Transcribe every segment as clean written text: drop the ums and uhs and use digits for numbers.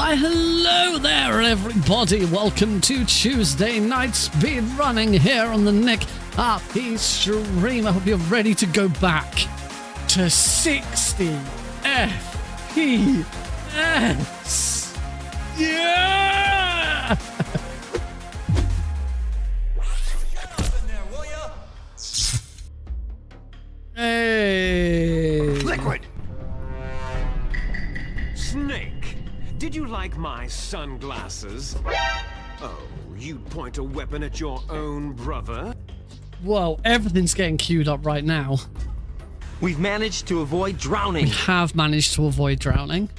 Why, hello there, everybody. Welcome to Tuesday Night Speed Running here on the Nick RP stream. I hope you're ready to go back to 60 FPS. Yeah! Hey! Liquid! Snake, did you like my sunglasses? Oh, you'd point a weapon at your own brother? Whoa, everything's getting queued up right now. We've managed to avoid drowning. We have managed to avoid drowning.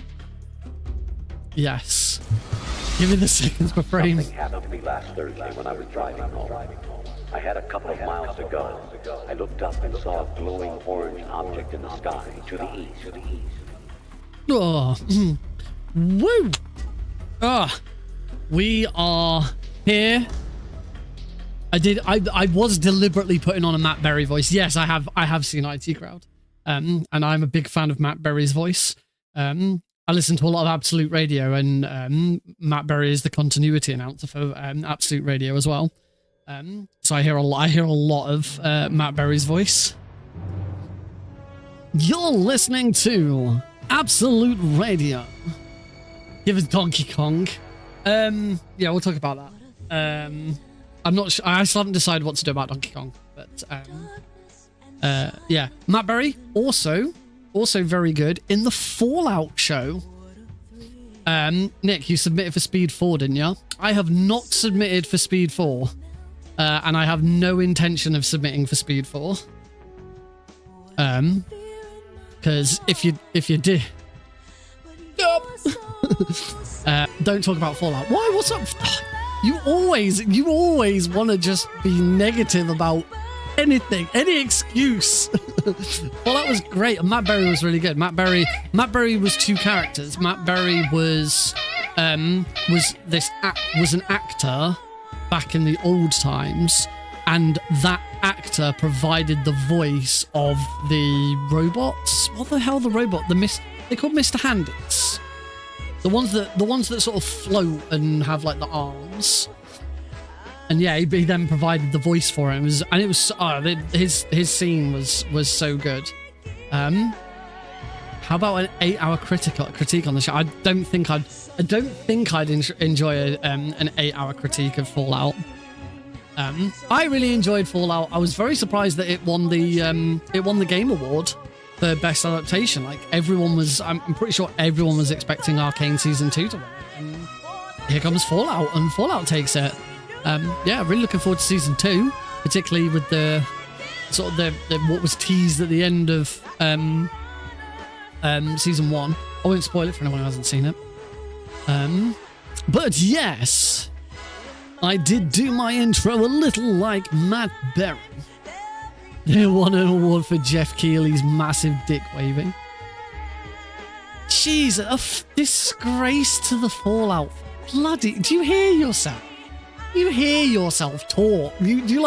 Yes. Give me the seconds per frame. Something happened to me last Thursday when I was driving home. I had a couple of miles to go. I looked up and saw a glowing orange object in the sky to the east. Oh, woo! We are here. I was deliberately putting on a Matt Berry voice. Yes, I have seen IT Crowd. And I'm a big fan of Matt Berry's voice. I listen to a lot of Absolute Radio, and Matt Berry is the continuity announcer for Absolute Radio as well. So I hear a lot of Matt Berry's voice. You're listening to Absolute Radio. Give us Donkey Kong. Yeah, we'll talk about that. I'm not sure. I still haven't decided what to do about Donkey Kong, but yeah, Matt Berry also very good in the Fallout show. Nick, you submitted for Speed 4, didn't you? I have not submitted for Speed 4, and I have no intention of submitting for Speed 4. Because if you did, don't talk about Fallout. Why? What's up? You always want to just be negative about anything, any excuse. Fallout was great, and Matt Berry was really good. Matt Berry was two characters. Matt Berry was an actor back in the old times, and that actor provided the voice of the robots. What the hell? The robot? They're called Mr. Handits. The ones that sort of float and have like the arms. And yeah, he then provided the voice for him. His scene was so good. How about an 8-hour critique on the show? I don't think I'd enjoy an 8-hour critique of Fallout. I really enjoyed Fallout. I was very surprised that it won the Game Award for Best Adaptation. Like I'm pretty sure everyone was expecting Arcane Season 2 to win it. And here comes Fallout, and Fallout takes it. Yeah, really looking forward to Season 2, particularly with the sort of the what was teased at the end of Season 1. I won't spoil it for anyone who hasn't seen it. But yes, I did do my intro a little like Matt Berry. They won an award for Jeff Keighley's massive dick waving. Jeez, a disgrace to the Fallout. Bloody, do you hear yourself? You hear yourself talk. Do you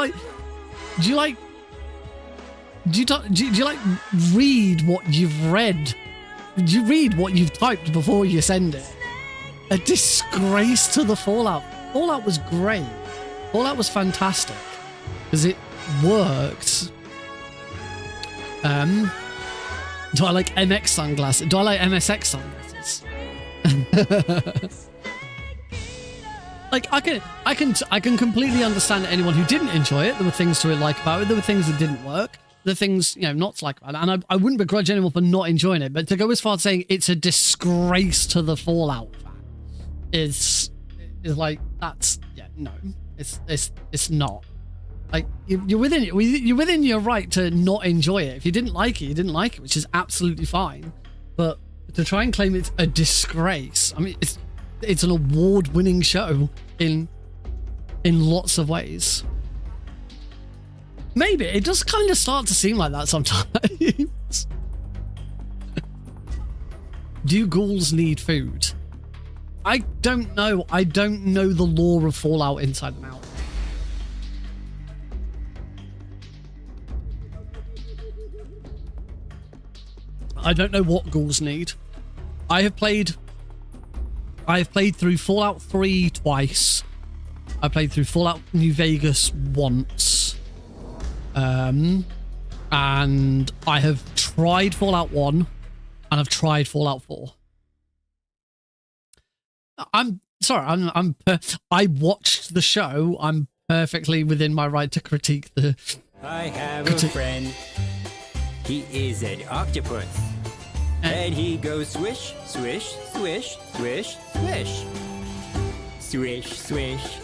read what you've read? Do you read what you've typed before you send it? A disgrace to the Fallout. Fallout was great. Fallout was fantastic because it worked. Do I like MX sunglasses? Do I like MSX sunglasses? Like I can completely understand anyone who didn't enjoy it. There were things to like about it. There were things that didn't work. The things, not to like about it. And I wouldn't begrudge anyone for not enjoying it. But to go as far as saying it's a disgrace to the Fallout fan is like, that's, yeah, no, it's not. Like you're within your right to not enjoy it. If you didn't like it, you didn't like it, which is absolutely fine. But to try and claim it's a disgrace, I mean, it's an award-winning show in lots of ways. Maybe it does kind of start to seem like that sometimes. Do ghouls need food? I don't know. I don't know the lore of Fallout inside and out. I don't know what ghouls need. I have played I've played through Fallout 3 twice. I played through Fallout New Vegas once. And I have tried Fallout 1 and I've tried Fallout 4. I'm sorry, I watched the show. I'm perfectly within my right to critique the... I have a friend. He is an octopus. And he goes swish, swish, swish, swish, swish. Swish, swish.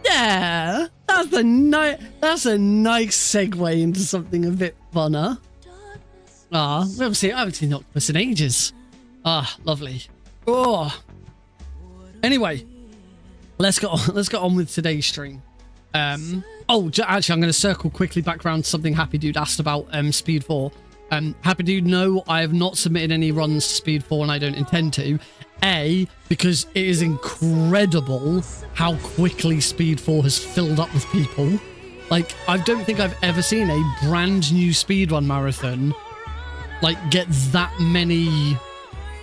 Yeah, that's a nice segue into something a bit funner. I haven't seen an octopus in ages. Lovely. Oh. Anyway, let's get on with today's stream. Actually, I'm going to circle quickly back around to something Happy Dude asked about Speed 4. Happy Dude, no, I have not submitted any runs to Speed 4 and I don't intend to. Because it is incredible how quickly Speed 4 has filled up with people. Like, I don't think I've ever seen a brand new speedrun marathon like get that many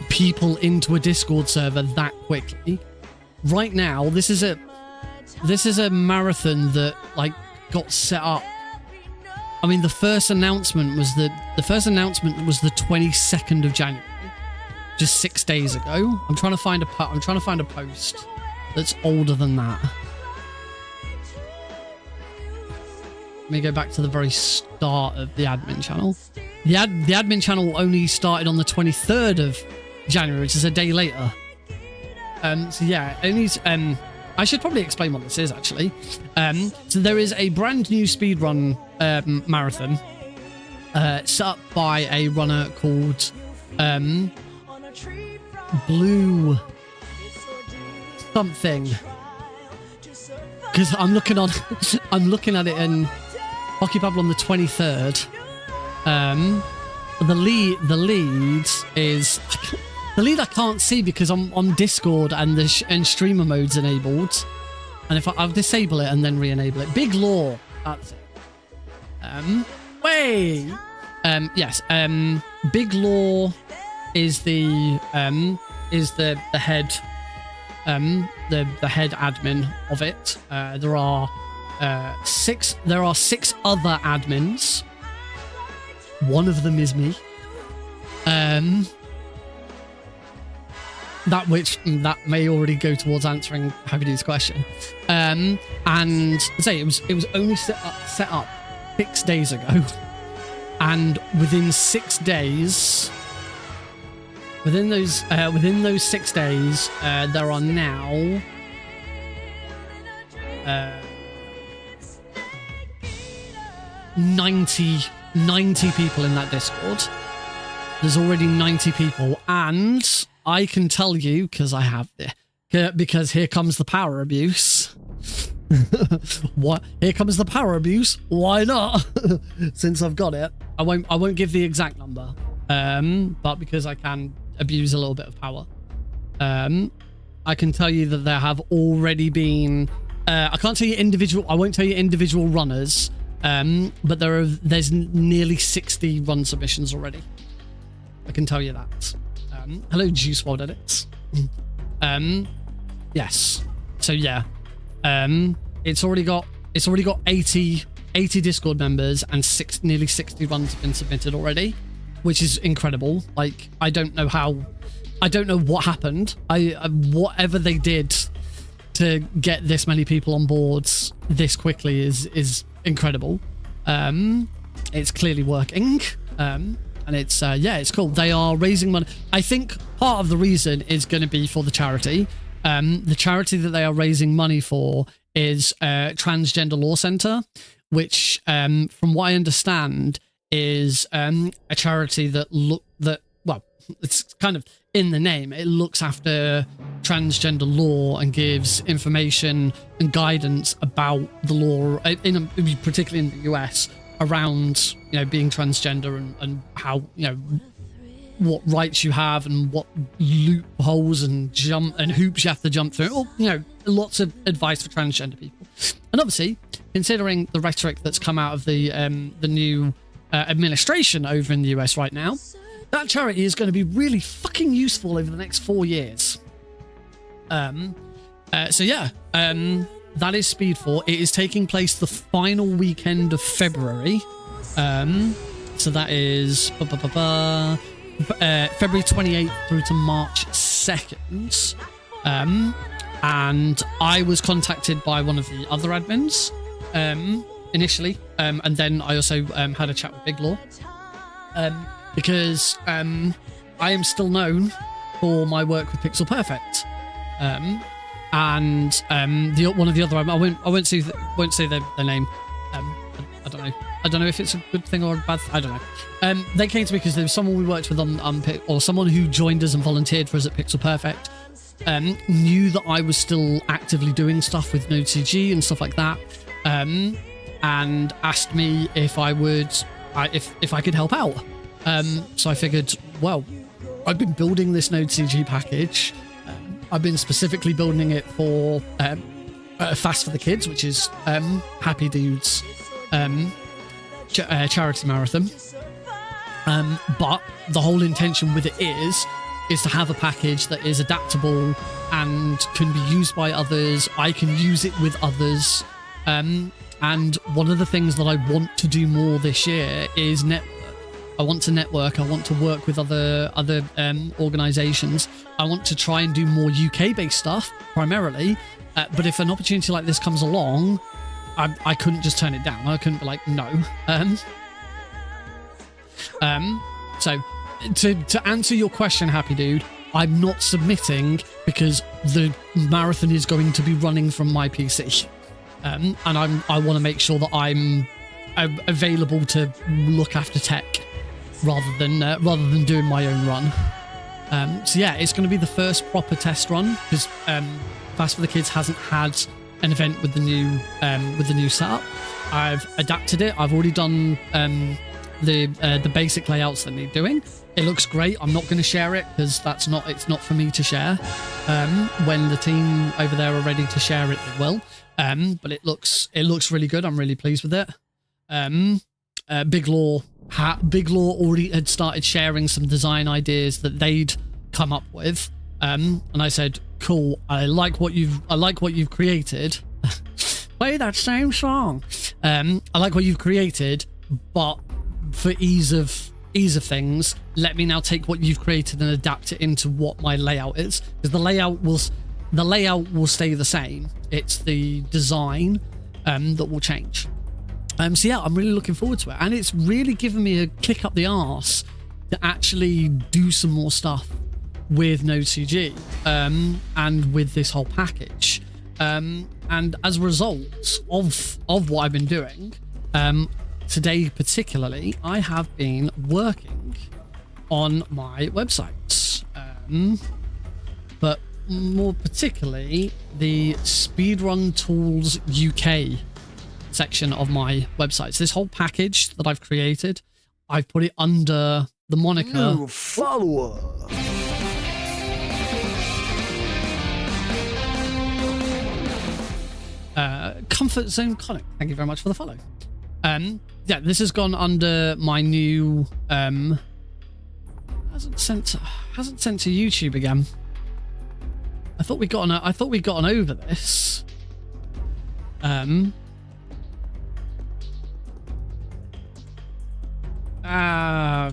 people into a Discord server that quickly. Right now, this is a marathon that like got set up. I mean, the first announcement was the 22nd of January. Just 6 days ago. I'm trying to find a post that's older than that. Let me go back to the very start of the admin channel. The admin channel only started on the 23rd of January, which is a day later. So yeah, I should probably explain what this is actually. So there is a brand new speedrun marathon set up by a runner called Blue something, because I'm looking at it in Hockey Bubble on the 23rd. The lead is the lead I can't see because I'm on Discord and the streamer mode's enabled, and if I'll disable it and then re-enable it. Big Law, that's it. Yes, Big Law is the head the head admin of it. There are six other admins. One of them is me. That may already go towards answering Happy Dude's question. And say it was only set up 6 days ago, and within 6 days. Within those 6 days, there are now 90 people in that Discord. There's already 90 people, and I can tell you because I have because here comes the power abuse. What? Here comes the power abuse. Why not? Since I've got it, I won't give the exact number. But because I can abuse a little bit of power, I can tell you that there have already been I won't tell you individual runners, but there's nearly 60 run submissions already. I can tell you that. Hello, Juice WRLD Edits. Yes, so yeah, it's already got 80 Discord members, and nearly 60 runs have been submitted already, which is incredible. Like, I don't know what happened. Whatever they did to get this many people on board this quickly is incredible. It's clearly working. And it's it's cool. They are raising money. I think part of the reason is going to be for the charity. The charity that they are raising money for is Transgender Law Center, which, from what I understand, is a charity that it's kind of in the name. It looks after transgender law and gives information and guidance about the law, particularly in the US, around being transgender and how what rights you have and what loopholes and hoops you have to jump through. Lots of advice for transgender people. And obviously, considering the rhetoric that's come out of the new administration over in the US right now, that charity is going to be really fucking useful over the next 4 years. So yeah, that is Speed 4. It is taking place the final weekend of February. So that is February 28th through to March 2nd. And I was contacted by one of the other admins initially, and then I also had a chat with Big Law, because I am still known for my work with Pixel Perfect, and one of the other, I won't say their name. I don't know if it's a good thing or a bad thing. I don't know. They came to me because there was someone we worked with or someone who joined us and volunteered for us at Pixel Perfect, knew that I was still actively doing stuff with NodeCG and stuff like that, and asked me if I could help out. So I figured, well, I've been building this NodeCG package. I've been specifically building it for Fast for the Kids, which is Happy Dudes charity marathon. But the whole intention with it is to have a package that is adaptable and can be used by others. I can use it with others. And one of the things that I want to do more this year is network. I want to network. I want to work with other organizations. I want to try and do more UK-based stuff primarily. But if an opportunity like this comes along, I couldn't just turn it down. I couldn't be like, no. So to answer your question, Happy Dude, I'm not submitting because the marathon is going to be running from my PC. And I want to make sure that I'm available to look after tech rather than doing my own run. So yeah, it's going to be the first proper test run because Fast for the Kids hasn't had an event with the new setup. I've adapted it. I've already done the basic layouts that need doing. It looks great. I'm not going to share it because it's not for me to share. When the team over there are ready to share it, they will. But it looks really good. I'm really pleased with it. Big Law already had started sharing some design ideas that they'd come up with. And I said, cool, I like what you've created. Play that same song. I like what you've created, but for ease of things, let me now take what you've created and adapt it into what my layout is, because the layout will stay the same. It's the design that will change. So yeah, I'm really looking forward to it, and it's really given me a kick up the arse to actually do some more stuff with NodeCG and with this whole package. And as a result of what I've been doing, today particularly, I have been working on my websites, but more particularly the Speedrun Tools UK section of my websites. This whole package that I've created, I've put it under the moniker New follower. Comfort Zone Conic. Thank you very much for the follow. Yeah, this has gone under my new hasn't sent to YouTube again. I thought we'd gotten over this.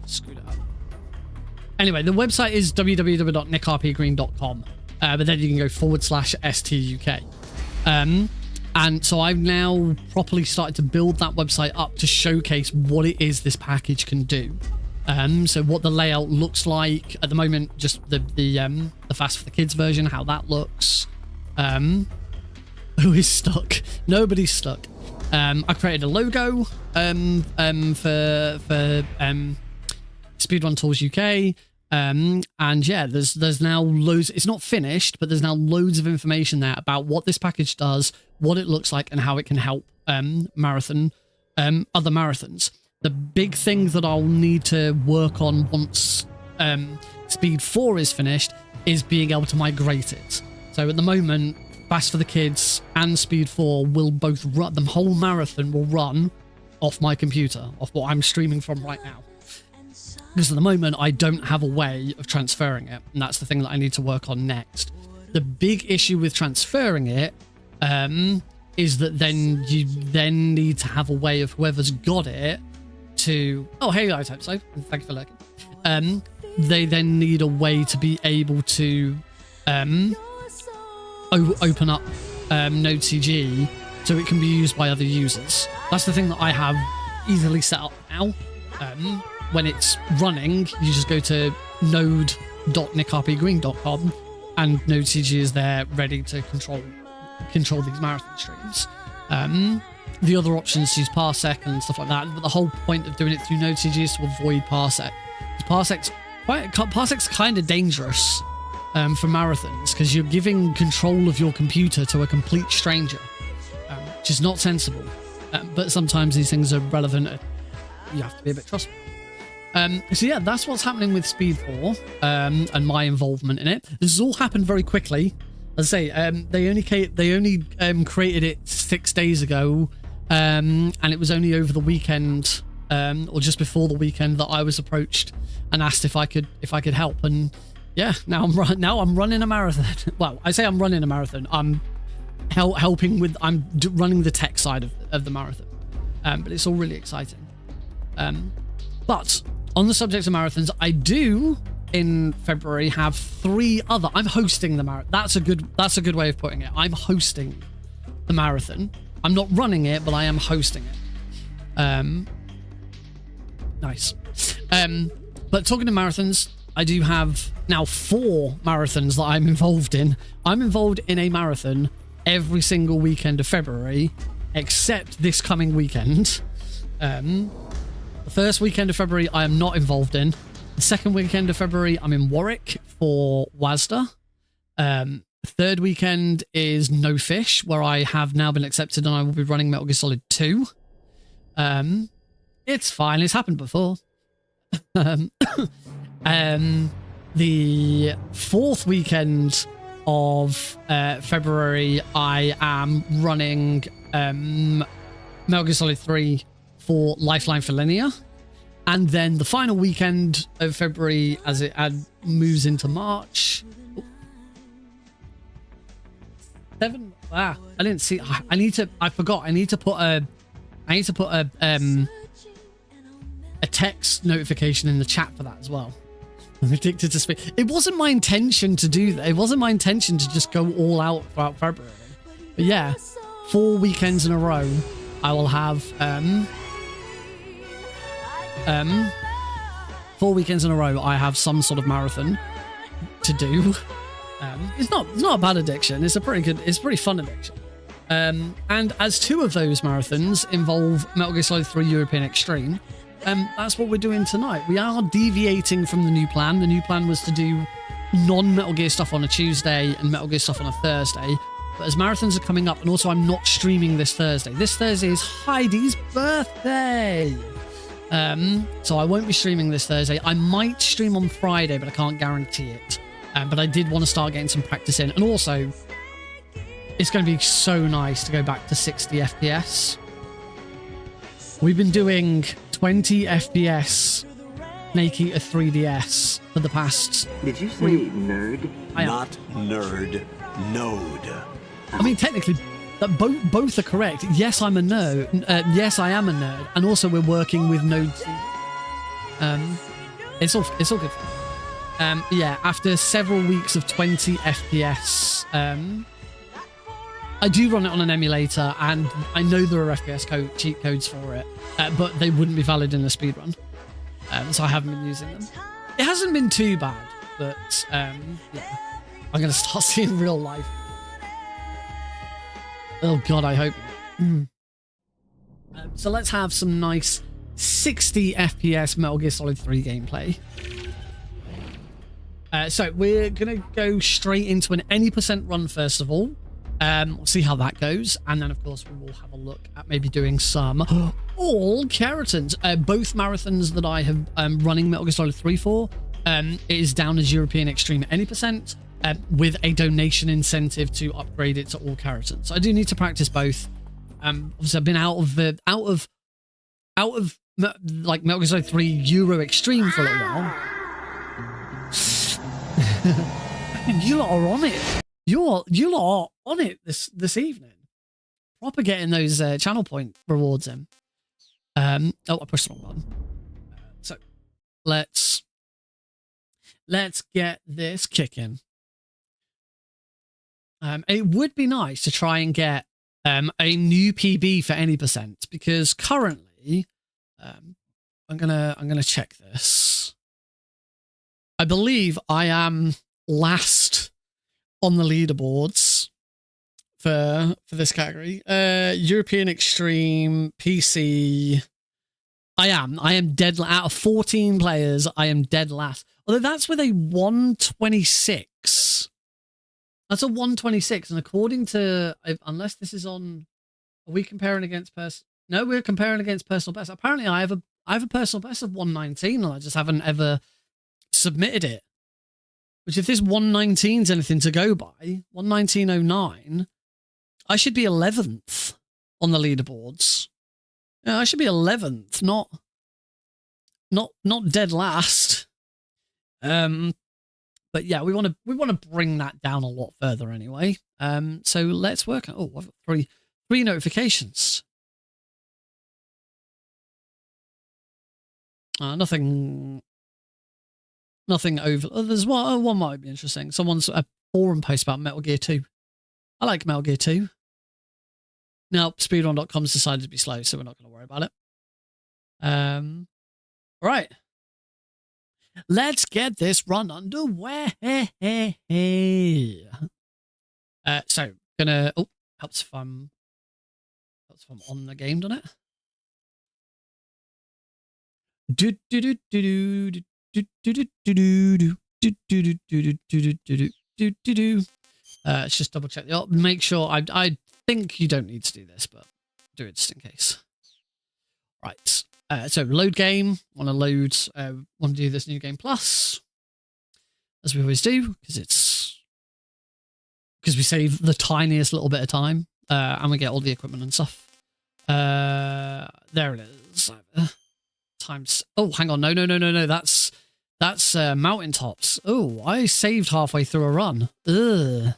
Screwed it up. Anyway, the website is www.nickrpgreen.com, but then you can go /STUK. And so I've now properly started to build that website up to showcase what it is this package can do. So what the layout looks like at the moment, just the Fast for the Kids version, how that looks. Who is stuck? Nobody's stuck. I created a logo for Speedrun Tools UK. And yeah, there's now loads. It's not finished, but there's now loads of information there about what this package does, what it looks like, and how it can help other marathons. The big thing that I'll need to work on once Speed 4 is finished is being able to migrate it. So at the moment, Fast for the Kids and Speed 4 will both run. The whole marathon will run off my computer, off what I'm streaming from right now. Because at the moment, I don't have a way of transferring it. And that's the thing that I need to work on next. The big issue with transferring it is that then you then need to have a way of whoever's got it to... Oh, hey guys, hope so. Thank you for lurking. They then need a way to be able to open up Node.cg so it can be used by other users. That's the thing that I have easily set up now. When it's running, you just go to node.nickrpgreen.com and Node.cg is there ready to control these marathon streams. The other options use parsec and stuff like that, but the whole point of doing it through Node.cg is to avoid parsec. Parsec's kind of dangerous for marathons because you're giving control of your computer to a complete stranger, which is not sensible. But sometimes these things are relevant. You have to be a bit trustful. So yeah, that's what's happening with Speed 4 and my involvement in it. This has all happened very quickly. As I say, they only created it 6 days ago, and it was only over the weekend, or just before the weekend, that I was approached and asked if I could help. And yeah, now I'm running a marathon. Well, I say I'm running a marathon. I'm running the tech side of the marathon, but it's all really exciting. But on the subject of marathons, I do in February have 3 other. I'm hosting the marathon. That's a good way of putting it. I'm hosting the marathon. I'm not running it, but I am hosting it. Nice. But talking to marathons, I do have now 4 marathons that I'm involved in. I'm involved in a marathon every single weekend of February, except this coming weekend. The first weekend of February, I am not involved in. The second weekend of February, I'm in Warwick for WASDA. Third weekend is No Fish, where I have now been accepted and I will be running Metal Gear Solid 2. It's fine. It's happened before. The fourth weekend of February, I am running Metal Gear Solid 3 for Lifeline for Linear. And then the final weekend of February, as it moves into March. 7. I didn't see. I forgot. I need to put a text notification in the chat for that as well. I'm addicted to speed. It wasn't my intention to do that. It wasn't my intention to just go all out throughout February. But yeah, 4 weekends in a row, I will have 4 weekends in a row, I have some sort of marathon to do. It's not a bad addiction. It's pretty fun addiction. And as 2 of those marathons involve Metal Gear Solid 3 European Extreme, that's what we're doing tonight. We are deviating from the new plan. The new plan was to do non-Metal Gear stuff on a Tuesday and Metal Gear stuff on a Thursday. But as marathons are coming up, and also I'm not streaming this Thursday. This Thursday is Heidi's birthday. So I won't be streaming this Thursday. I might stream on Friday, but I can't guarantee it. But I did want to start getting some practice in. And also, it's going to be so nice to go back to 60 FPS. We've been doing 20 FPS Snake Eater 3DS for the past... Did you say nerd? Not nerd, node. I mean, technically, both are correct. Yes, I'm a nerd. Yes, I am a nerd. And also, we're working with Node. It's all good. Yeah, after several weeks of 20 FPS, I do run it on an emulator, and I know there are FPS cheat codes for it, but they wouldn't be valid in a speedrun, so I haven't been using them. It hasn't been too bad, but yeah, I'm going to start seeing real life. Oh god, I hope not. So let's have some nice 60 FPS Metal Gear Solid 3 gameplay. So we're going to go straight into an any % run first of all. We'll see how that goes. And then, of course, we will have a look at maybe doing some all Keratons. Both marathons that I have running Metal Gear Solid 3 for is down as European Extreme any % with a donation incentive to upgrade it to all Keratons. So I do need to practice both. Obviously, I've been out of like Metal Gear Solid 3 Euro Extreme for a little while. You lot are on it. You lot are on it this evening. Proper getting those channel point rewards in. Oh, I pushed the wrong button. So let's get this kicking. It would be nice to try and get a new PB for any percent, because currently I'm gonna check this. I believe I am last on the leaderboards for this category. European Extreme PC. I am dead out of 14 players. I am dead last. Although that's with a 126. That's a 126, and according to, unless this is on, are we comparing against No, we're comparing against personal best. Apparently, I have a personal best of 119, and I just haven't ever submitted it. Which, if this 119 is anything to go by, 119.09, I should be 11th on the leaderboards. Yeah, I should be 11th, not dead last. But yeah, we want to bring that down a lot further anyway. So let's work on. Oh, I've got three notifications. Nothing over. Oh, there's one might be interesting. Someone's a forum post about Metal Gear 2. I like Metal Gear 2. Now speedrun.com's decided to be slow, so we're not going to worry about it. All right. Let's get this run underway. So gonna helps if I'm on the game, doesn't it? Let's just double check the make sure. I think you don't need to do this, but do it just in case. Right. So load game, want to do this new game plus, as we always do, because we save the tiniest little bit of time, and we get all the equipment and stuff. There it is. Times. Oh, hang on, no. That's mountaintops. Oh, I saved halfway through a run. Ugh,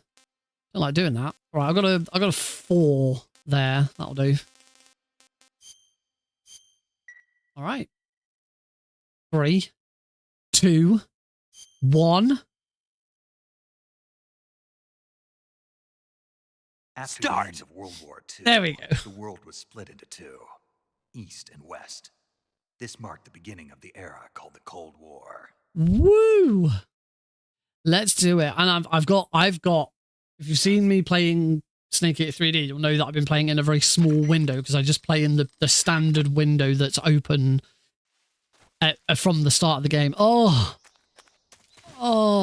don't like doing that. All right, I got a 4 there. That'll do. All right. 3, 2, 1. After the end of World War II, there we go. The world was split into two, East and West. This marked the beginning of the era called the Cold War. Woo! Let's do it. And I've got. If you've seen me playing Snake Eater 3D, you'll know that I've been playing in a very small window, because I just play in the standard window that's open from the start of the game. Oh,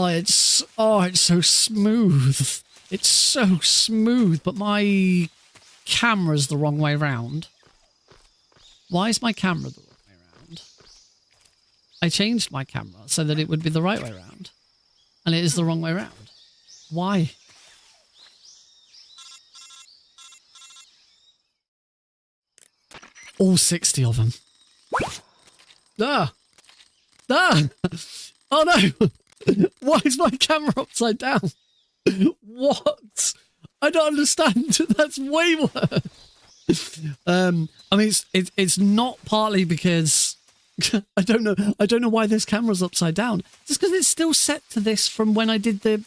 it's so smooth. It's so smooth, but my camera's the wrong way round. Why is my camera the wrong way round? I changed my camera so that it would be the right way round, and it is the wrong way round. Why? All 60 of them. Ah! Oh no! Why is my camera upside down? What? I don't understand. That's way worse. I mean, it's not partly because I don't know why this camera's upside down. Just because it's still set to this from when I did the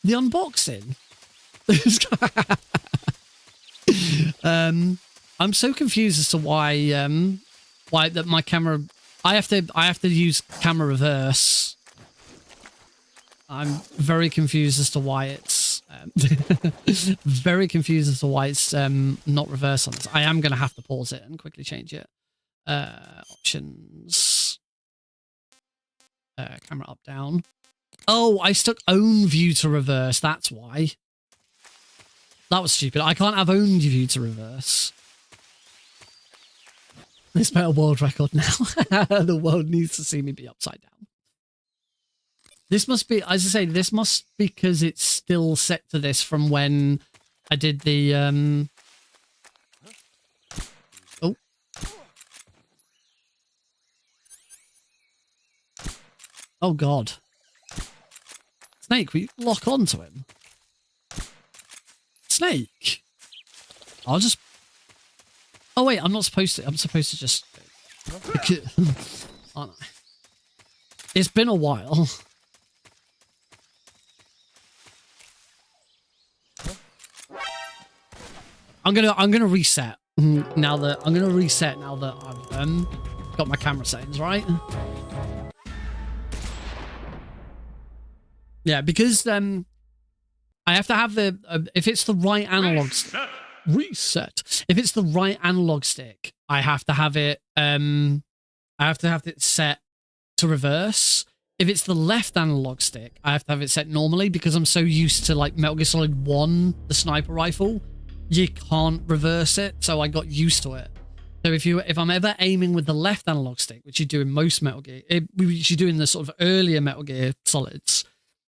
unboxing. I'm so confused as to why that my camera. I have to use camera reverse. I'm very confused as to why it's very confused as to why it's not reverse on this. I am going to have to pause it and quickly change it. Options. Camera up, down. Oh, I stuck own view to reverse. That's why. That was stupid. I can't have own view to reverse. This made a world record now. The world needs to see me be upside down. This must be, as I say, this must be because it's still set to this from when I did the, Oh, God. Snake, we lock onto him. Snake. I'll just... Oh, wait, I'm not supposed to. I'm supposed to just... Aren't I? It's been a while. I'm gonna reset now that I've got my camera settings right. Yeah, because I have to have the if it's the right analog reset. If it's the right analog stick, I have to have it set to reverse. If it's the left analog stick, I have to have it set normally because I'm so used to like Metal Gear Solid 1, the sniper rifle. You can't reverse it, so I got used to it. So if I'm ever aiming with the left analog stick, which you do in most Metal Gear, which you do in the sort of earlier Metal Gear Solids,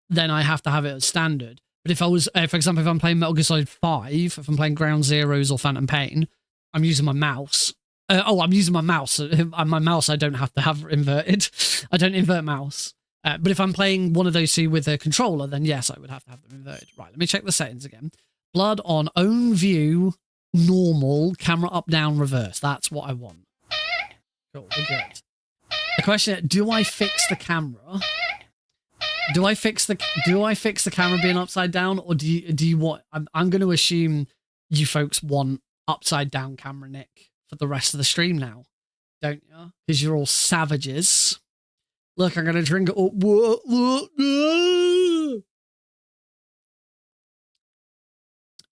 then I have to have it as standard. But if I was, for example, if I'm playing Metal Gear Solid 5, if I'm playing Ground Zeroes or Phantom Pain, I'm using my mouse. I'm using my mouse. My mouse I don't have to have inverted. I don't invert mouse. But if I'm playing one of those two with a controller, then yes, I would have to have them inverted. Right, let me check the settings again. Blood on own view, normal, camera up, down, reverse. That's what I want. Cool, we're good. The question is, do I fix the camera? Do I fix the camera being upside down, or do you want? I'm going to assume you folks want upside down camera, Nick, for the rest of the stream now, don't you? Because you're all savages. Look, I'm going to drink it up.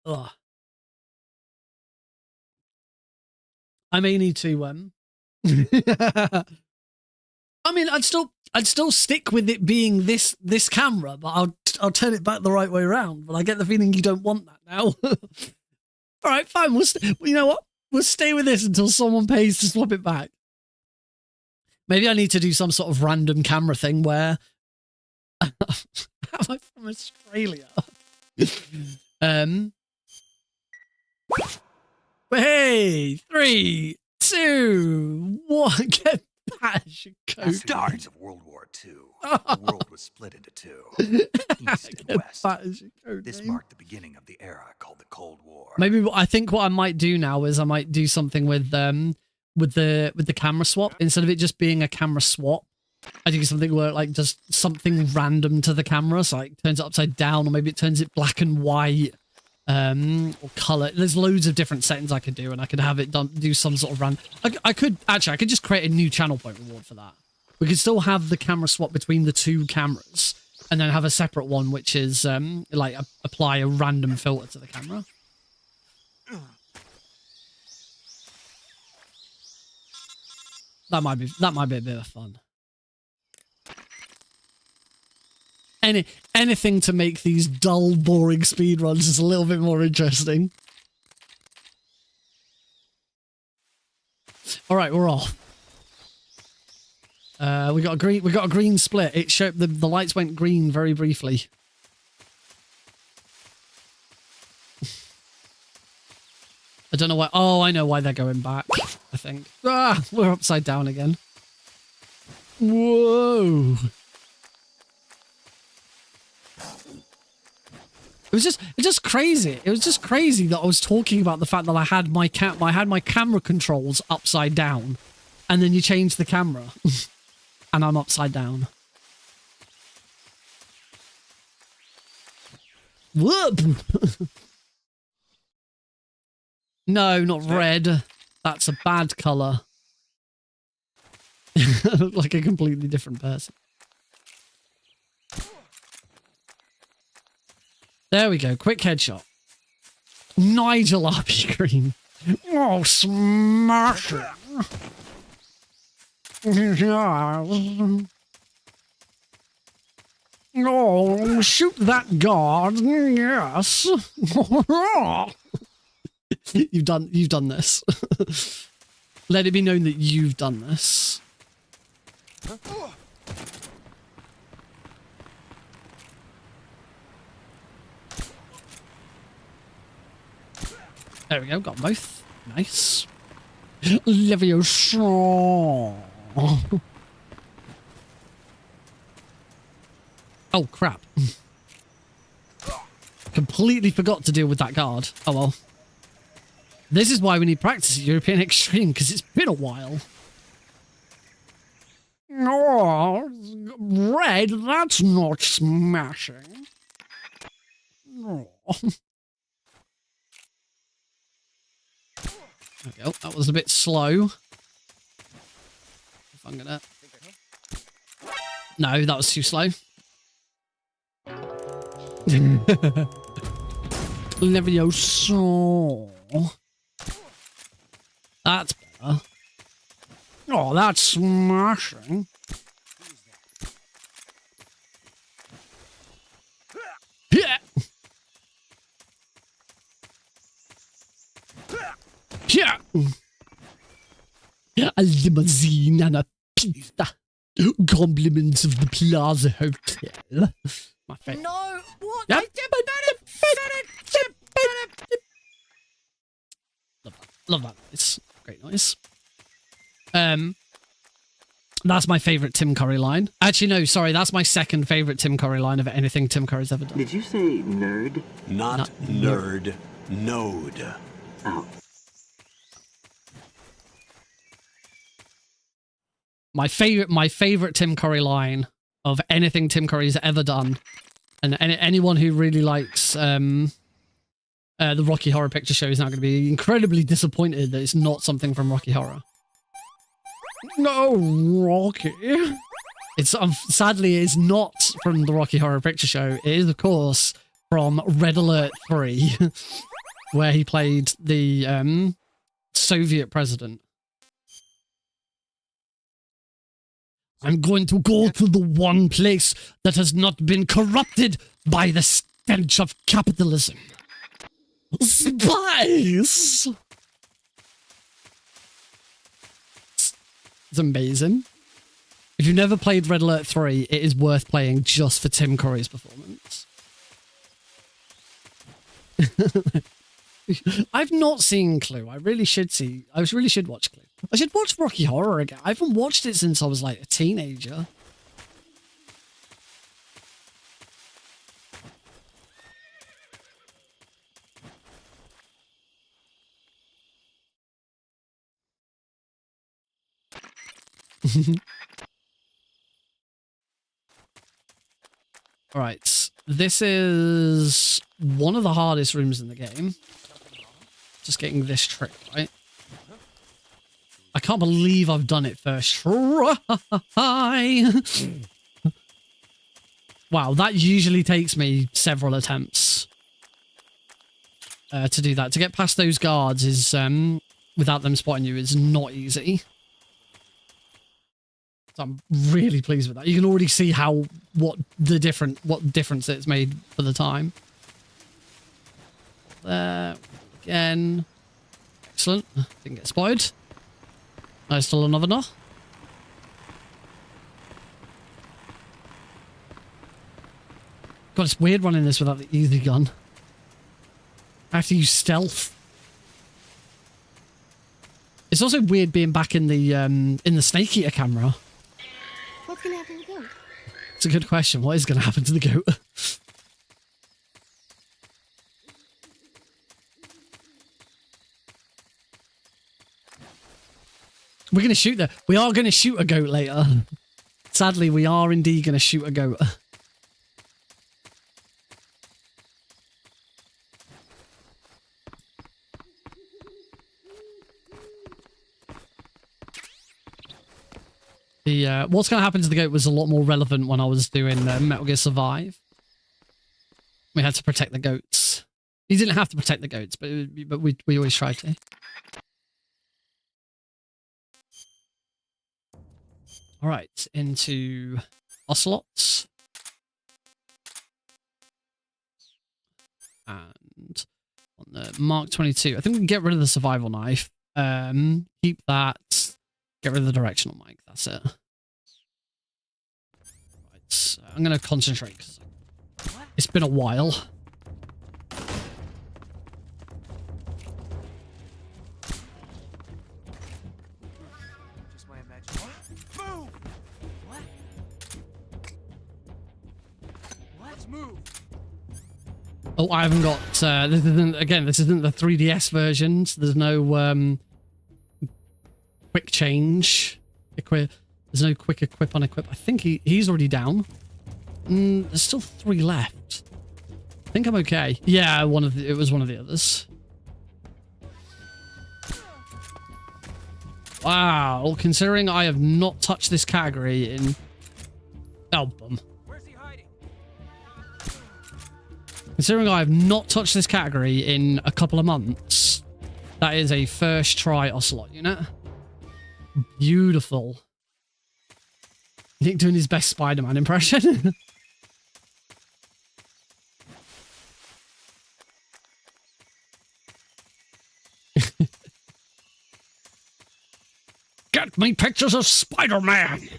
Ugh. I may need to I mean, I'd still stick with it being this camera, but I'll turn it back the right way around. But I get the feeling you don't want that now. All right, fine. You know what? We'll stay with this until someone pays to swap it back. Maybe I need to do some sort of random camera thing where am I from Australia? Hey, 3, 2, 1, get bash. At the start of World War II, the world was split into two, East and West. This marked the beginning of the era called the Cold War. Maybe I think what I might do now is I might do something with the camera swap. Instead of it just being a camera swap, I do something where like just something random to the camera, so like turns it upside down, or maybe it turns it black and white. Or color. There's loads of different settings I could do, and I could have it do some sort of run. I could just create a new channel point reward for that. We could still have the camera swap between the two cameras, and then have a separate one which is like apply a random filter to the camera. That might be a bit of fun. Anything to make these dull, boring speedruns is a little bit more interesting. All right, we're off. We got a green split. It showed the lights went green very briefly. I don't know why. Oh, I know why they're going back. I think. Ah, we're upside down again. Whoa. It was just crazy. It was just crazy that I was talking about the fact that I had my camera controls upside down, and then you change the camera, and I'm upside down. Whoop! No, not red. That's a bad color. I look like a completely different person. There we go. Quick headshot. Nigel RP Green. Oh, smash it. Oh, shoot that guard. Yes. You've done this. Let it be known that you've done this. There we go, got both. Nice. Leviosa. Oh, crap. Completely forgot to deal with that guard. Oh, well. This is why we need practice at European Extreme, because it's been a while. Oh, Red, that's not smashing. Oh. There we go. That was a bit slow. If I'm gonna... No, that was too slow. Levioso. That's better. Oh, that's smashing. Yeah. Yeah. A limousine and a pizza. Compliments of the Plaza Hotel. My favorite. No! What? Yep. Love that noise. Great noise. That's my favorite Tim Curry line. Actually, no, sorry, that's my second favorite Tim Curry line of anything Tim Curry's ever done. Did you say nerd? Not nerd. Node. Oh. My favorite Tim Curry line of anything Tim Curry's ever done, and anyone who really likes the Rocky Horror Picture Show is now going to be incredibly disappointed that it's not something from Rocky Horror. No, Rocky. It's sadly it's not from the Rocky Horror Picture Show. It is, of course, from Red Alert 3, where he played the Soviet president. I'm going to go to the one place that has not been corrupted by the stench of capitalism. Spice! It's amazing. If you've never played Red Alert 3, it is worth playing just for Tim Curry's performance. I've not seen Clue. I really should watch Clue. I should watch Rocky Horror again. I haven't watched it since I was like a teenager. Alright, this is one of the hardest rooms in the game. Just getting this trick right. I can't believe I've done it first try. Wow, that usually takes me several attempts to do that. To get past those guards is, without them spotting you, is not easy. So I'm really pleased with that. You can already see what difference it's made for the time. There again. Excellent. Didn't get spotted. There's still another knock. God, it's weird running this without the easy gun. I have to use stealth. It's also weird being back in the Snake Eater camera. What's gonna happen to the goat? It's a good question. What is going to happen to the goat? We're going to shoot we are going to shoot a goat later. Sadly, we are indeed going to shoot a goat. What's going to happen to the goat was a lot more relevant when I was doing Metal Gear Survive. We had to protect the goats. You didn't have to protect the goats, but we always tried to. All right, into Ocelots. And on the Mark 22, I think we can get rid of the survival knife. Keep that. Get rid of the directional mic. That's it. Right, so I'm going to concentrate because it's been a while. Just my imagination. Move! What? Oh, I haven't got. This isn't the 3DS version. So there's no quick change. There's no quick equip on equip. I think he's already down. There's still 3 left. I think I'm okay. Yeah, it was one of the others. Wow, considering I have not touched this category in album. Where's he hiding? Considering I have not touched this category in a couple of months, that is a first try Ocelot unit. Beautiful. Nick doing his best Spider-Man impression. Get me pictures of Spider-Man! He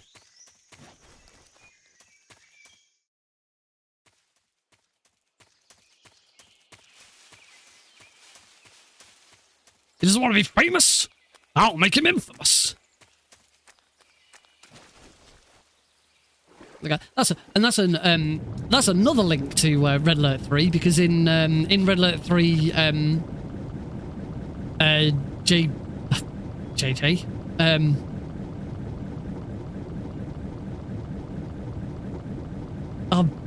doesn't want to be famous? I'll make him infamous. Okay, that's another link to Red Alert 3, because in Red Alert 3, JJ,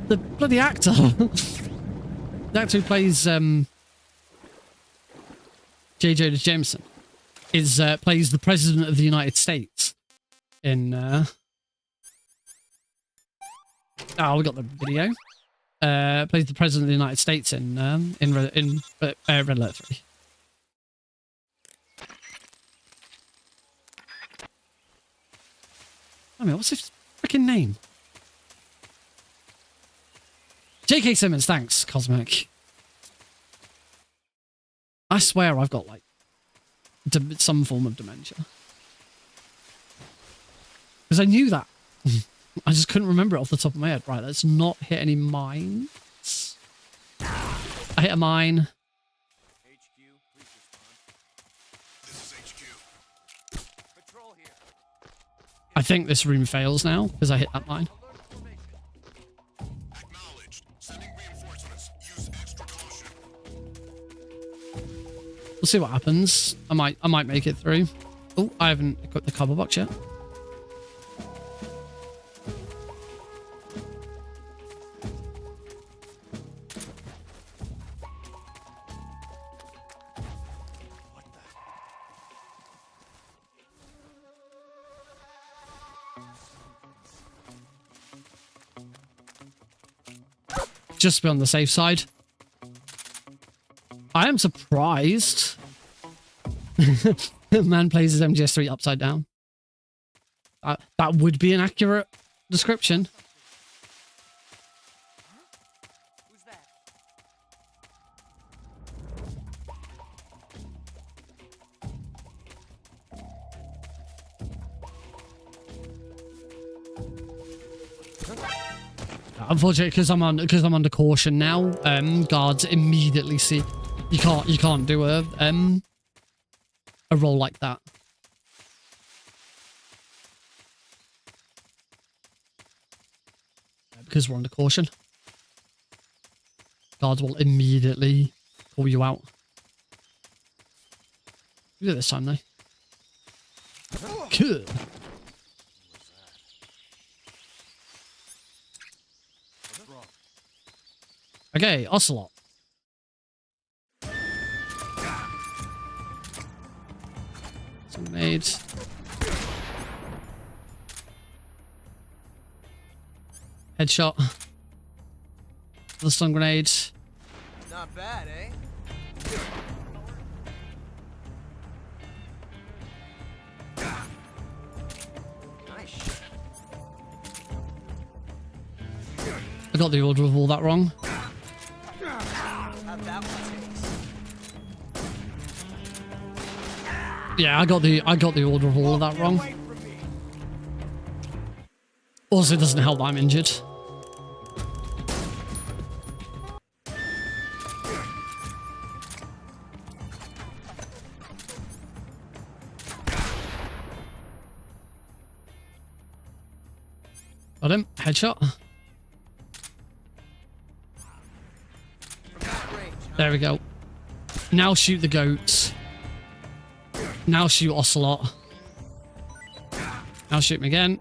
the bloody actor, the actor who plays J. Jonah Jameson plays the President of the United States in we got the video. Plays the President of the United States in Red Alert 3. I mean, what's his freaking name? J.K. Simmons, thanks, Cosmic. I swear I've got, like, some form of dementia. Because I knew that. I just couldn't remember it off the top of my head. Right, let's not hit any mines. I hit a mine. HQ, please respond. This is HQ. Patrol here. I think this room fails now, because I hit that mine. Acknowledged. Sending reinforcements. Use extra caution. We'll see what happens. I might make it through. Oh, I haven't equipped the cobble box yet. Just to be on the safe side. I am surprised. Man plays his MGS3 upside down. That would be an accurate description. Who's that? Unfortunately, because I'm under caution now. Guards immediately see you can't do a roll like that. Because we're under caution. Guards will immediately call you out. Look at this time, though. Good. Okay, Ocelot. Some grenades. Headshot. The stun grenade. Not bad, eh? Nice. I got the order of all that wrong. How'd that one taste? Yeah, I got the order of all of that wrong. Also, it doesn't help that I'm injured. Got him. Headshot. There we go. Now shoot the goats. Now shoot Ocelot. Now shoot him again.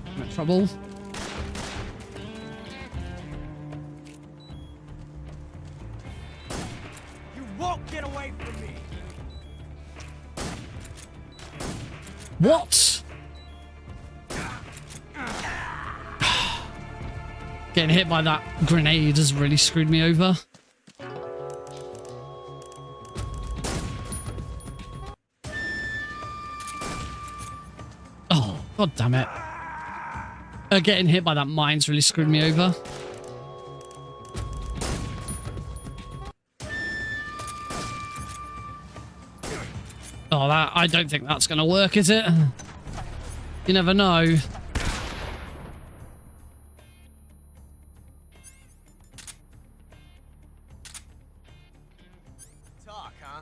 I'm in trouble. You won't get away from me. What? Getting hit by that grenade has really screwed me over. Oh, god damn it. Getting hit by that mine's really screwed me over. Oh, that, I don't think that's going to work, is it? You never know. Talk, huh?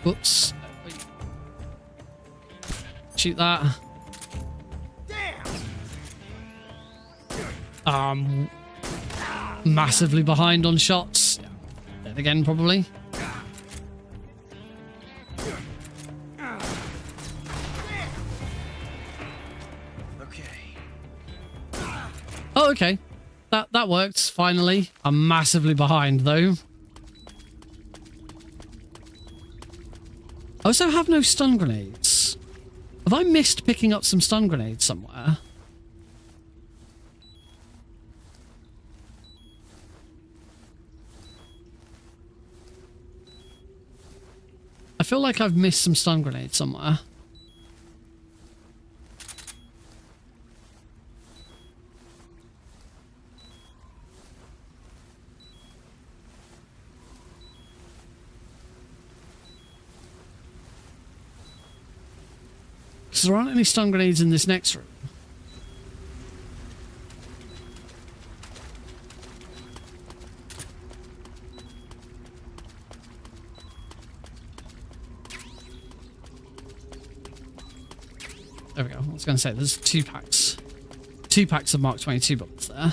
Whoops. Shoot that. Damn. Massively behind on shots. Yeah. Dead again, probably. Oh, okay. That worked, finally. I'm massively behind, though. I also have no stun grenades. Have I missed picking up some stun grenades somewhere? I feel like I've missed some stun grenades somewhere. Because there aren't any stun grenades in this next room. There we go. I was going to say, there's 2 packs. 2 packs of Mark 22 bullets there.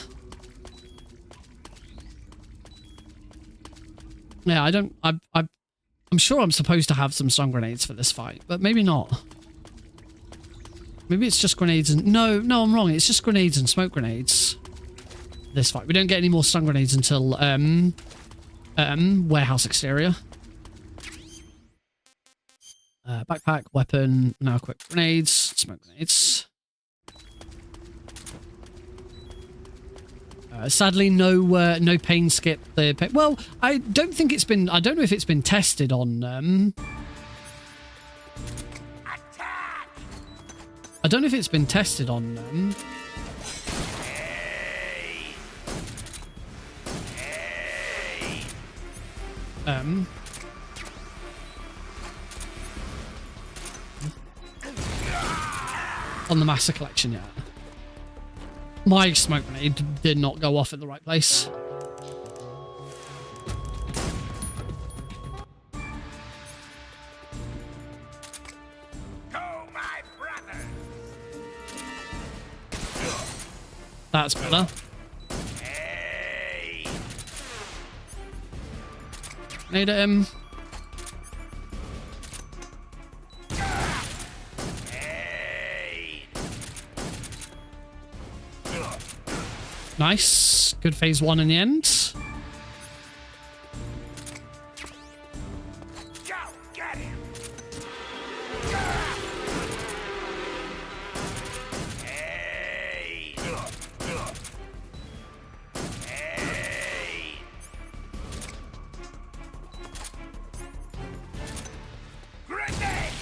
Yeah, I'm sure I'm supposed to have some stun grenades for this fight, but maybe not. Maybe it's just grenades and... No, I'm wrong. It's just grenades and smoke grenades. This fight. We don't get any more stun grenades until warehouse exterior. Backpack, weapon, now quick grenades, smoke grenades. Sadly, no pain skip. Well, I don't think it's been... I don't know if it's been tested on... I don't know if it's been tested on... on the Master Collection yet. My smoke grenade did not go off at the right place. That's better. Need him. Nice. Good phase 1 in the end. Go, get him. Hey. Hey. Grenade.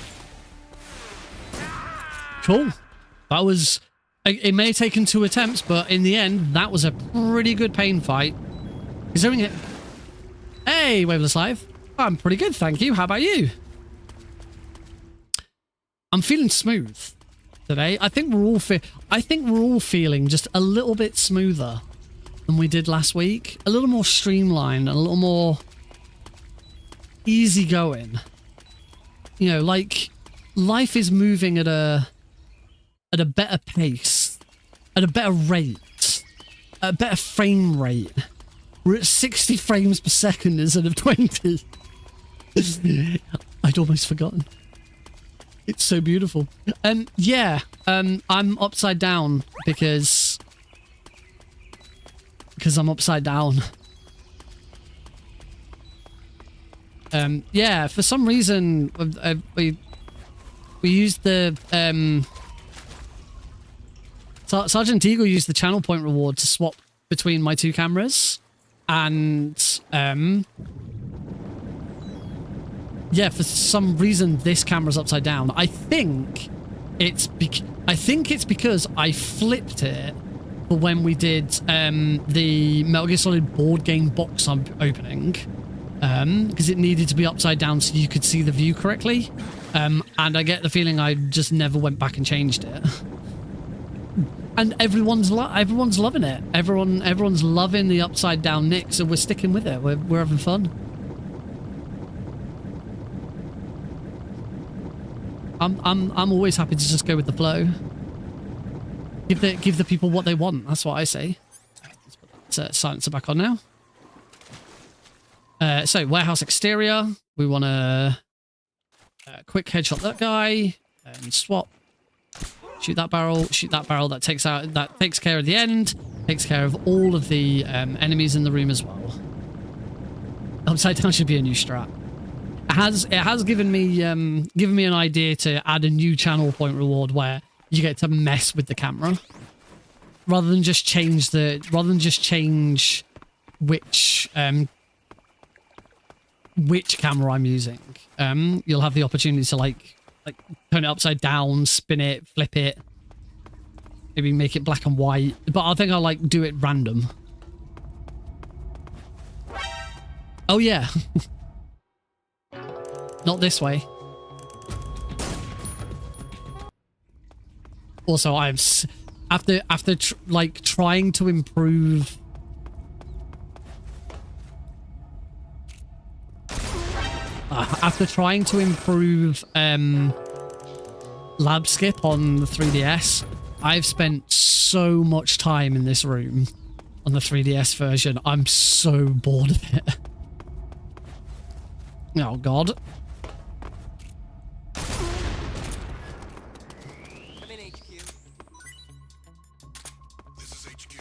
Cool. That was... It may have taken 2 attempts, but in the end, that was a pretty good pain fight. Is there anything... Hey, Waveless Live. I'm pretty good, thank you. How about you? I'm feeling smooth today. I think we're all feeling just a little bit smoother than we did last week. A little more streamlined, a little more easygoing. You know, like life is moving at a at a better pace, at a better rate, at a better frame rate. We're at 60 frames per second instead of 20. I'd almost forgotten. It's so beautiful. Yeah, I'm upside down because I'm upside down. Yeah, for some reason we used the Sergeant Eagle used the channel point reward to swap between my two cameras, and yeah, for some reason this camera's upside down. I think it's because I flipped it for when we did the Metal Gear Solid board game box opening, because it needed to be upside down so you could see the view correctly. And I get the feeling I just never went back and changed it. And everyone's loving it. Everyone's loving the upside down Nick, so we're sticking with it. We're having fun. I'm always happy to just go with the flow. Give the people what they want. That's what I say. Let's put that silencer back on now. So warehouse exterior. We want to quick headshot that guy and swap. Shoot that barrel. Shoot that barrel. That takes care of the end. Takes care of all of the enemies in the room as well. Upside down should be a new strat. It has given me an idea to add a new channel point reward where you get to mess with the camera rather than just change which camera I'm using. You'll have the opportunity to like turn it upside down, spin it, flip it, maybe make it black and white. But I think I'll like do it random. Oh yeah. Not this way. Also, I'm after trying to improve. After trying to improve lab skip on the 3DS, I've spent so much time in this room on the 3DS version. I'm so bored of it. Oh god.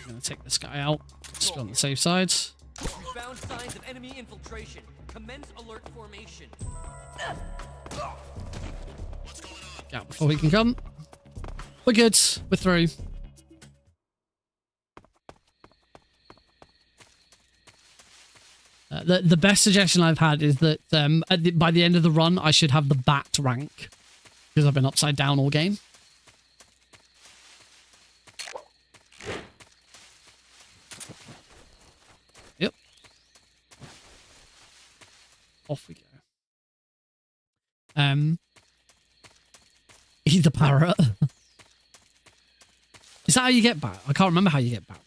I'm gonna take this guy out. Just on the safe side. We found signs of enemy infiltration. Commence alert formation. Get out before we can come. We're good. We're through. The best suggestion I've had is that by the end of the run, I should have the bat rank because I've been upside down all game. Yep. Off we go. Eat the parrot. Is that how you get back? I can't remember how you get back.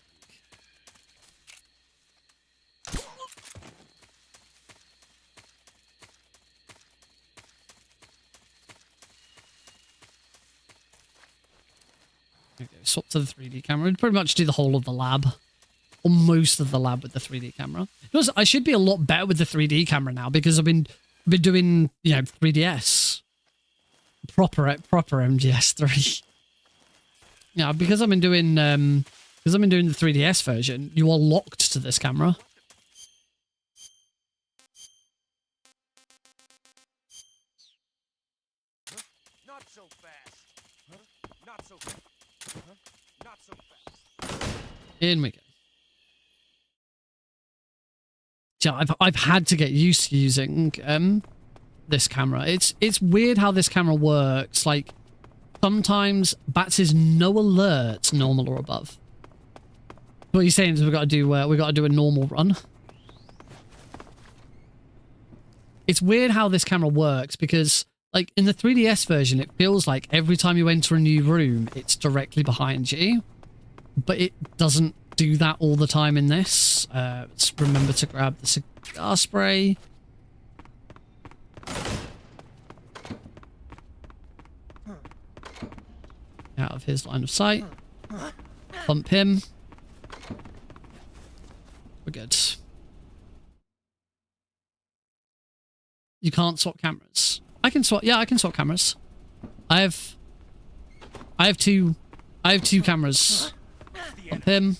Okay, swap to the 3D camera. We'd pretty much do the whole of the lab. Or most of the lab with the 3D camera. I should be a lot better with the 3D camera now because I've been doing, 3DS. Proper MGS3. Yeah, because I've been doing the 3DS version, you are locked to this camera. Not so fast. Not so fast. Not so fast. In we go. Yeah, I've had to get used to using this camera. It's weird how this camera works. Like sometimes bats is no alerts, normal or above. What you're saying is we got to do a normal run. It's weird how this camera works because like in the 3DS version, it feels like every time you enter a new room, it's directly behind you, but it doesn't do that all the time in this. Let's remember to grab the cigar spray. Out of his line of sight. Bump him. We're good. You can't swap cameras. I can swap. Yeah, I can swap cameras. I have two cameras. Bump him.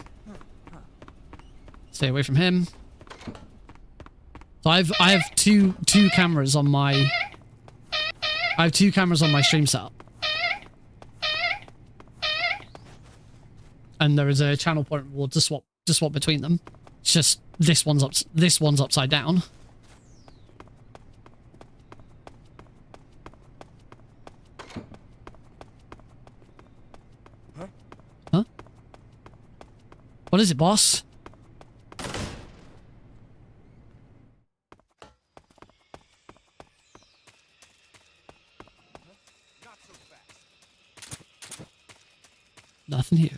Stay away from him. So I have two cameras on my. I have 2 cameras on my stream setup. And there is a channel point reward to swap between them. It's just this one's upside down. Huh? What is it, boss? Nothing here.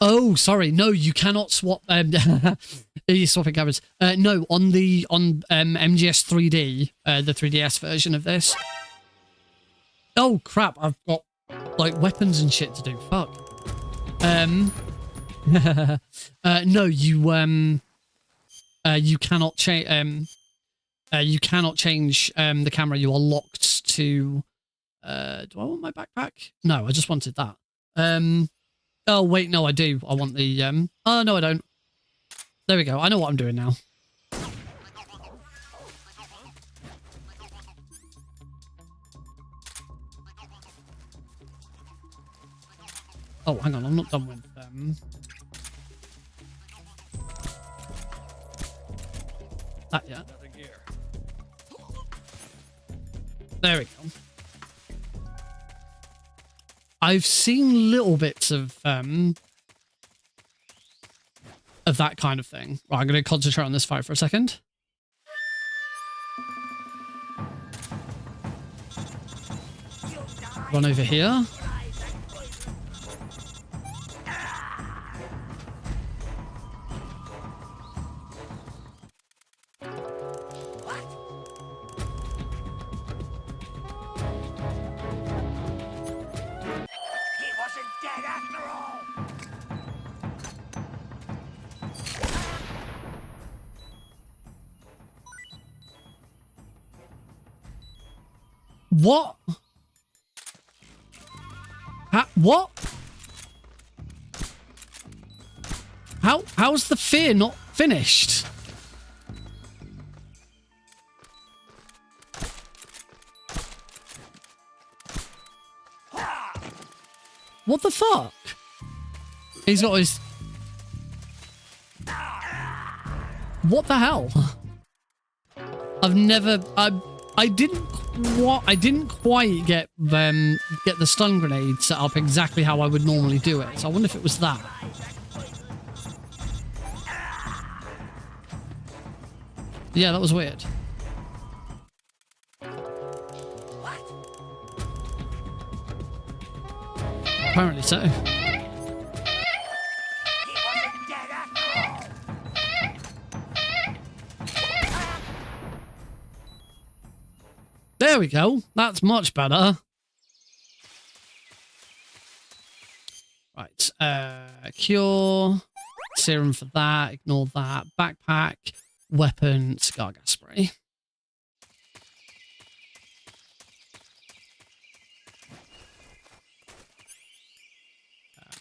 Oh, sorry. No, you cannot swap. You're swapping cameras. No, on MGS3D, the 3DS version of this. Oh crap! I've got like weapons and shit to do. Fuck. No, you cannot change. You cannot change the camera. You are locked to. Do I want my backpack? No, I just wanted that. Oh wait, no, I do. I want the oh no, I don't. There we go. I know what I'm doing now. Oh, hang on, I'm not done with that yet. There we go. I've seen little bits of that kind of thing. Right, I'm going to concentrate on this fight for a second. Run over here. What? What? How's the fear not finished? What the fuck? He's got his... What the hell? I've never... I didn't quite get the stun grenade set up exactly how I would normally do it. So I wonder if it was that. Yeah, that was weird. Apparently so. There we go. That's much better. Right. Cure. Serum for that. Ignore that. Backpack. Weapon. Cigar gas spray.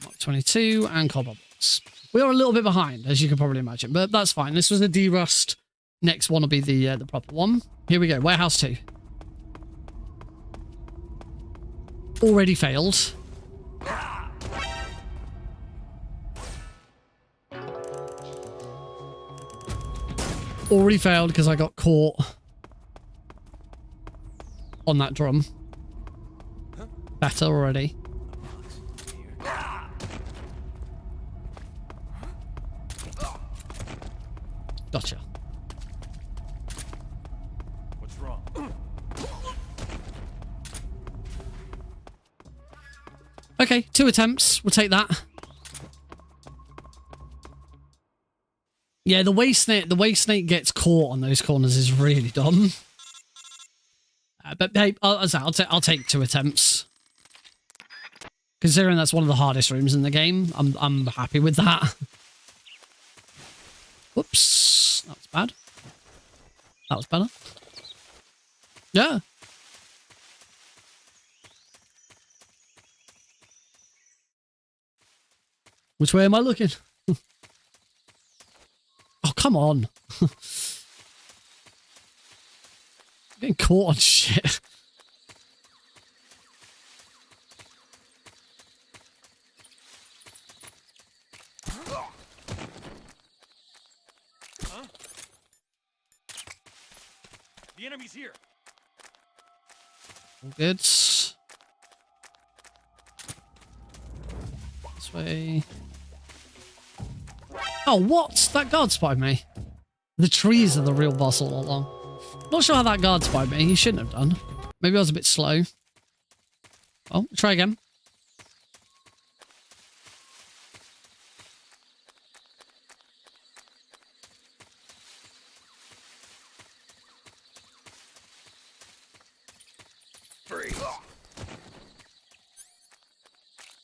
Mark 22 and cobalt box. We are a little bit behind, as you can probably imagine, but that's fine. This was a D-Rust. Next one will be the proper one. Here we go. Warehouse 2. Already failed. Already failed because I got caught on that drum. Better already. Gotcha. What's wrong? Okay, 2 attempts. We'll take that. Yeah, the way Snake gets caught on those corners is really dumb. But hey, I'll take 2 attempts. Considering that's one of the hardest rooms in the game, I'm happy with that. Whoops, that was bad. That was better. Yeah. Which way am I looking? Oh, come on. Getting caught on shit. The enemy's here. All good. This way. Oh, what? That guard spotted me. The trees are the real boss all along. Not sure how that guard spotted me. He shouldn't have done. Maybe I was a bit slow. Oh, try again. Freeze.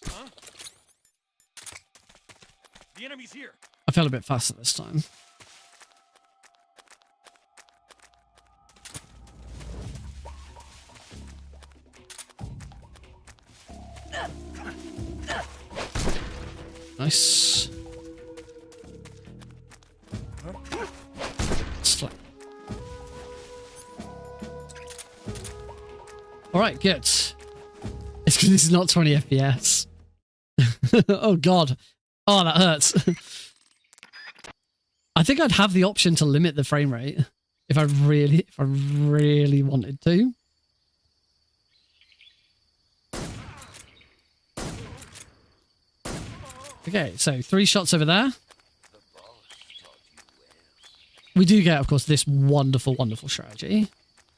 Huh? The enemy's here. I felt a bit faster this time. Nice. Slap. All right, good. It's because this is not 20 FPS. Oh God. Oh, that hurts. I think I'd have the option to limit the frame rate if I really wanted to. Okay, so 3 shots over there. We do get, of course, this wonderful, wonderful strategy.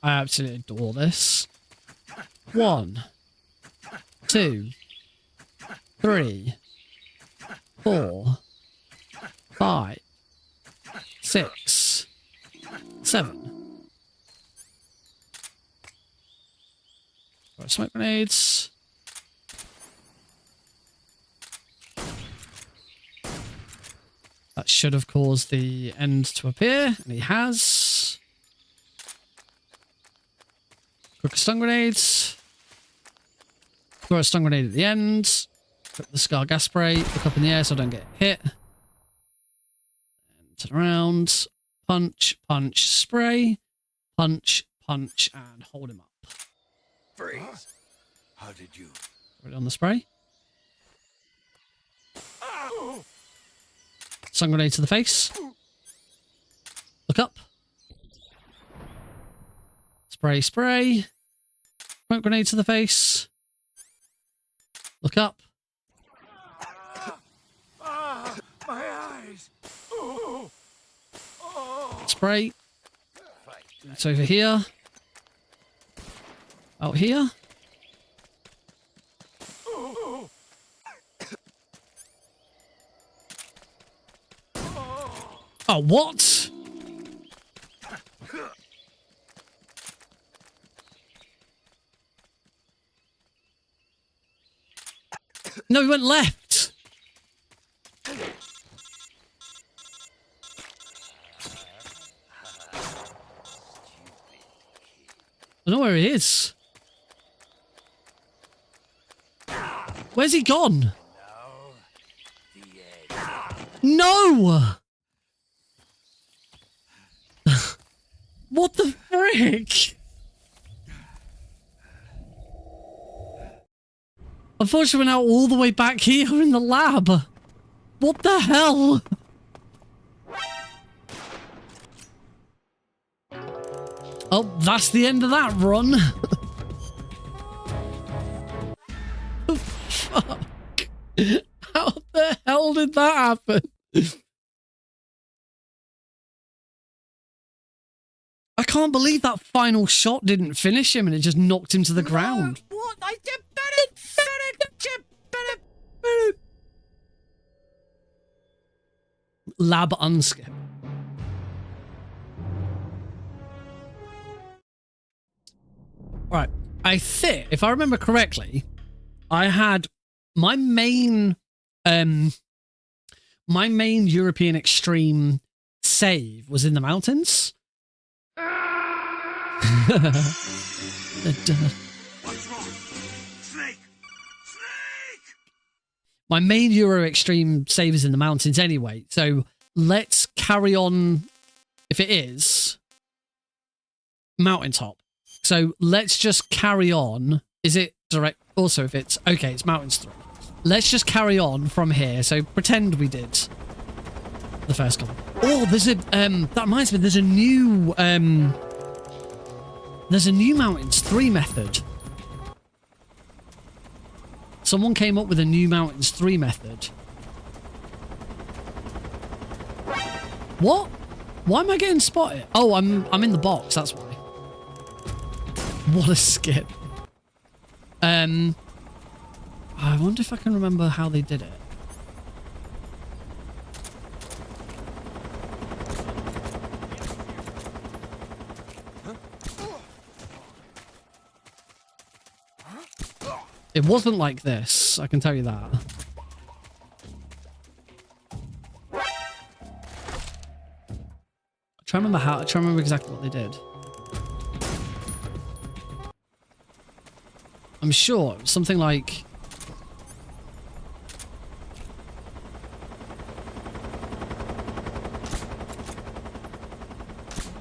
I absolutely adore this. 1, 2, 3, 4, 5, 6, 7. Right, smoke grenades. That should have caused the end to appear, and he has. Quick stun grenades. Throw a stun grenade at the end. Put the Scar gas spray. Look up in the air so I don't get hit. And turn around. Punch, punch, spray. Punch, punch, and hold him up. Freeze. How did you? Put it on the spray. Stun grenade to the face. Look up. Spray, spray. Smoke grenade to the face. Look up. My eyes. Spray. It's over here. Out here. Oh, what? No, he went left. I don't know where he is. Where's he gone? No! What the frick? Unfortunately, we're now all the way back here in the lab. What the hell? Oh, that's the end of that run. Fuck. How the hell did that happen? I can't believe that final shot didn't finish him and it just knocked him to the ground. What? I did better. Lab unskip. All I think, if I remember correctly, I had my main European Extreme save was in the mountains. What's wrong? Snake! Snake! My main Euro Extreme save is in the mountains anyway, so let's carry on. If it is mountaintop, so let's just carry on. Is it direct? Also, if it's okay, it's mountains 3. Let's just carry on from here. So pretend we did the first one. Oh, there's a that reminds me. There's a new mountains 3 method. Someone came up with a new mountains 3 method. What? Why am I getting spotted? Oh, I'm in the box. That's why. What a skip. I wonder if I can remember how they did it. It wasn't like this, I can tell you that. I try to remember exactly what they did. I'm sure it was something like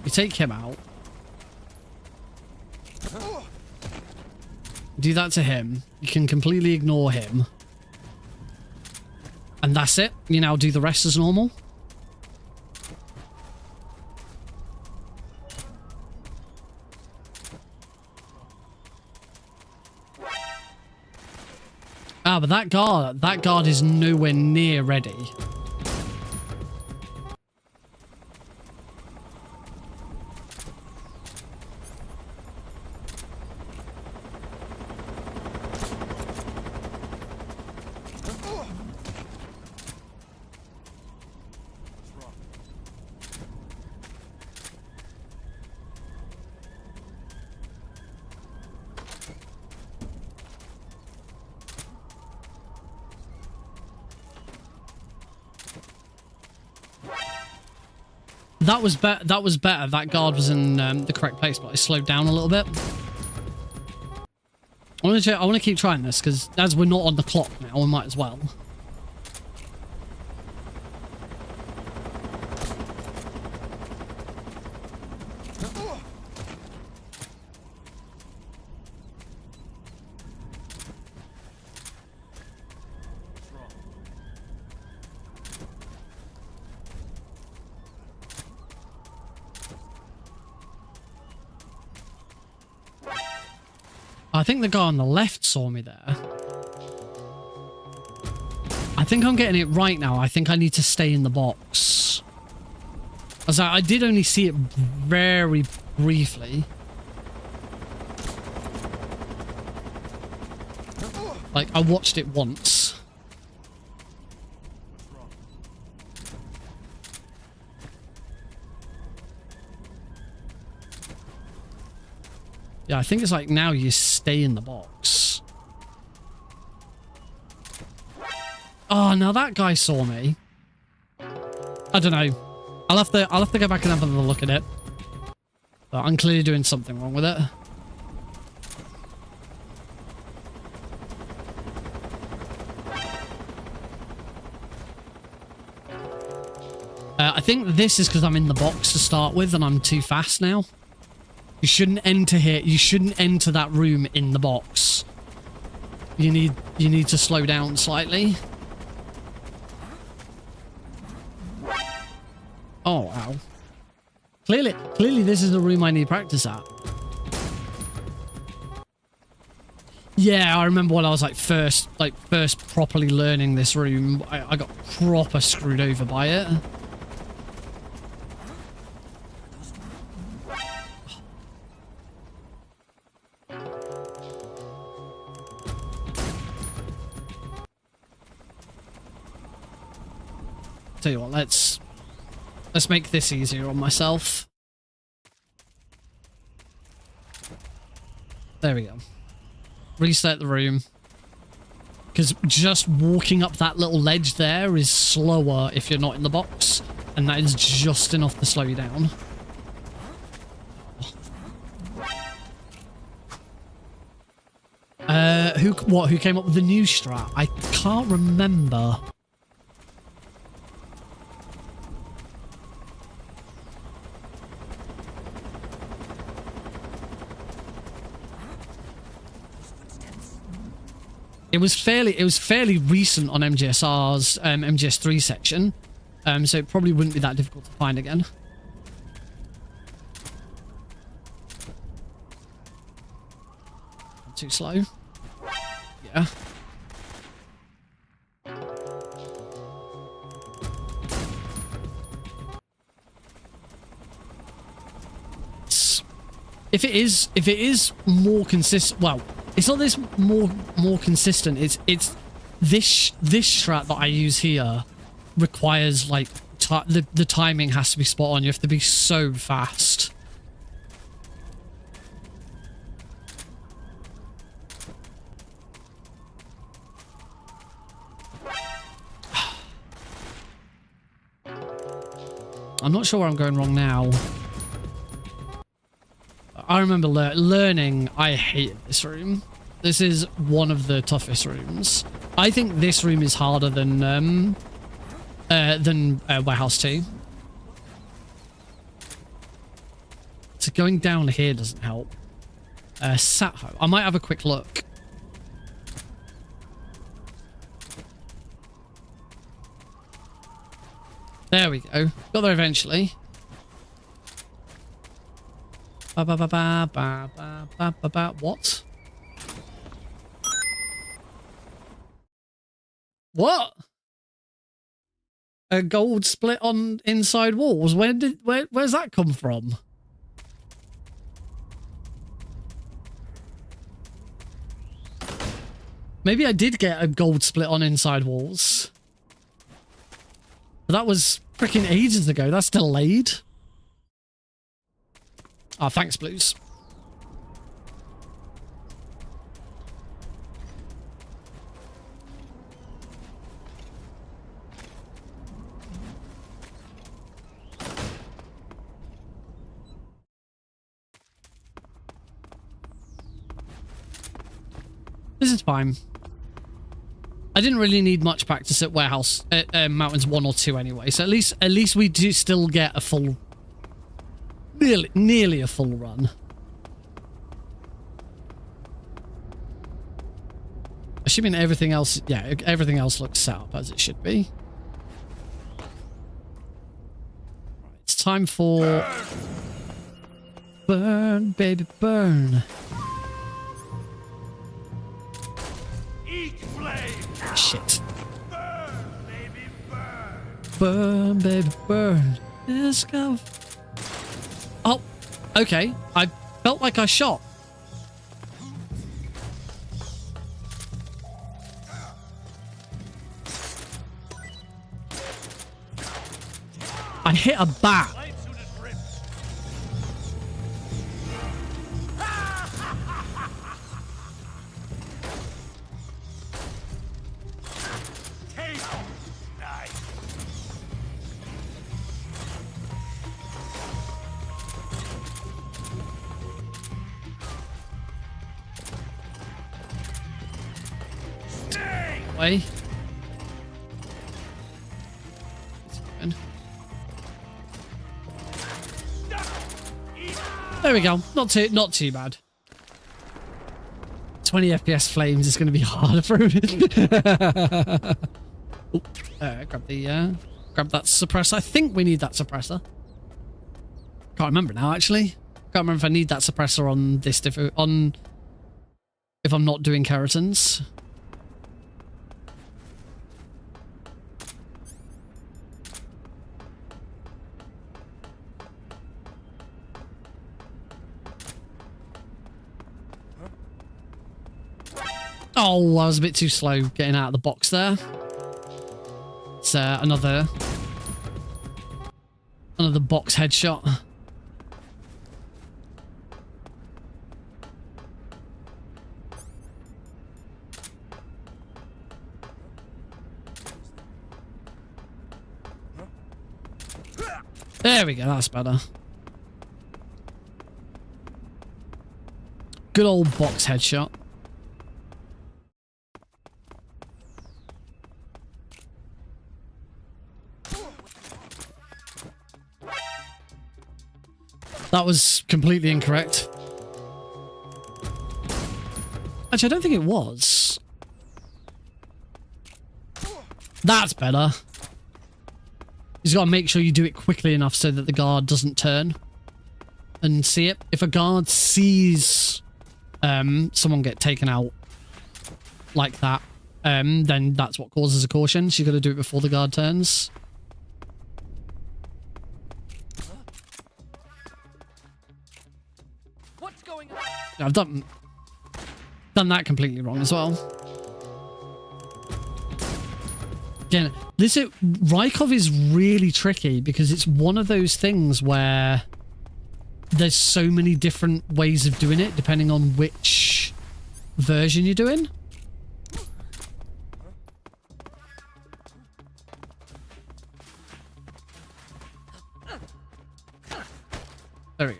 you take him out. Do that to him. You can completely ignore him. And that's it. You now do the rest as normal. Ah, but that guard is nowhere near ready. That was better. That was better. That guard was in the correct place, but I slowed down a little bit. I want to keep trying this because as we're not on the clock now, we might as well. I think the guy on the left saw me there. I think I'm getting it right now. I think I need to stay in the box. As I did only see it very briefly. Like, I watched it once. Yeah, I think it's like now you stay in the box. Oh, now that guy saw me. I don't know. I'll have to go back and have another look at it. But I'm clearly doing something wrong with it. I think this is because I'm in the box to start with and I'm too fast now. You shouldn't enter here. You shouldn't enter that room in the box. You need to slow down slightly. Oh wow. Clearly this is the room I need practice at. Yeah, I remember when I was first properly learning this room, I got proper screwed over by it. Tell you what, let's make this easier on myself. There we go. Reset the room. Because just walking up that little ledge there is slower if you're not in the box. And that is just enough to slow you down. Who came up with the new strat? I can't remember. It was fairly recent on MGSR's MGS3 section, so it probably wouldn't be that difficult to find again. Too slow. Yeah. If it is more consistent, well, it's not this more consistent. It's this strat that I use here requires like the timing has to be spot on. You have to be so fast. I'm not sure where I'm going wrong now. I remember learning I hated this room. This is one of the toughest rooms. I think this room is harder than Warehouse 2. So going down here doesn't help. Satho. I might have a quick look. There we go. Got there eventually. What? What? A gold split on inside walls? Where's that come from? Maybe I did get a gold split on inside walls. But that was freaking ages ago. That's delayed. Oh, thanks, Blues. This is fine. I didn't really need much practice at Mountains 1 or 2 anyway, so at least we do still get a full, nearly a full run. Assuming everything else, yeah, everything else looks set up as it should be. It's time for burn, baby, burn. Shit. Burn, baby, burn. Burn, baby, burn. Let's go. Oh, okay. I felt like I shot. I hit a bat. Way. There we go. Not too bad. 20 FPS flames is going to be harder for me. Grab that suppressor. I think we need that suppressor. Can't remember now, actually. Can't remember if I need that suppressor on this if I'm not doing keratins. Oh, I was a bit too slow getting out of the box there. It's another box headshot. There we go, that's better. Good old box headshot. That was completely incorrect. Actually, I don't think it was. That's better. You just got to make sure you do it quickly enough so that the guard doesn't turn and see it. If a guard sees someone get taken out like that, then that's what causes a caution. So you got to do it before the guard turns. What's going on? I've done that completely wrong as well. Again, Rykov is really tricky because it's one of those things where there's so many different ways of doing it depending on which version you're doing. There we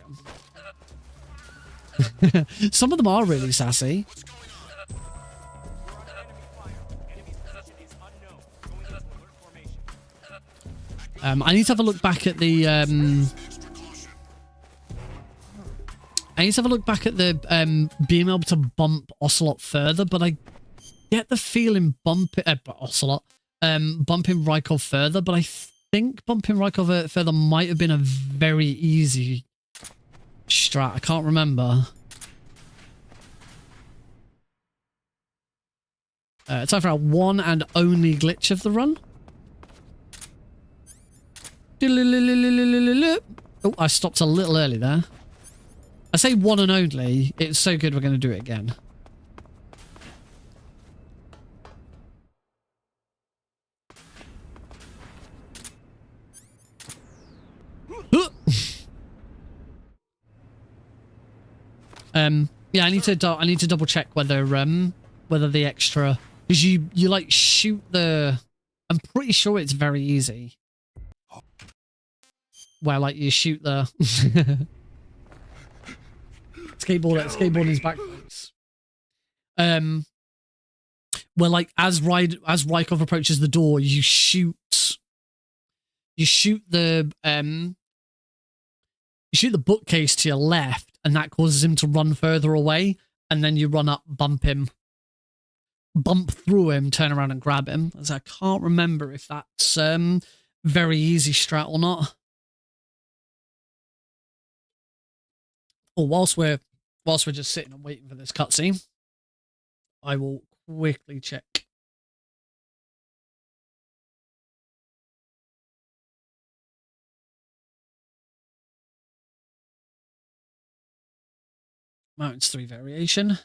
go. Some of them are really sassy. I need to have a look back at the being able to bump Ocelot further, but I get the feeling bumping Rykov further, but I think bumping Rykov further might have been a very easy strat. I can't remember. It's time for our one and only glitch of the run. Oh, I stopped a little early there. I say one and only. It's so good we're going to do it again. Yeah, I need to double check whether the extra, because you like shoot the, I'm pretty sure it's very easy. Where like you shoot the skateboarding's backwards. Where like as Rykov approaches the door, you shoot the bookcase to your left, and that causes him to run further away, and then you run up, bump through him, turn around and grab him. As I can't remember if that's very easy strat or not. Or whilst we're just sitting and waiting for this cutscene, I will quickly check. Mountains 3 variation.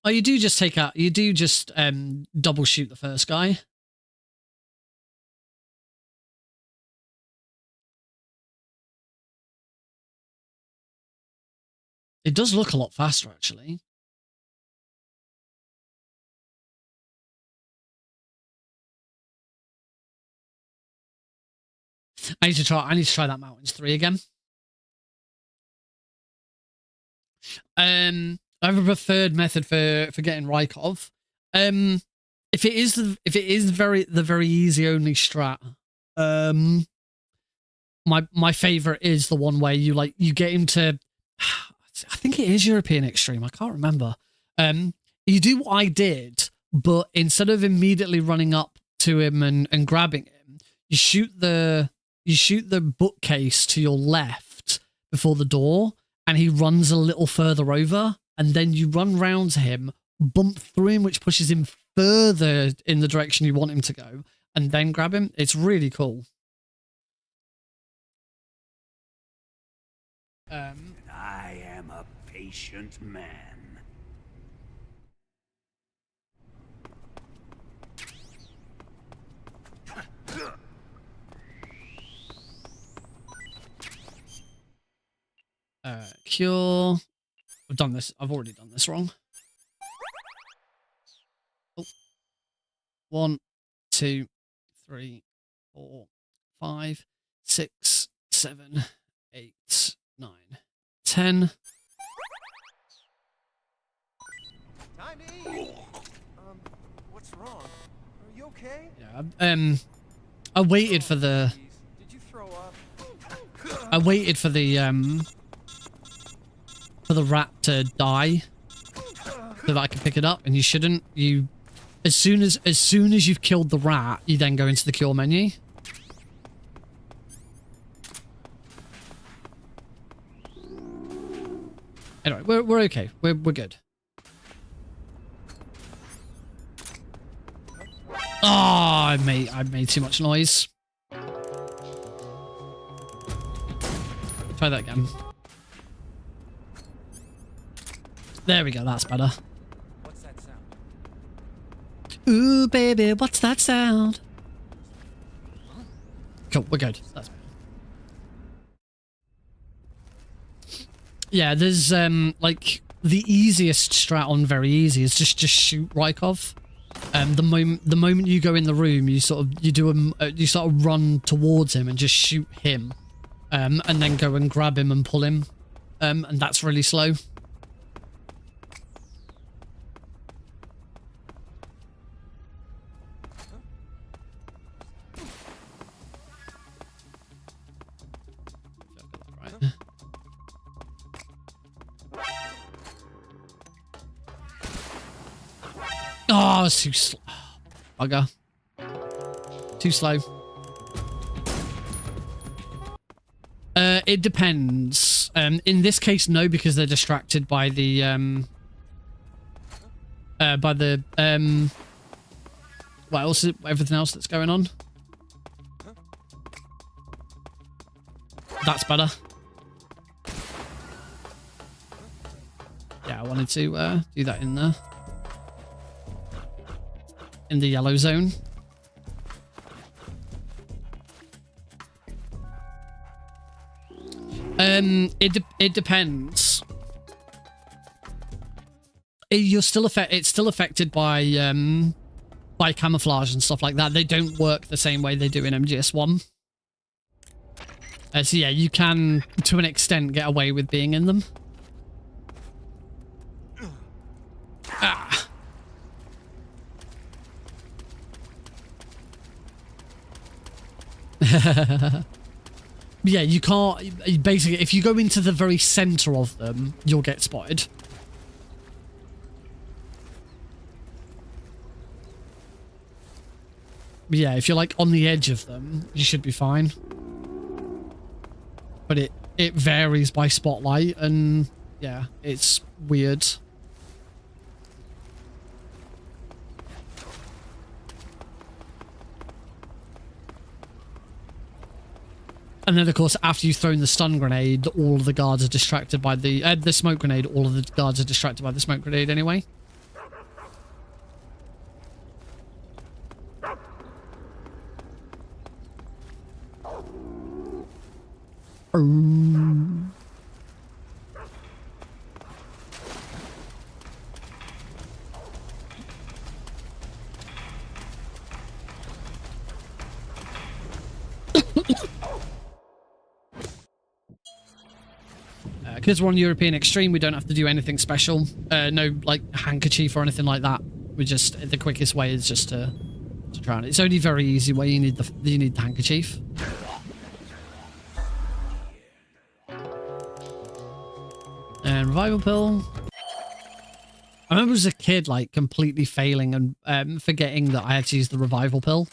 Oh, you do just double shoot the first guy. It does look a lot faster, actually. I need to try that Mountains 3 again. I have a preferred method for getting Rykov. If it is the very easy only strat, my favorite is the one where you get him to, I think it is European Extreme. I can't remember. You do what I did, but instead of immediately running up to him and grabbing him, you shoot the bookcase to your left before the door, and he runs a little further over, and then you run round to him, bump through him, which pushes him further in the direction you want him to go, and then grab him. It's really cool. I am a patient man. Cure. I've already done this wrong. Oh, 1, 2, 3, 4, 5, 6, 7, 8, 9, 10. Time to eat. What's wrong? Are you okay? Yeah. I waited for the. Did you throw up? I waited for the rat to die so that I could pick it up, and you shouldn't. You, as soon as you've killed the rat, you then go into the cure menu. Anyway, we're okay. We're good. Oh, I made too much noise. Try that again. There we go. That's better. What's that sound? Ooh, baby, what's that sound? Cool, we're good. That's yeah, there's like the easiest strat on very easy is just shoot Rykov. The moment you go in the room, you sort of run towards him and just shoot him, and then go and grab him and pull him, and that's really slow. Oh, it's too slow. Bugger. Too slow. It depends. In this case, no, because they're distracted by the what else? Everything else that's going on. That's better. Yeah, I wanted to do that in there. In the yellow zone. It depends. It's still affected by camouflage and stuff like that. They don't work the same way they do in MGS1. So yeah, you can to an extent get away with being in them. Ah. Yeah, you can't. Basically, if you go into the very center of them, you'll get spotted. Yeah, if you're like on the edge of them, you should be fine. But it varies by spotlight, and yeah, it's weird. And then, of course, after you've thrown the stun grenade, all of the guards are distracted by the smoke grenade. All of the guards are distracted by the smoke grenade anyway. Because we're on European Extreme, we don't have to do anything special. No, like, handkerchief or anything like that. We just, the quickest way is just to drown it. It's only very easy where you need the handkerchief. And revival pill. I remember as a kid, like, completely failing and forgetting that I had to use the revival pill.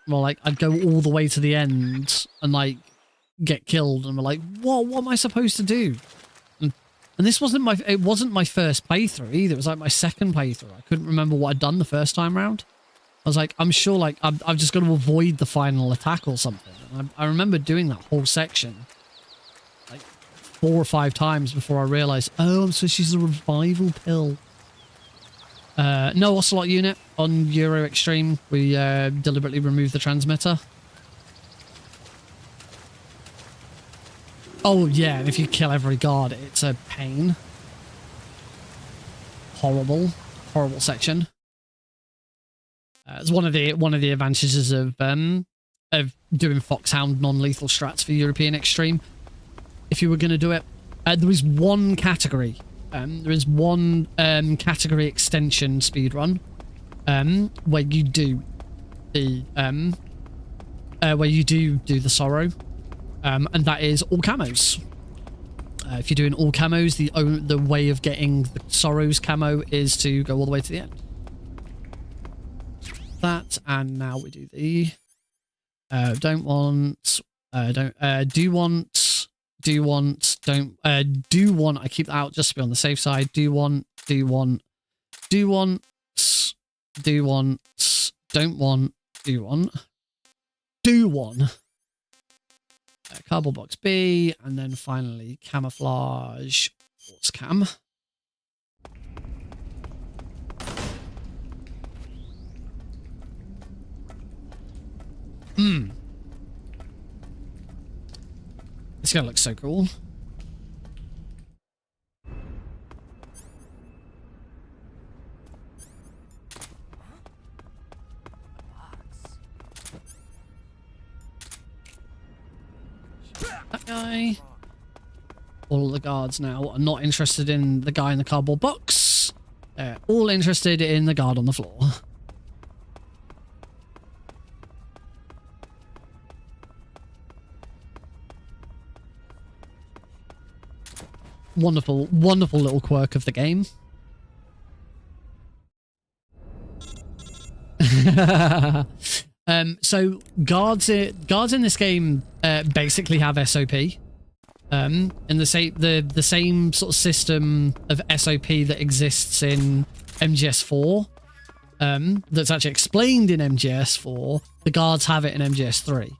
Well, like, I'd go all the way to the end and, like, get killed, and we're like, what am I supposed to do? And this wasn't my first playthrough either. It was like my second playthrough. I couldn't remember what I'd done the first time round. I was like, I'm sure, like, I've just got to avoid the final attack or something. And I remember doing that whole section like 4 or 5 times before I realized, oh, I'm supposed to use the revival pill. No Ocelot unit on Euro Extreme. We deliberately removed the transmitter. Oh, yeah, and if you kill every guard, it's a pain. Horrible. Horrible section. It's one of the advantages of doing Foxhound non-lethal strats for European Extreme. If you were going to do it, there is one category. There is one category extension speedrun where you do the the sorrow, and that is all camos. If you're doing all camos, the way of getting the sorrows camo is to go all the way to the end. That, and now we do the do want, I keep that out just to be on the safe side. Do want, don't want, do one. Cardboard box B, and then finally camouflage force cam. It's gonna look so cool. That guy. All the guards now are not interested in the guy in the cardboard box. They're all interested in the guard on the floor. Wonderful, wonderful little quirk of the game. So guards in this game basically have SOP. In the same sort of system of SOP that exists in MGS4, that's actually explained in MGS4. The guards have it in MGS3.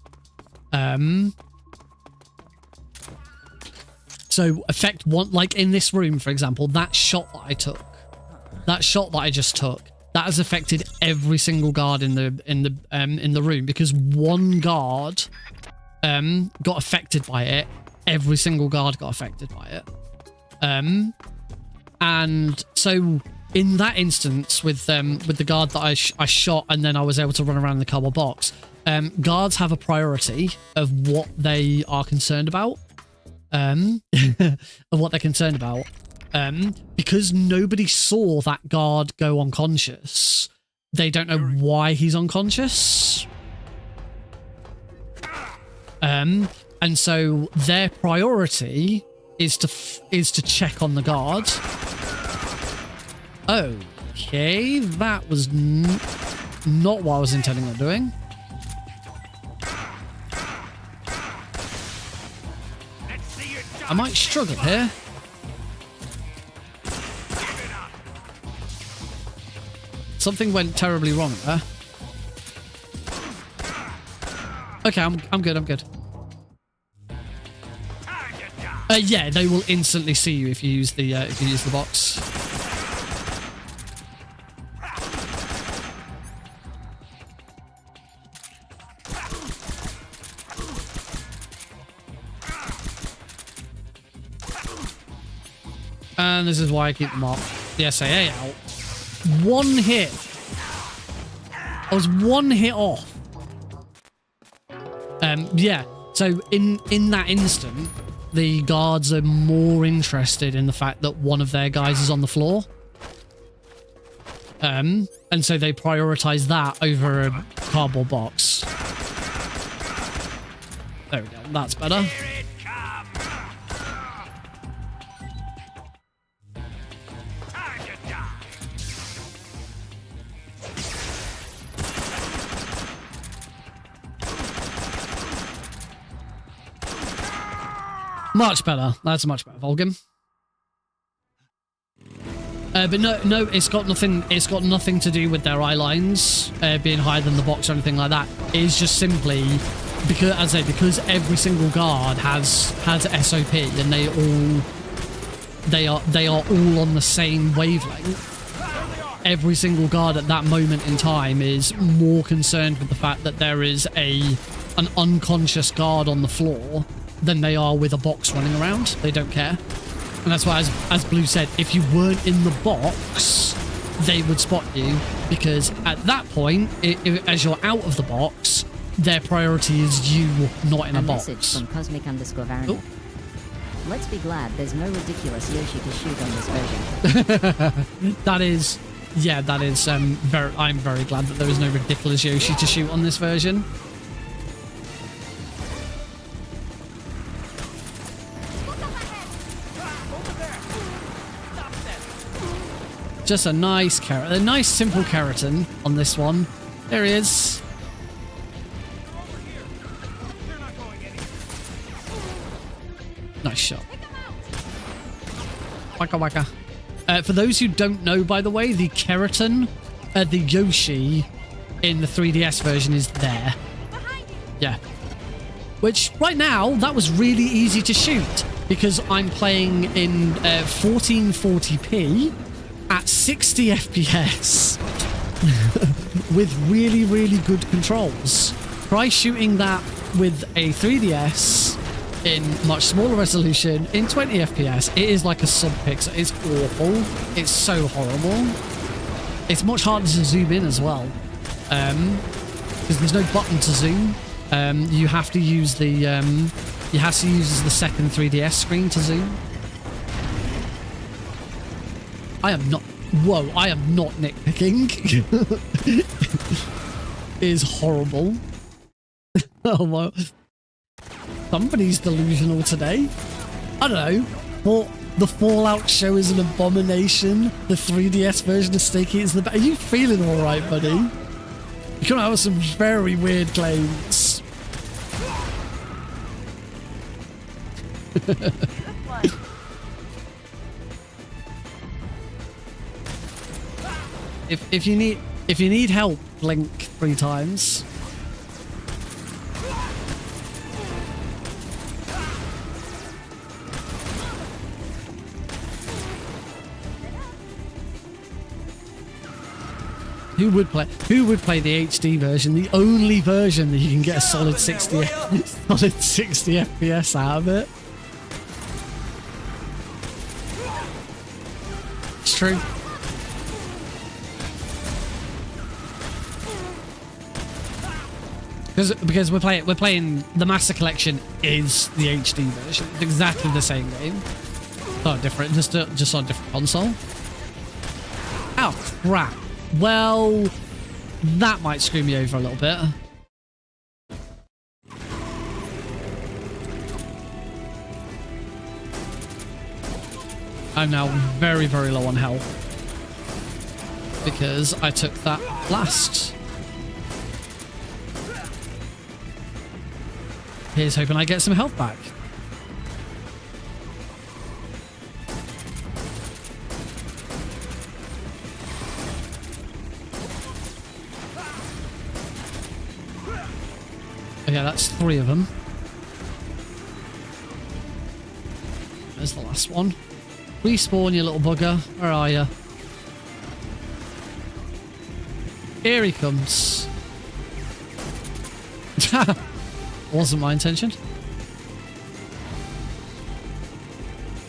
So effect one, like in this room, for example, that shot that I just took, that has affected every single guard in the room, because one guard got affected by it. Every single guard got affected by it. And so in that instance, with the guard that I shot, and then I was able to run around the cardboard box, guards have a priority of what they are concerned about. Because nobody saw that guard go unconscious. They don't know why he's unconscious. And so their priority is to check on the guard. Okay, that was not what I was intending on doing. I might struggle here. Something went terribly wrong there. Okay, I'm good. Yeah, they will instantly see you if you use the box. And this is why I keep them off. The SAA out. One hit. I was one hit off. Yeah. So in that instant, the guards are more interested in the fact that one of their guys is on the floor. And so they prioritize that over a cardboard box. There we go. That's better. Much better. That's much better, Volgin. But no, it's got nothing. It's got nothing to do with their eye lines being higher than the box or anything like that. It is just simply because, as I say, because every single guard has SOP and they are all on the same wavelength. Every single guard at that moment in time is more concerned with the fact that there is an unconscious guard on the floor than they are with a box running around. They don't care. And that's why, as Blue said, if you weren't in the box, they would spot you, because at that point, as you're out of the box, their priority is you not in a box. Message from Cosmic_Varna. Let's be glad there's no ridiculous Yoshi to shoot on this version. That is, yeah, that is, I'm very glad that there is no ridiculous Yoshi to shoot on this version. Just a nice carrot, a nice simple keratin on this one. There he is. Nice shot. Waka waka. For those who don't know, by the way, the keratin, the Yoshi in the 3DS version is there. Yeah. Which, right now, that was really easy to shoot because I'm playing in 1440p at 60 FPS with really, really good controls. Try shooting that with a 3DS in much smaller resolution in 20 FPS. It is like a sub-pixel. It's awful. It's so horrible. It's much harder to zoom in as well, because there's no button to zoom. You have to use the the second 3DS screen to zoom. I am not nitpicking. It is horrible. Oh my. Somebody's delusional today. I don't know. Well, the Fallout show is an abomination. The 3DS version of Snake Eater's the best. Are you feeling alright, buddy? You come out with some very weird claims. If you need help, blink 3 times. Who would play the HD version, the only version that you can get a solid 60 FPS out of it? It's true. Because we're playing the Master Collection is the HD version. It's exactly the same game. Not different, just on a different console. Oh crap. Well, that might screw me over a little bit. I'm now very, very low on health because I took that blast. Here's hoping I get some health back. Yeah, that's 3 of them. There's the last one. Respawn, you little bugger. Where are you? Here he comes. Wasn't my intention.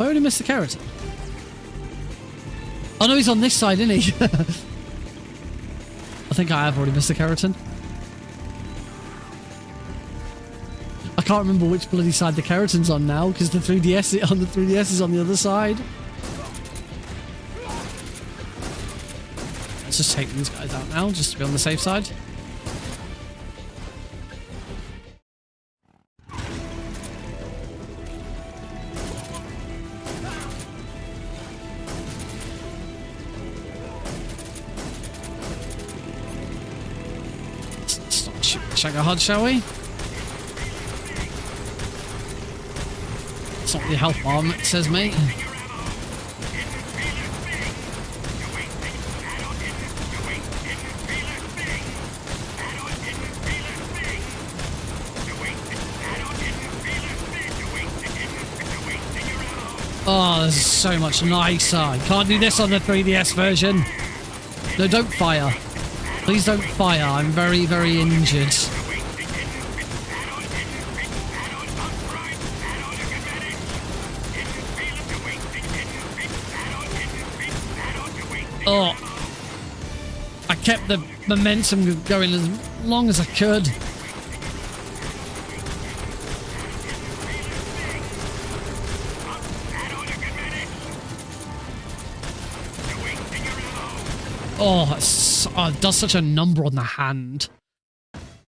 I already missed the keratin. Oh no, he's on this side, isn't he? I think I have already missed the keratin. I can't remember which bloody side the keratin's on now, because the 3DS is on the other side. Let's just take these guys out now, just to be on the safe side. Let's start shooting Shagahod, shall we? It's not your health bomb, it says, mate. Oh, this is so much nicer. You can't do this on the 3DS version. No, don't fire. Please don't fire. I'm very, very injured. Oh, kept the momentum going as long as I could. Oh, it does such a number on the hand.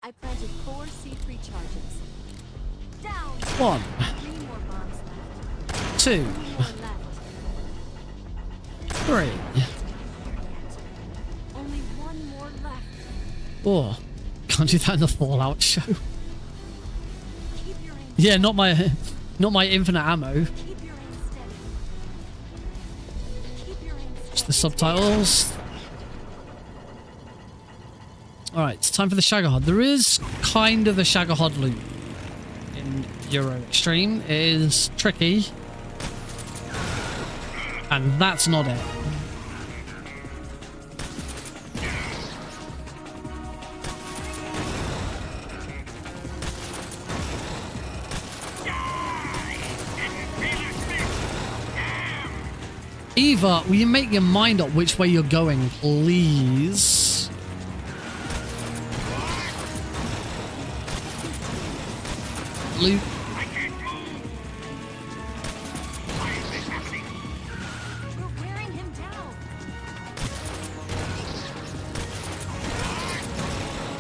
I planted 4 C3 charges. Down. 1, 3 more bombs left. 2, 3 more left. 3. Only 1 more left. Oh, can't do that in the Fallout show. Keep your aim. Yeah, not my infinite ammo. Keep your aim steady. Keep your aim Just steady. the subtitles. Alright, it's time for the Shagahod. There is kind of a Shagahod loop in Euro Extreme. It is tricky. And that's not it. Eva, will you make your mind up which way you're going, please? Luke. We're wearing him down.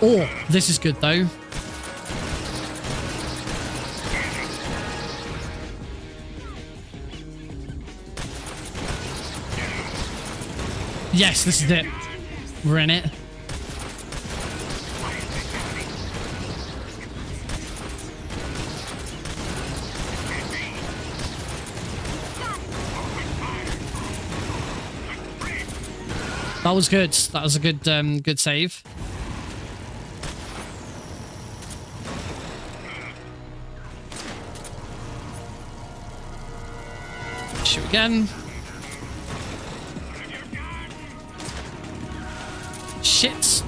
Oh, this is good though. Yes, this is it. We're in it. That was good. That was a good good save. Shoot again. Shit.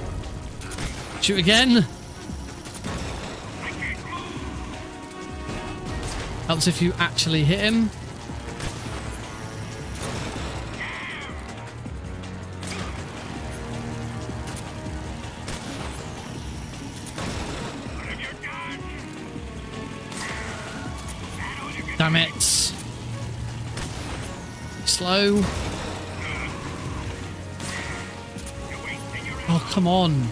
Shoot again. Helps if you actually hit him. Damn it. Slow. Oh, come on.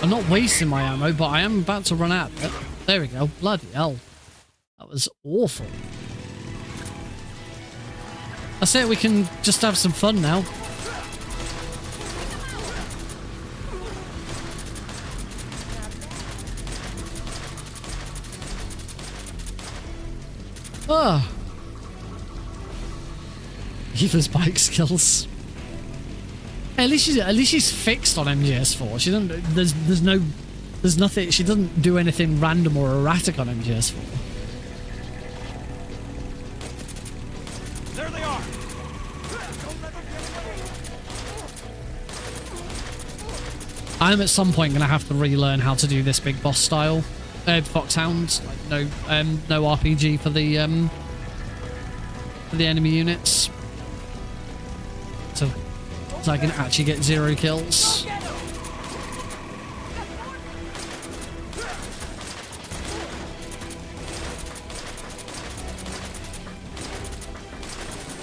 I'm not wasting my ammo, but I am about to run out. There we go. Bloody hell. That was awful. That's it. We can just have some fun now. Ah. Eva's bike skills. Hey, at least she's fixed on MGS4. She doesn't. There's nothing. She doesn't do anything random or erratic on MGS4. There they are. I'm at some point gonna have to relearn how to do this big boss style. Foxhound, like no RPG for the enemy units. So I can actually get 0 kills.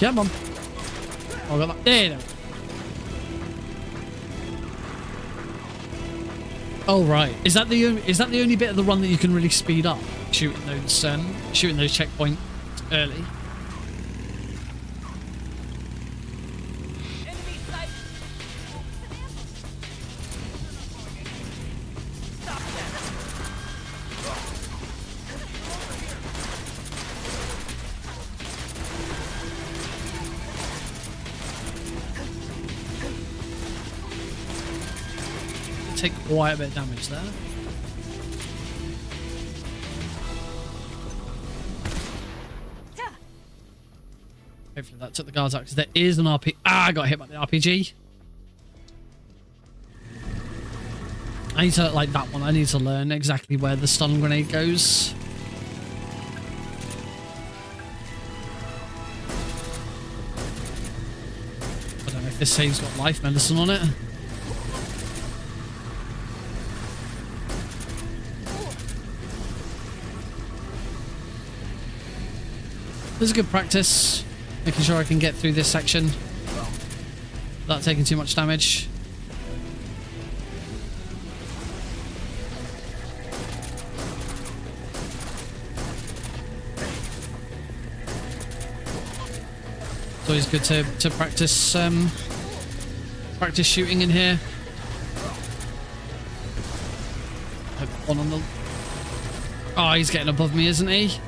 Come on. Oh, got that. There you go. Oh right, is that the only bit of the run that you can really speed up? Shooting those checkpoints early. Enemy sight. Stop Take quite a bit of damage there. Hopefully that took the guards out because there is an RP. Ah, I got hit by the RPG. I need to, like that one, I need to learn exactly where the stun grenade goes. I This save's got life medicine on it. This is good practice. Making sure I can get through this section without taking too much damage. It's always good to practice practice shooting in here. One on the. Oh, he's getting above me, isn't he?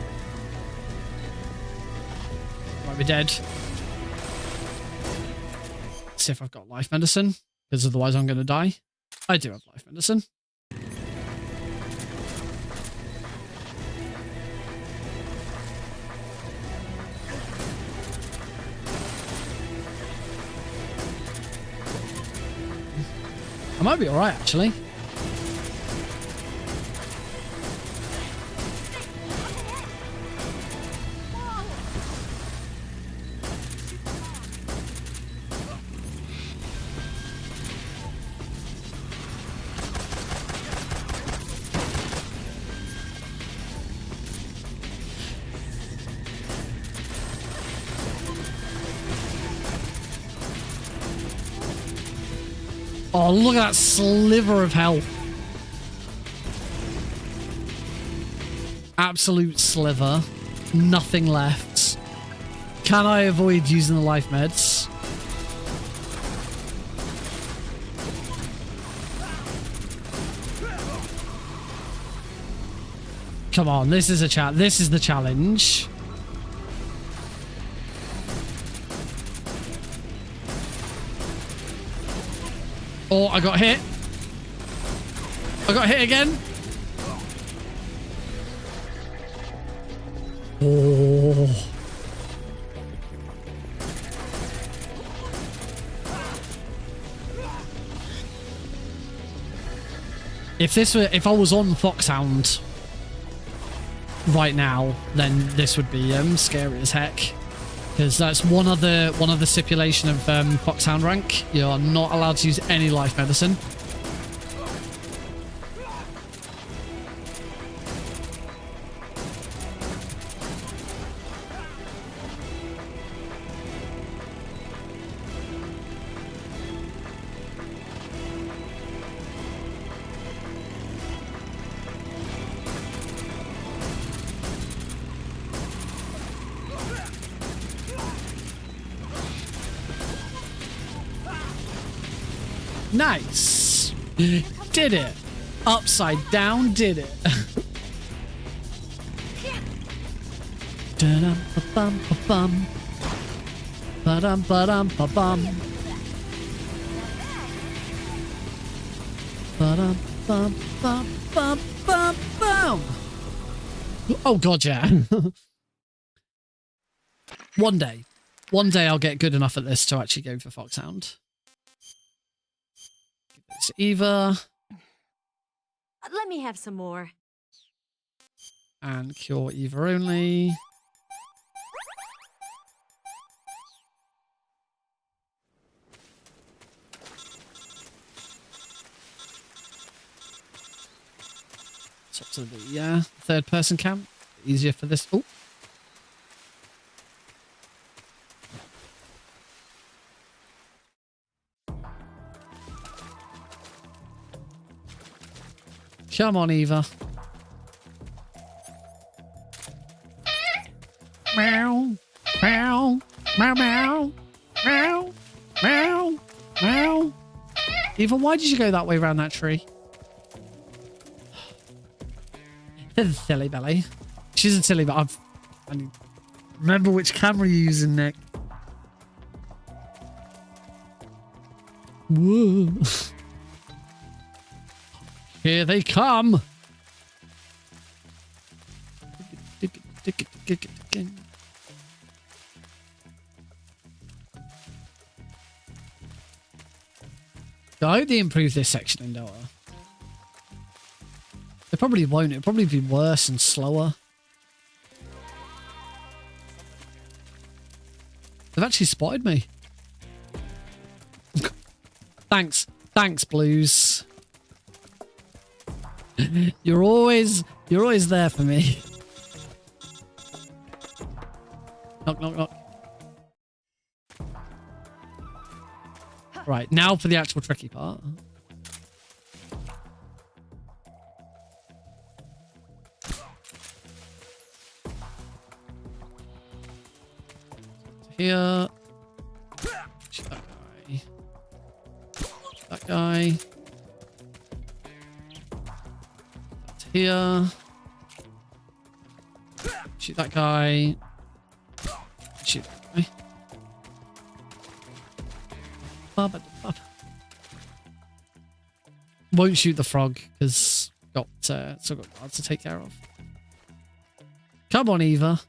Might be dead. Let's see if I've got life medicine, because otherwise I'm going to die. I do have life medicine. I might be alright, actually. Oh, look at that sliver of health. Absolute sliver. Nothing left. Can I avoid using the life meds? Come on, this is a this is the challenge. Oh, I got hit. I got hit again. Oh. If I was on Foxhound right now, then this would be scary as heck. Because that's one other stipulation of Foxhound rank. You're not allowed to use any life medicine. Nice. Did it. Upside down did it. Da-dum, ba-bum, ba-bum. Ba-dum, ba-dum, ba-bum. Ba-dum, bum, bum, bum, bum, bum. Oh god, yeah. One day I'll get good enough at this to actually go for Foxhound. It's Eva. Let me have some more. And cure Eva only. It's up to the third person camp. Easier for this. Oh. Come on, Eva. Meow, meow, meow, meow, meow, meow, meow. Eva, why did you go that way around that tree? Silly belly. She's a silly, but I need, remember which camera you're using, Nick. Whoa. Here they come. I hope they improve this section in Noah. They probably won't. It'll probably be worse and slower. They've actually spotted me. Thanks, Blues. You're always there for me. Knock, knock, knock. Right, now for the actual tricky part. Here. Shoot that guy. Shoot that guy. That's here. Shoot that guy. Shoot that guy. Won't shoot the frog because still got guards to take care of. Come on, Eva.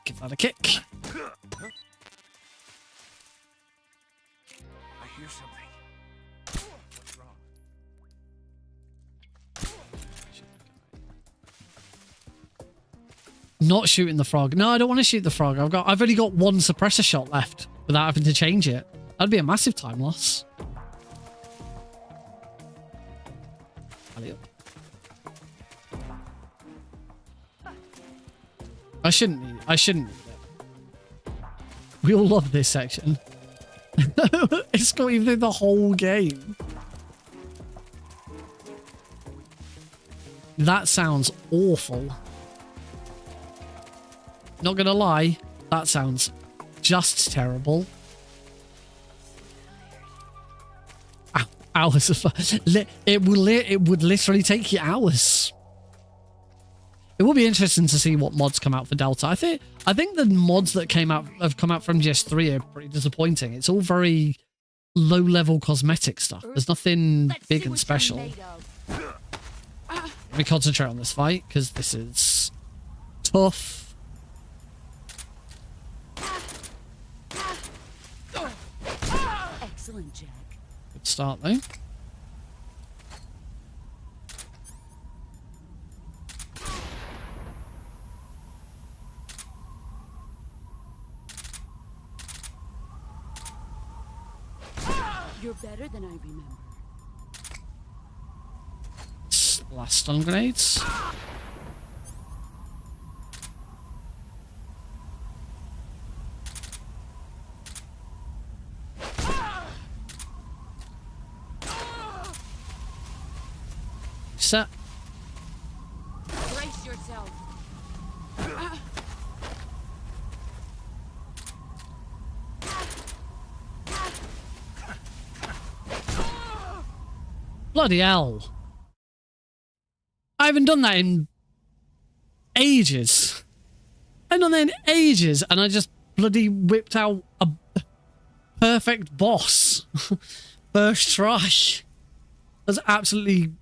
Give that a kick. I hear something. What's wrong? Not shooting the frog. No, I don't want to shoot the frog. I've only got one suppressor shot left without having to change it. That'd be a massive time loss. Alley up. I shouldn't need it. We all love this section. It's got you through the whole game. That sounds awful. Not gonna lie, that sounds just terrible. Hours of fun. It would literally take you hours. It will be interesting to see what mods come out for Delta. I think the mods that have come out from MGS3 are pretty disappointing. It's all very low-level cosmetic stuff. There's nothing big and special. Let me concentrate on this fight because this is tough. Excellent, Jack. Good start though. You're better than I remember. Last stun grenades. Set. Brace yourself. Bloody hell. I haven't done that in ages. I haven't done that in ages, and I just bloody whipped out a perfect boss. First try. That's absolutely,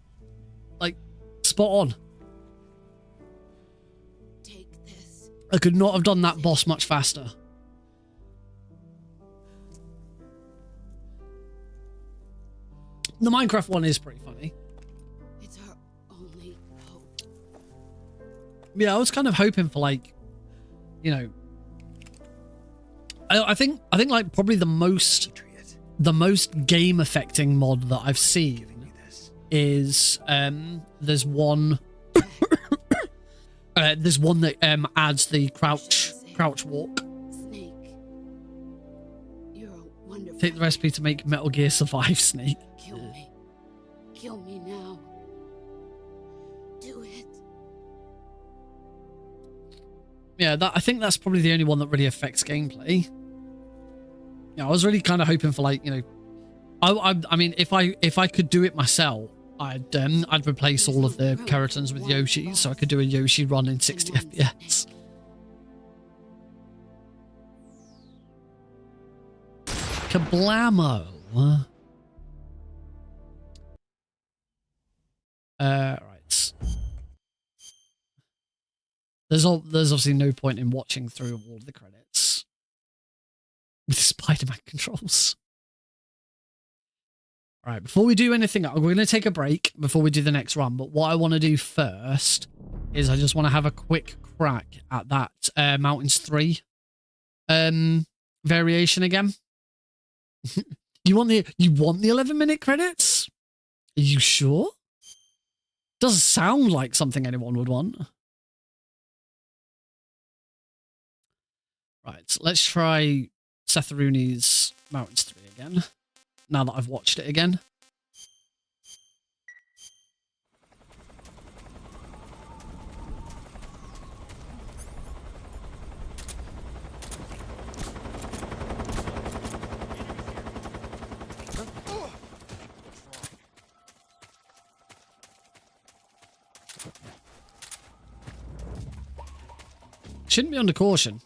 like, spot on. Take this. I could not have done that boss much faster. The Minecraft one is pretty funny. It's our only hope. Yeah, I was kind of hoping for, like, you know, I think like probably the most game affecting mod that I've seen is there's one that adds the crouch walk. Snake. You're a wonderful. Take the recipe to make Metal Gear Survive, Snake. Kill me. Kill me now. Do it. Yeah, I think that's probably the only one that really affects gameplay. Yeah, I was really kind of hoping for, like, you know, I mean, if I could do it myself, I'd replace all of the Keratons with Yoshis, so I could do a Yoshi run in 60 FPS. Kablamo. Right. There's obviously no point in watching through all of the credits with Spider-Man controls. All right, before we do anything, we're going to take a break before we do the next run. But what I want to do first is I just want to have a quick crack at that Mountains 3 variation again. You want the 11-minute credits? Are you sure? Doesn't sound like something anyone would want. Right, so let's try Seth Rooney's Mountains 3 again. Now that I've watched it again. Shouldn't be under caution.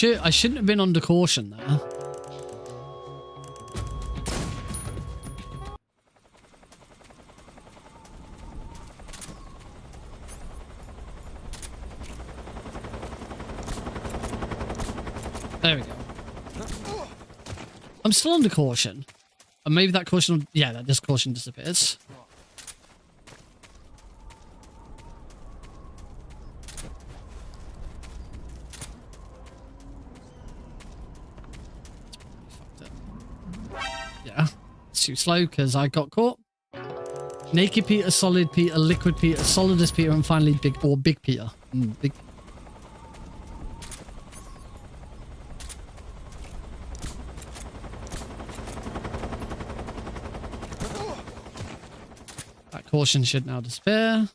I shouldn't have been under caution there. There we go. I'm still under caution. And maybe that caution... Yeah, that just caution disappears. Yeah, it's too slow because I got caught. Naked Peter, Solid Peter, Liquid Peter, Solidus Peter, and finally Big Peter. Big. That caution should now disappear.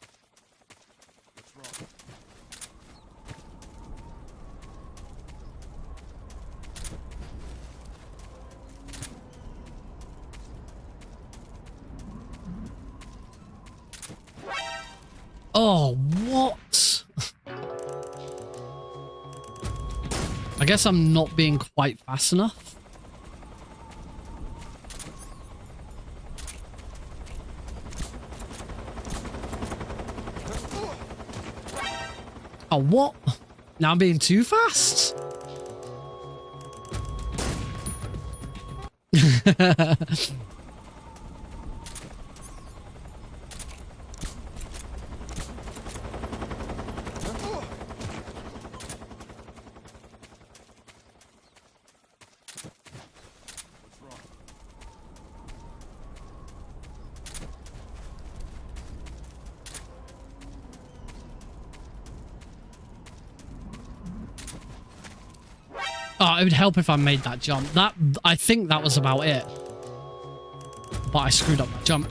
Oh, what? I guess I'm not being quite fast enough. Oh, what? Now I'm being too fast? Oh, it would help if I made that jump. I think that was about it. But I screwed up that jump.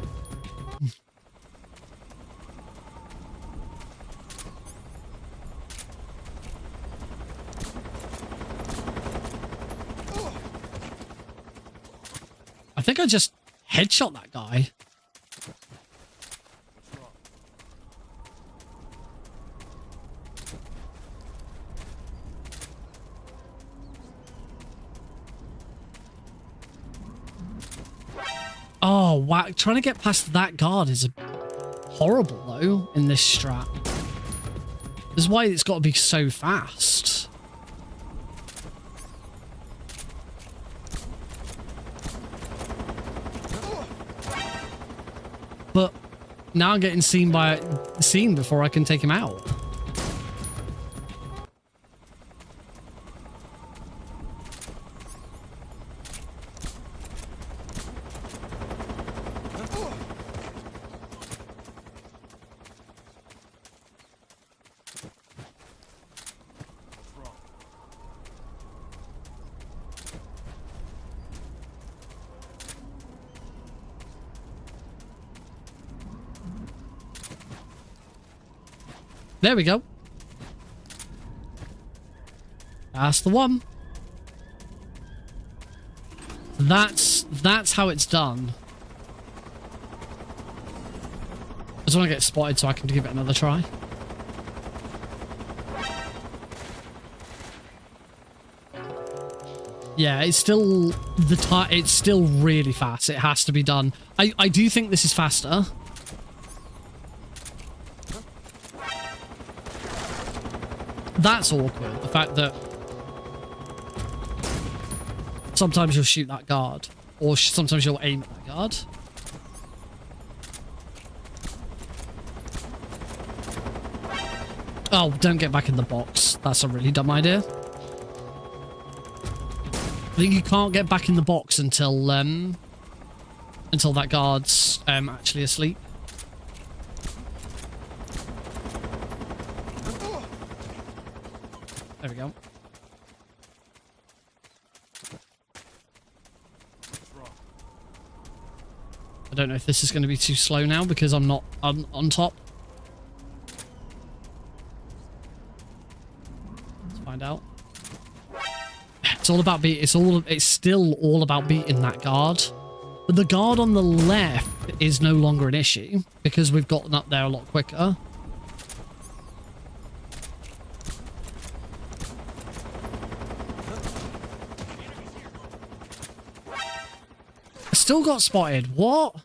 I think I just headshot that guy. Oh, wow. Trying to get past that guard is horrible, though, in this strat. This is why it's got to be so fast. But now I'm getting seen before I can take him out. There we go. That's the one. That's how it's done. I just want to get spotted so I can give it another try. Yeah, it's still it's still really fast. It has to be done. I do think this is faster. That's awkward. The fact that sometimes you'll shoot that guard, or sometimes you'll aim at that guard. Oh, don't get back in the box. That's a really dumb idea. I think you can't get back in the box until that guard's actually asleep. There we go. I don't know if this is going to be too slow now because I'm not on top. Let's find out. It's all about it's still all about beating that guard. But the guard on the left is no longer an issue because we've gotten up there a lot quicker. I still got spotted. What?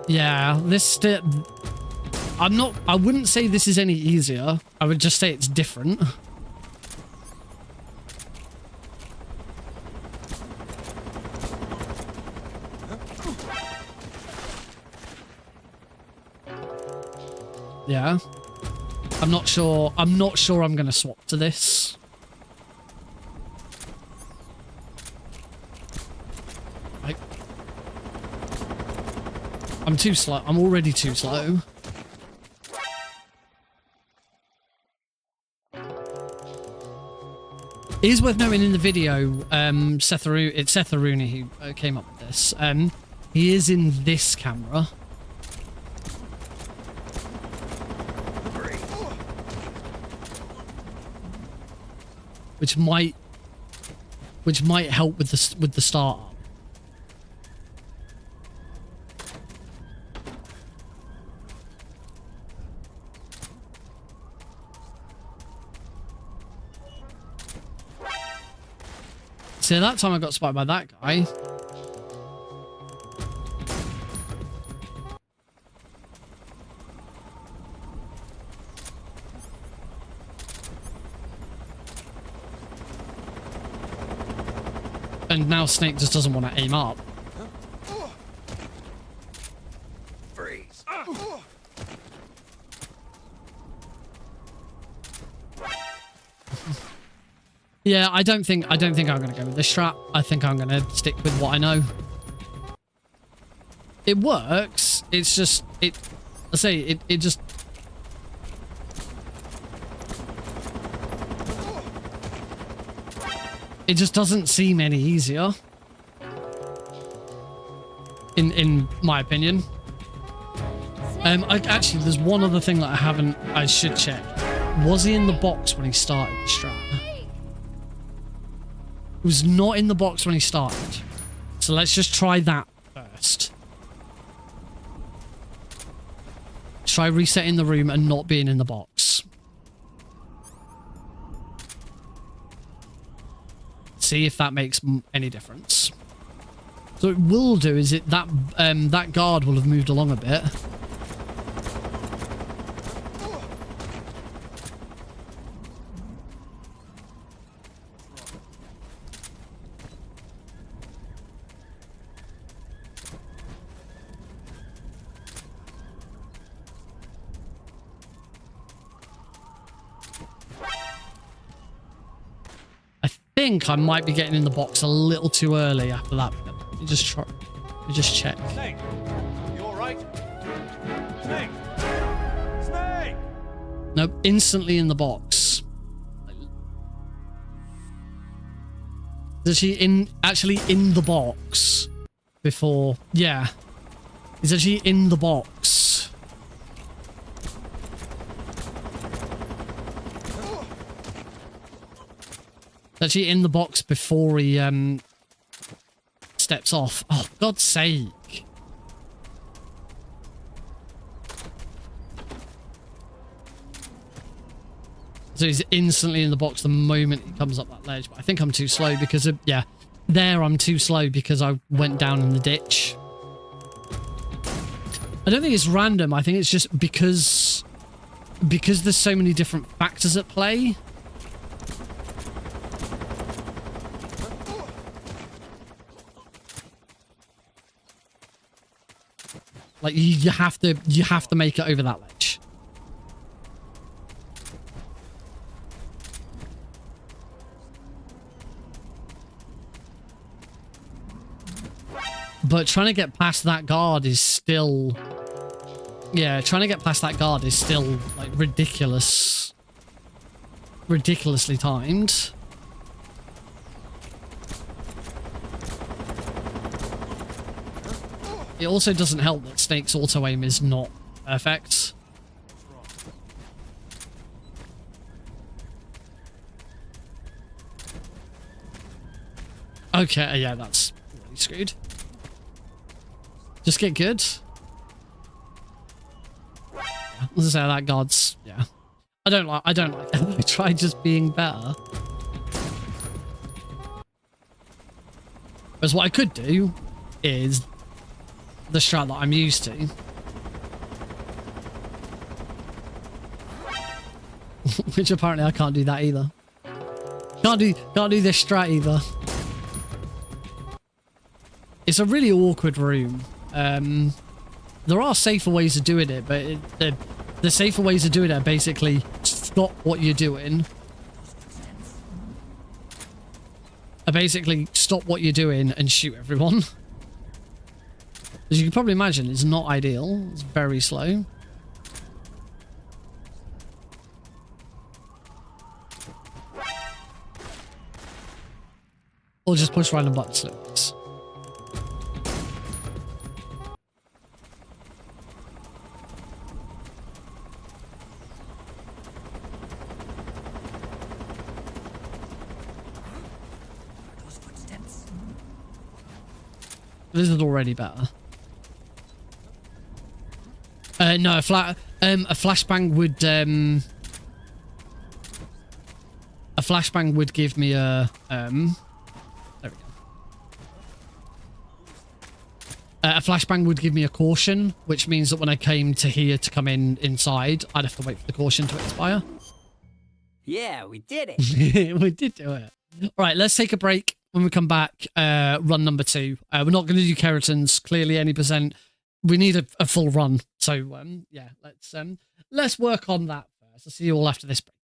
Yeah, I wouldn't say this is any easier. I would just say it's different. Yeah. I'm not sure I'm going to swap to this. I'm too slow. I'm already too slow. It is worth noting in the video, it's Seth Aruni who came up with this. He is in this camera. Which might help with the startup. See, that time I got spotted by that guy. And now Snake just doesn't want to aim up. Freeze. Yeah, I don't think I'm going to go with this strat. I think I'm going to stick with what I know. It works. It's just it just it just doesn't seem any easier. In my opinion. Actually, there's one other thing that I should check. Was he in the box when he started the strat? He was not in the box when he started. So let's just try that first. Try resetting the room and not being in the box. See if that makes any difference. So what it will do is that guard will have moved along a bit. I think I might be getting in the box a little too early after that. Let me just check. Snake, you all right? Snake, Snake. Nope, instantly in the box. Is she actually in the box before? Yeah, he's actually in the box. Actually in the box before he steps off. Oh, for God's sake. So he's instantly in the box the moment he comes up that ledge. But I think I'm too slow because of, yeah, there I'm too slow because I went down in the ditch. I don't think it's random. I think it's just because there's so many different factors at play. Like you have to make it over that ledge. But trying to get past that guard is still... Yeah, trying to get past that guard is still, like, ridiculous. Ridiculously timed. It also doesn't help that Snake's auto-aim is not perfect. Okay, yeah, that's really screwed. Just get good. As I say, that guard's, yeah. I don't like it. I tried just being better. Whereas what I could do is the strat that I'm used to. Which apparently I can't do that either. Can't do this strat either. It's a really awkward room. There are safer ways of doing it, but the safer ways of doing it are basically stop what you're doing. Basically stop what you're doing and shoot everyone. As you can probably imagine, it's not ideal. It's very slow. Or just push random buttons. This is already better. No, a flashbang would give me a there we go. A flashbang would give me a caution, which means that when I came to here to come inside, I'd have to wait for the caution to expire. Yeah, we did it. We did do it. All right, let's take a break. When we come back, run number 2. We're not going to do keratins, clearly any percent. We need a full run. So, yeah, let's work on that first. I'll see you all after this break.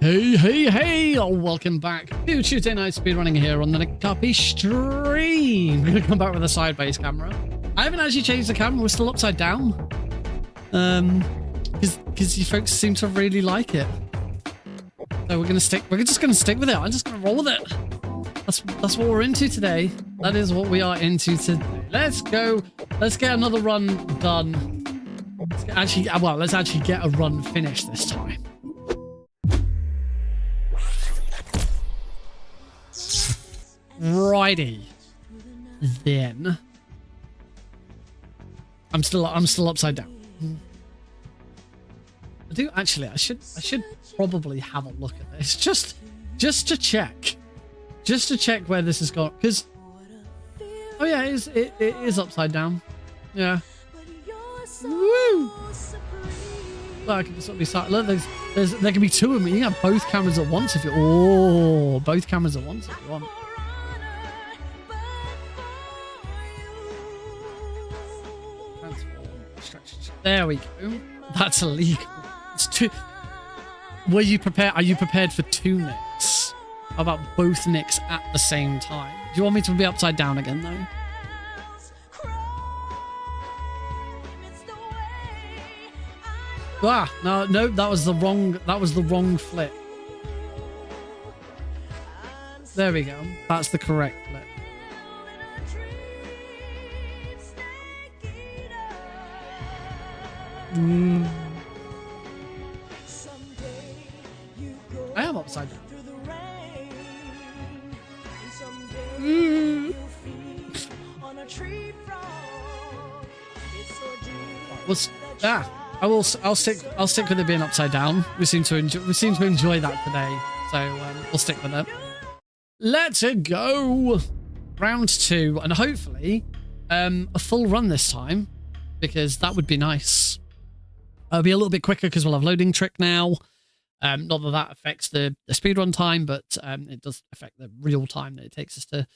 Hey! Oh, welcome back to Tuesday Night Speedrunning here on the Nick Copy stream. We're gonna come back with a side base camera. I haven't actually changed the camera. We're still upside down. Because you folks seem to really like it. So we're just gonna stick with it. I'm just gonna roll with it. That's what we're into today. That is what we are into today. Let's go. Let's get another run done. Let's actually get a run finished this time. Righty. Then I'm still upside down. I should probably have a look at this just to check. Just to check where this has gone, because oh yeah, it is upside down. Yeah. Woo! Well, I can just be sat. Look, there can be two of me. You can have both cameras at once if you. Oh, both cameras at once if you want. There we go. That's illegal. It's two. Were you prepared? Are you prepared for two nicks? How about both nicks at the same time? Do you want me to be upside down again though? Ah, no, that was the wrong flip. There we go. That's the correct flip. I am upside down. I'll stick with it being upside down. We seem to enjoy that today, so we'll stick with it. Let's go. Round 2, and hopefully a full run this time, because that would be nice. It'll be a little bit quicker because we'll have loading trick now. Not that affects the speedrun time, but it does affect the real time that it takes us to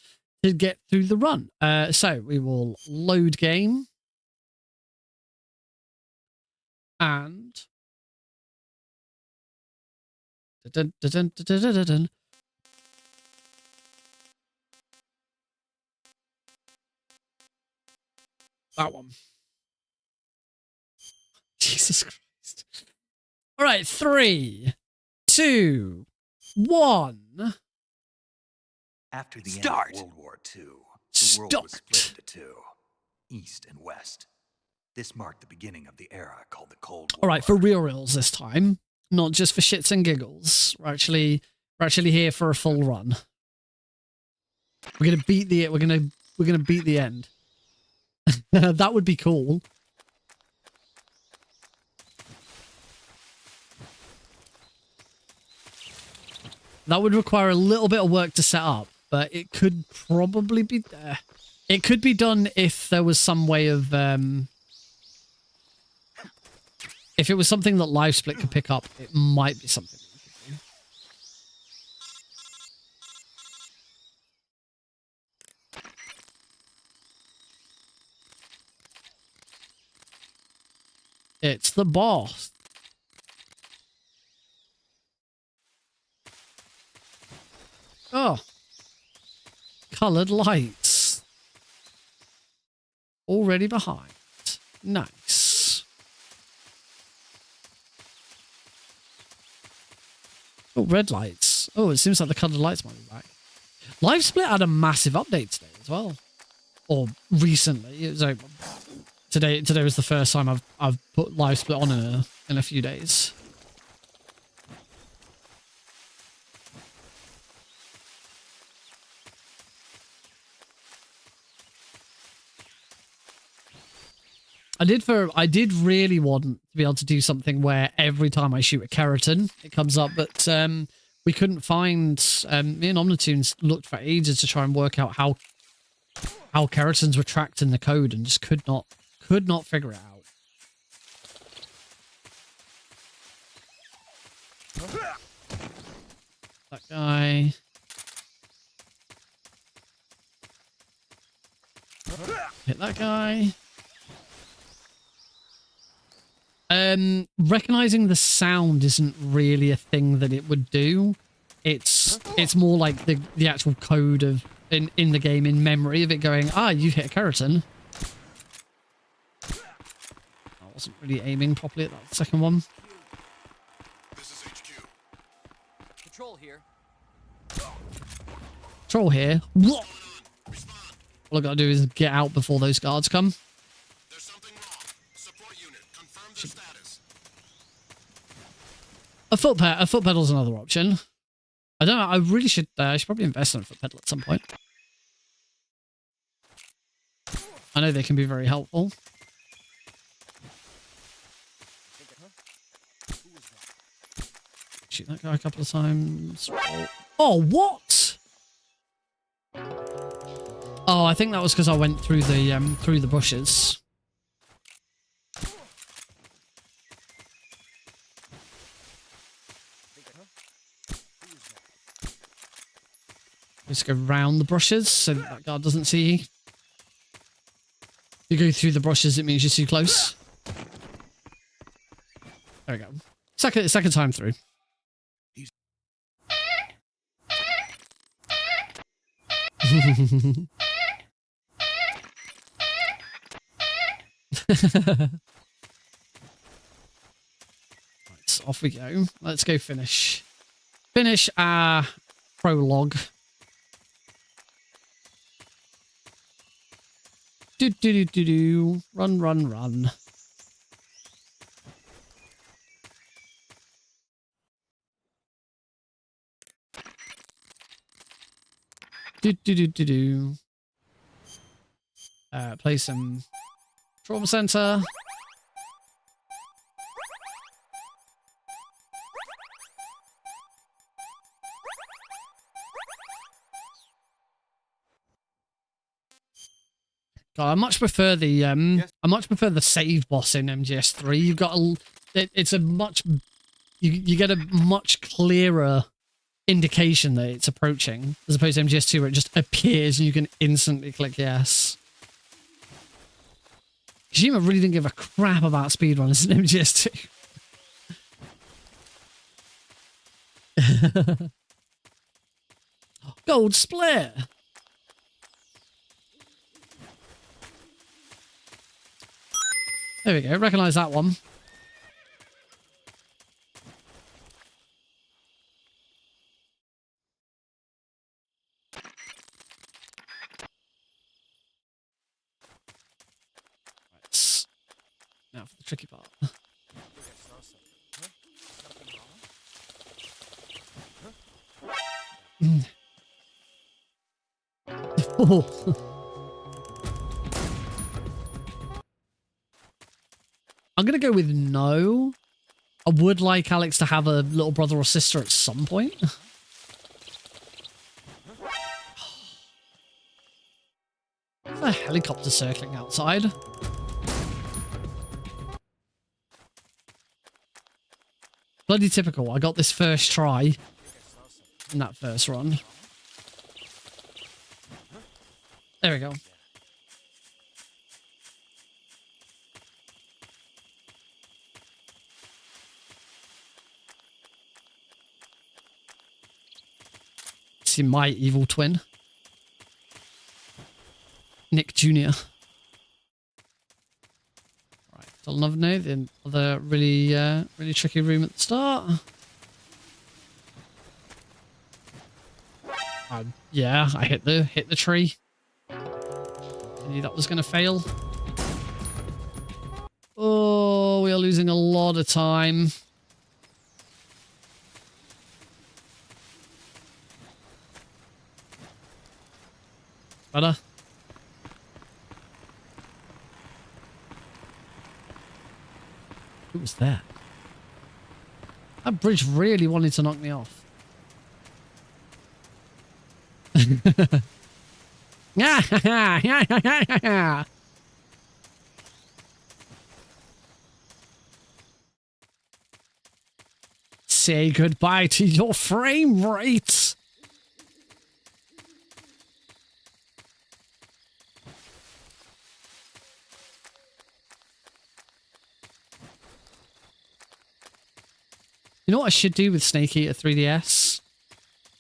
get through the run. So we will load game. And that one. Jesus Christ. All right, 3, 2, 1. After the end of World War II, the world was split into two, East and West. This marked the beginning of the era called the Cold War. All right, for reals this time, not just for shits and giggles. We're actually here for a full run. We're gonna beat the end. That would be cool. That would require a little bit of work to set up, but it could probably be there. It could be done if there was some way of if it was something that Live Split could pick up, it might be something we could do. It's the boss. Oh. Colored lights. Already behind. Nice. Oh, red lights. Oh, it seems like the colored lights might be back. Live Split had a massive update today as well. Or recently. It was like, today was the first time I've put Live Split on in a few days. I did really want to be able to do something where every time I shoot a keratin, it comes up, but we couldn't find. Me and Omnitunes looked for ages to try and work out how keratins were tracked in the code, and just could not figure it out. That guy. Hit that guy. Recognizing the sound isn't really a thing that it would do. It's more like the actual code of in the game in memory of it going, you hit a keratin. I wasn't really aiming properly at that second one. This is HQ. Patrol here. Troll here. What? All I gotta do is get out before those guards come. There's something wrong. Support unit, confirm the status. A foot pedal's another option. I don't know. I really should. I should probably invest in a foot pedal at some point. I know they can be very helpful. Shoot that guy a couple of times. Oh, what? Oh, I think that was because I went through the bushes. Just go round the bushes so that guard doesn't see you. If you go through the bushes, it means you're too close. There we go. Second time through. Right, off we go. Let's go finish our prologue. Do. Run. Do. Play some trauma center. God, I much prefer the save boss in MGS3. You've got it's a much you get a much clearer indication that it's approaching as opposed to MGS2 where it just appears and you can instantly click yes. Kojima really didn't give a crap about speedrunners in MGS2. Gold split. There we go. Recognize that one. Right. Now for the tricky part. I'm going to go with no. I would like Alex to have a little brother or sister at some point. There's a helicopter circling outside. Bloody typical. I got this first try in that first run. There we go. See my evil twin, Nick Jr. Right, still another node in other really tricky room at the start. Yeah, I hit the tree. I knew that was going to fail. Oh, we are losing a lot of time. Better. Who was that? That bridge really wanted to knock me off. Say goodbye to your frame rate. You know what I should do with Snake Eater 3DS?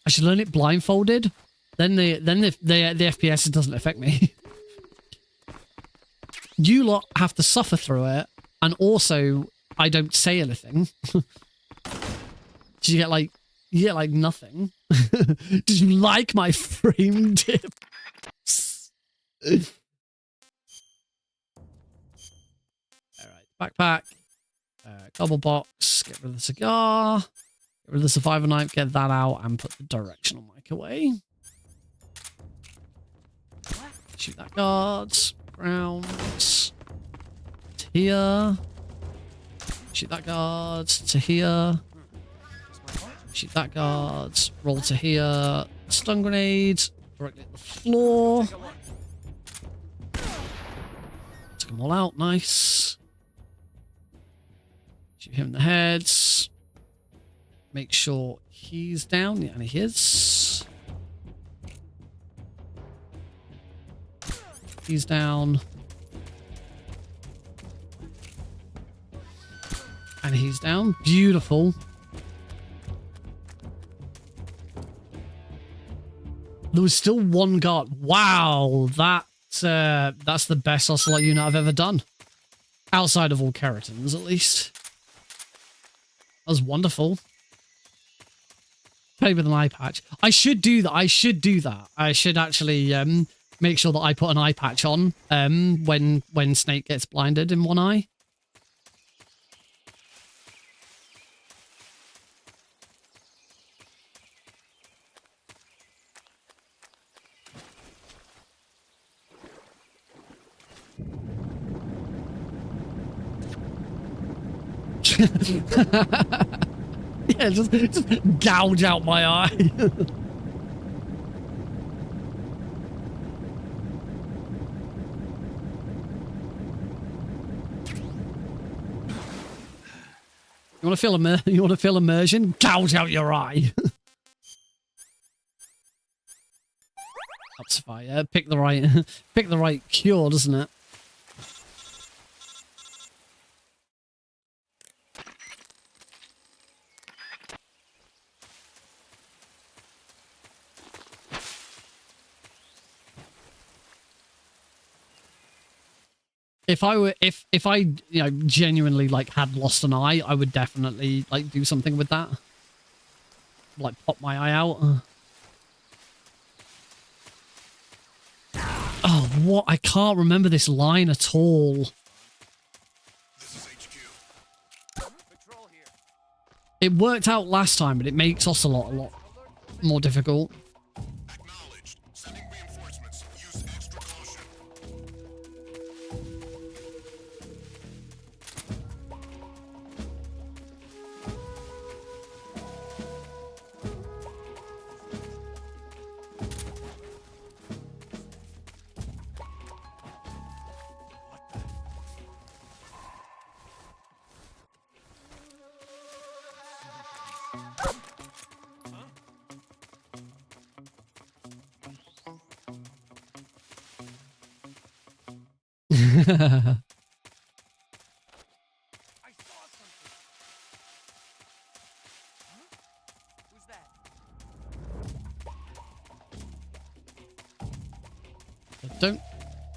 I should learn it blindfolded. Then the FPS doesn't affect me. You lot have to suffer through it, and also I don't say anything. So you get like nothing. Did you like my frame dip? Alright, backpack. Gobble box. Get rid of the cigar. Get rid of the survivor knife. Get that out and put the directional mic away. Shoot that guard. Ground. To here. Shoot that guard. To here. Shoot that guard. Roll to here. Stun grenade. Directly at the floor. Took them all out. Nice. Shoot him in the head. Make sure he's down. Yeah, and he is. He's down. And he's down. Beautiful. There was still one guard. Wow, that's the best Ocelot unit I've ever done. Outside of all keratins, at least. That was wonderful. Play with an eye patch. I should do that. I should do that. I should actually make sure that I put an eye patch on when Snake gets blinded in one eye. Yeah, just gouge out my eye. You want to feel immersion? Gouge out your eye. That's fire. Pick the right cure, doesn't it? If I genuinely like had lost an eye, I would definitely like do something with that. Like pop my eye out. Oh, what? I can't remember this line at all. It worked out last time, but it makes Ocelot a lot more difficult.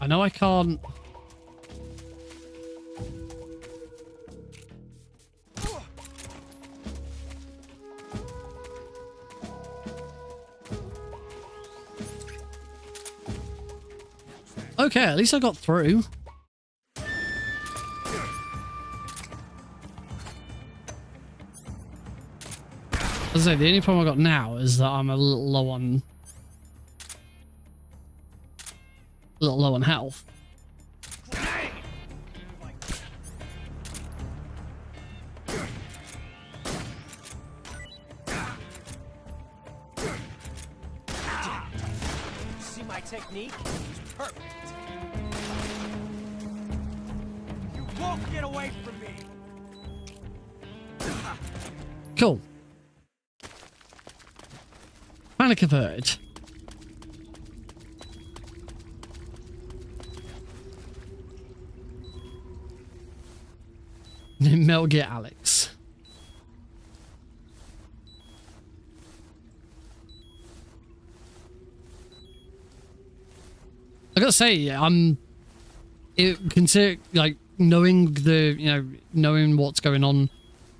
I know I can't. Okay, at least I got through. As I say, the only problem I got now is that I'm a little low on health. See my technique? It's perfect. You won't get away from me. Cool. Panic averted. Metal Gear Alex. I gotta say, consider like knowing knowing what's going on,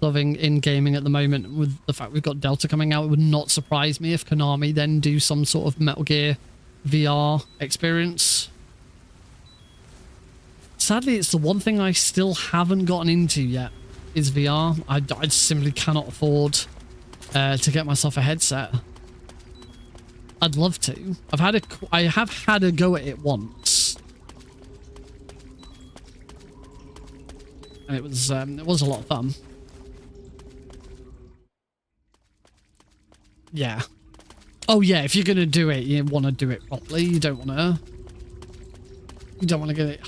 loving in gaming at the moment with the fact we've got Delta coming out, it would not surprise me if Konami then do some sort of Metal Gear VR experience. Sadly, it's the one thing I still haven't gotten into yet is VR. I simply cannot afford to get myself a headset. I'd love to. I have had a go at it once, and it was a lot of fun. Yeah. Oh yeah, if you're gonna do it, you want to do it properly. You don't want to get it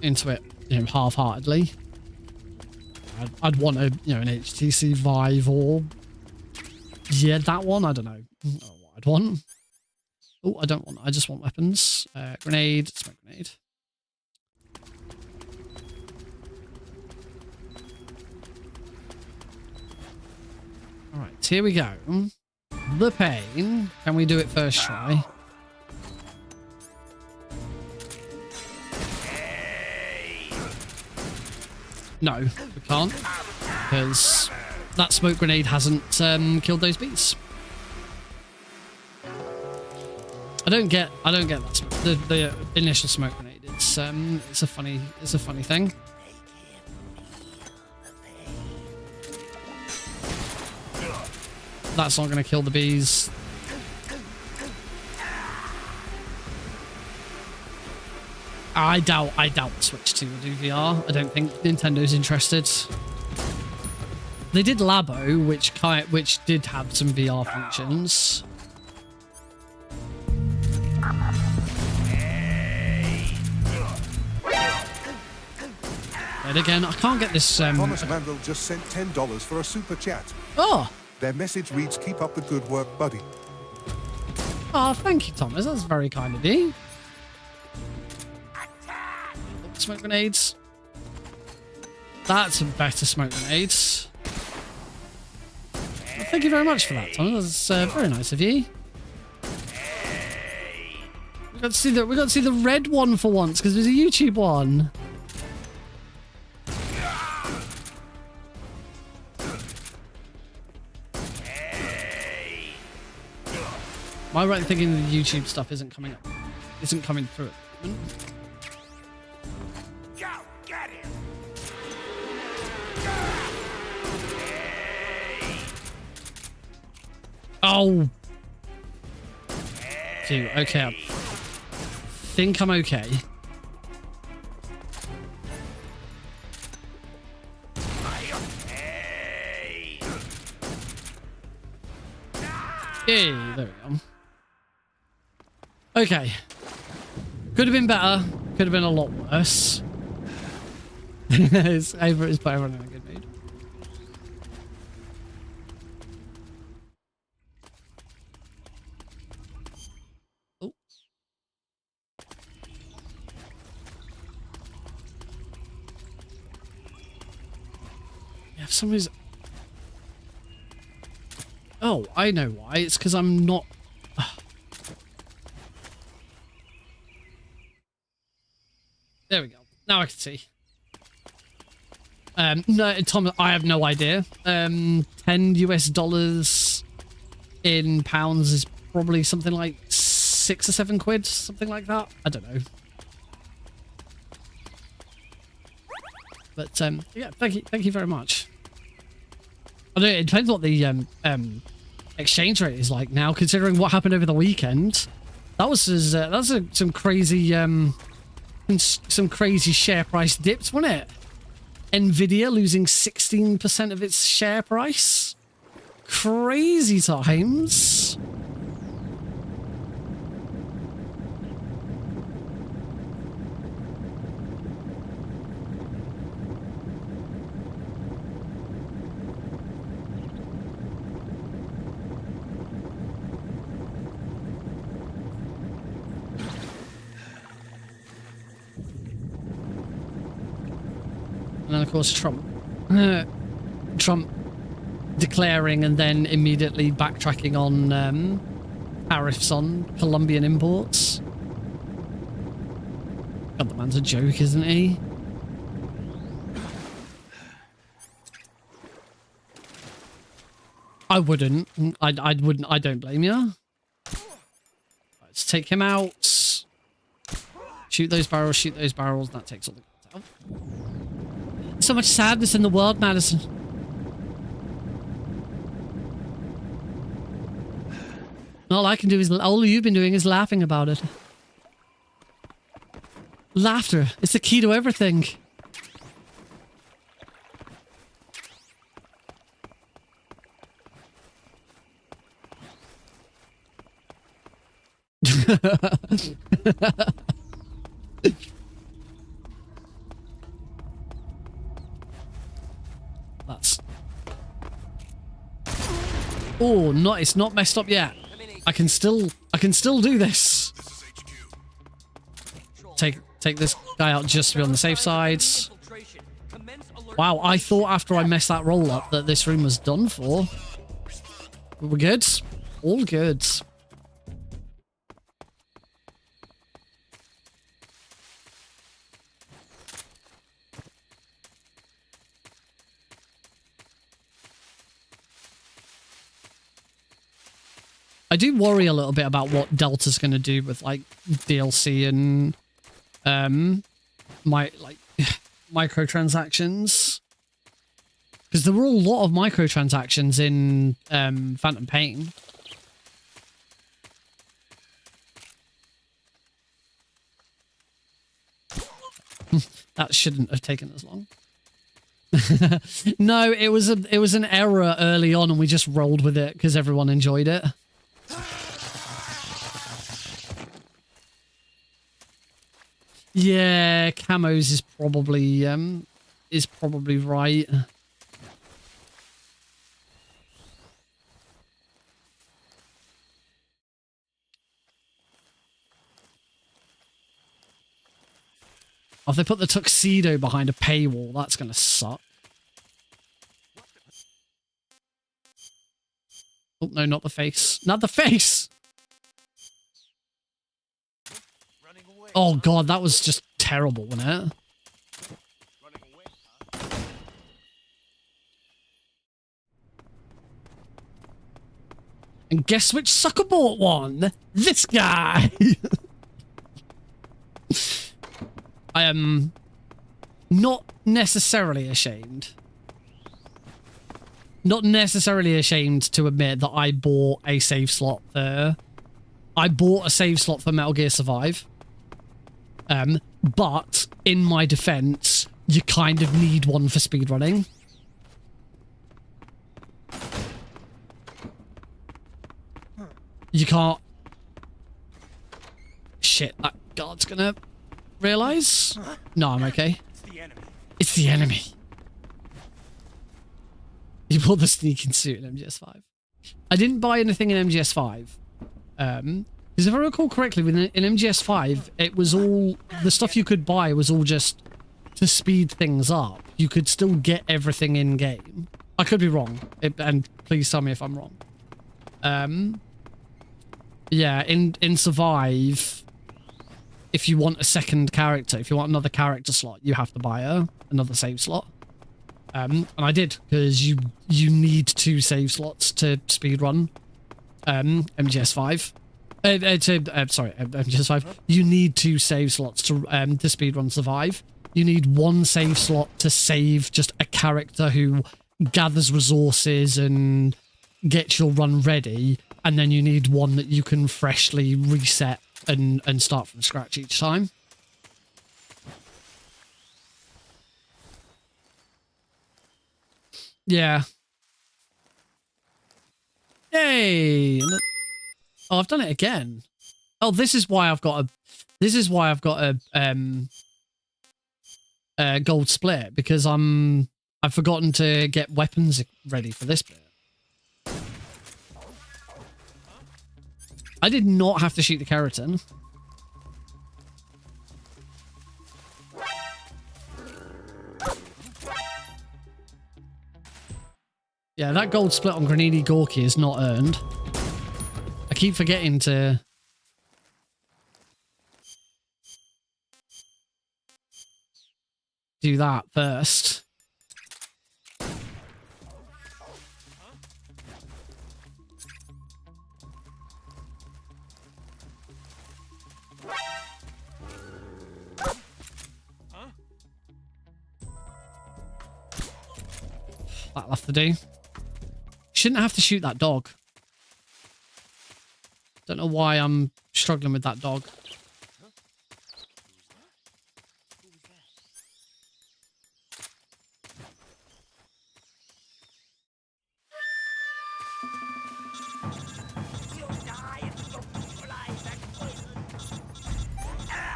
into it, half-heartedly. I'd want an HTC Vive or that one. I don't know. I don't know what I'd want. Oh, I don't want. I just want weapons. Grenade, smoke grenade. All right, here we go. The pain. Can we do it first try? No, we can't, because that smoke grenade hasn't killed those bees. I don't get that smoke, the initial smoke grenade. It's a funny thing. That's not going to kill the bees. I doubt Switch 2 will do VR. I don't think Nintendo's interested. They did Labo, which did have some VR functions. And again, I can't get this. Thomas Mandel just sent $10 for a super chat. Oh. Their message reads, "Keep up the good work, buddy." Oh, thank you, Thomas. That's very kind of you. Smoke grenades. That's a better smoke grenades. Well, thank you very much for that, Thomas. That's very nice of you. We got to see the red one for once because there's a YouTube one. Am I right in thinking the YouTube stuff isn't coming up? Isn't coming through at the moment? Go get him. Oh. Phew, okay. I think I'm okay. Hey, there we go. Okay. Could have been better. Could have been a lot worse. It's put everyone in a good mood. Oh. Yeah, for some reason. Oh, I know why. It's because I'm not. There we go. Now I can see. No, Tom, I have no idea. $10 US in pounds is probably something like 6 or 7 quid, something like that. I don't know. But yeah, thank you very much. I don't know, it depends what the exchange rate is like now, considering what happened over the weekend. That was some crazy share price dips, wasn't it? Nvidia losing 16% of its share price. Crazy times. And then, of course, Trump declaring and then immediately backtracking on tariffs on Colombian imports. God, the man's a joke, isn't he? I wouldn't. I wouldn't. I don't blame you. Let's take him out. Shoot those barrels. Shoot those barrels. That takes all the guns out. There's so much sadness in the world, Madison. All I can do is, all you've been doing is laughing about it. Laughter. It's the key to everything. That's... Oh, not, it's not messed up yet. I can still do this. Take this guy out just to be on the safe side. Wow, I thought after I messed that roll up that this room was done for. We're good. All good. I do worry a little bit about what Delta's going to do with like DLC and microtransactions, because there were a lot of microtransactions in Phantom Pain. That shouldn't have taken as long. No, it was an error early on, and we just rolled with it because everyone enjoyed it. Yeah, camos is probably right. Oh, if they put the tuxedo behind a paywall, that's gonna suck. Oh no, not the face. Not the face! Oh god, that was just terrible, wasn't it? And guess which sucker bought one? This guy! I am not necessarily ashamed. Not necessarily ashamed to admit that I bought a save slot there. I bought a save slot for Metal Gear Survive. But in my defense, you kind of need one for speedrunning. You can't... Shit, that guard's gonna realize? No, I'm okay. It's the enemy. You bought the sneaking suit in MGS5. I didn't buy anything in MGS5. Because if I recall correctly, in MGS5, it was all... The stuff you could buy was all just to speed things up. You could still get everything in-game. I could be wrong, and please tell me if I'm wrong. Yeah, in Survive, if you want a second character, if you want another character slot, you have to buy another save slot. And I did, because you need 2 save slots to speedrun MGS5. Sorry, MGS5. You need 2 save slots to speedrun Survive. You need 1 save slot to save just a character who gathers resources and gets your run ready, and then you need 1 that you can freshly reset and start from scratch each time. Yeah. Yay! Oh, I've done it again. Oh, this is why I've got a gold split, because I've forgotten to get weapons ready for this bit. I did not have to shoot the keratin. Yeah, that gold split on Granini Gorky is not earned. I keep forgetting to... do that first. That'll have to do. Shouldn't have to shoot that dog. Don't know why I'm struggling with that dog.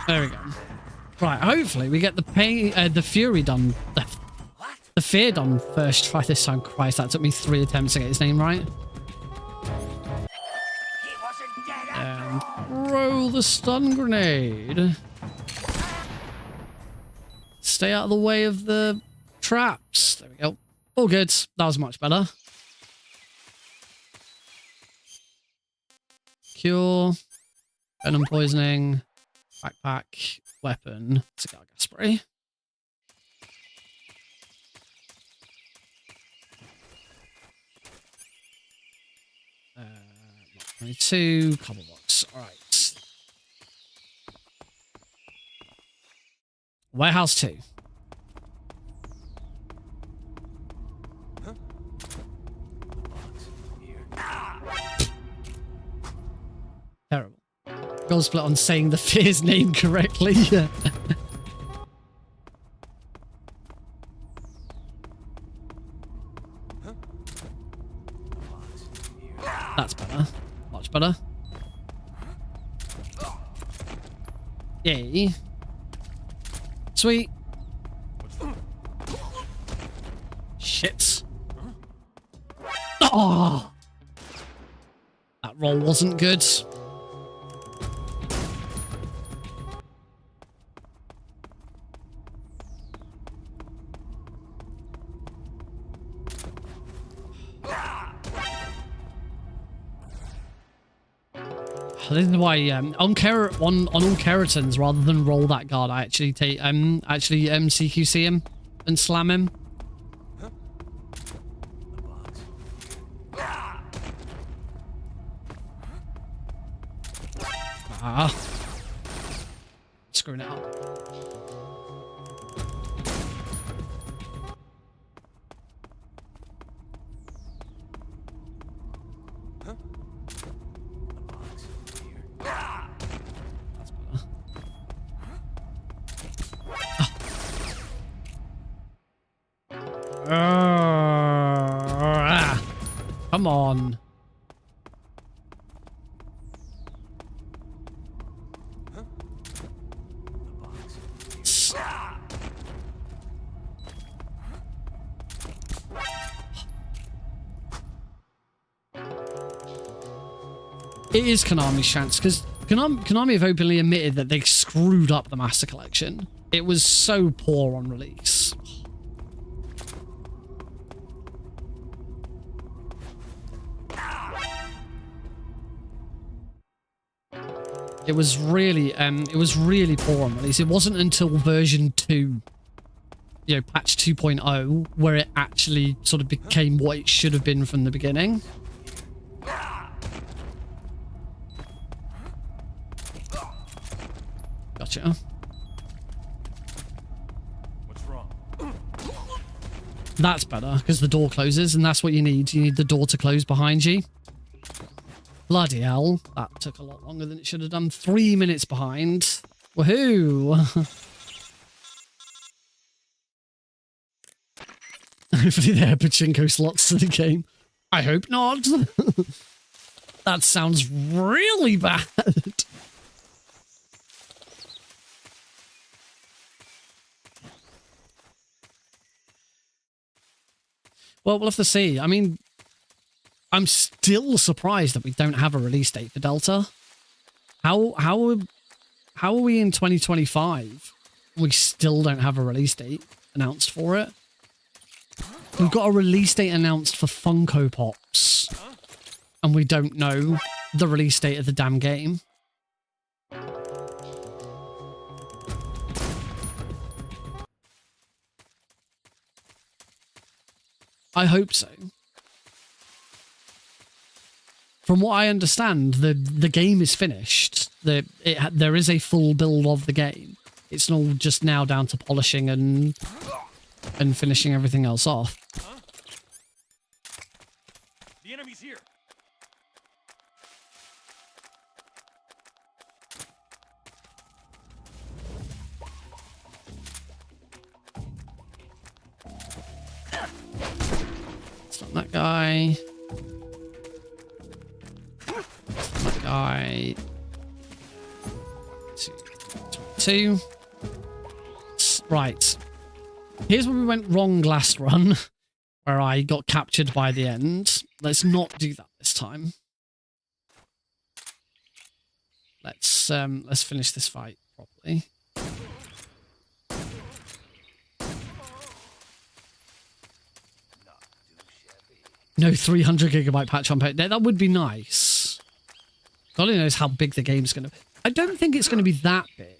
There we go. Right, hopefully we get the pain, the fury done. The fear done first try this time. Christ, that took me 3 attempts to get his name right. And roll the stun grenade. Stay out of the way of the traps. There we go. All good. That was much better. Cure. Venom poisoning. Backpack. Weapon. Cigar gas spray. 22, couple box. All right. Warehouse 2. Terrible. Goal split on saying the fear's name correctly. That's better. Much better. Yay. Sweet. Shit. Oh! That roll wasn't good. This is why on all keratins, rather than roll that guard, I actually take CQC him and slam him. Ah, screwing it up. Come on. It is Konami's chance, because Konami have openly admitted that they screwed up the Master Collection. It was so poor on release. It was really poor on release. It wasn't until version 2, you know, patch 2.0, where it actually sort of became what it should have been from the beginning. Gotcha. What's wrong? That's better, because the door closes, and that's what you need. You need the door to close behind you. Bloody hell. That took a lot longer than it should have done. 3 minutes behind. Woohoo! Hopefully there are pachinko slots to the game. I hope not. That sounds really bad. Well, we'll have to see. I mean, I'm still surprised that we don't have a release date for Delta. How are we in 2025? We still don't have a release date announced for it. We've got a release date announced for Funko Pops, and we don't know the release date of the damn game. I hope so. From what I understand, the game is finished. There is a full build of the game. It's all just now down to polishing and finishing everything else off. Huh? The enemy's here. Stop that guy. Stop that guy. 2. Right. Here's where we went wrong last run, where I got captured by the end. Let's not do that this time. Let's finish this fight properly. No 300 gigabyte patch on pay. That would be nice. God only knows how big the game's going to be. I don't think it's going to be that big.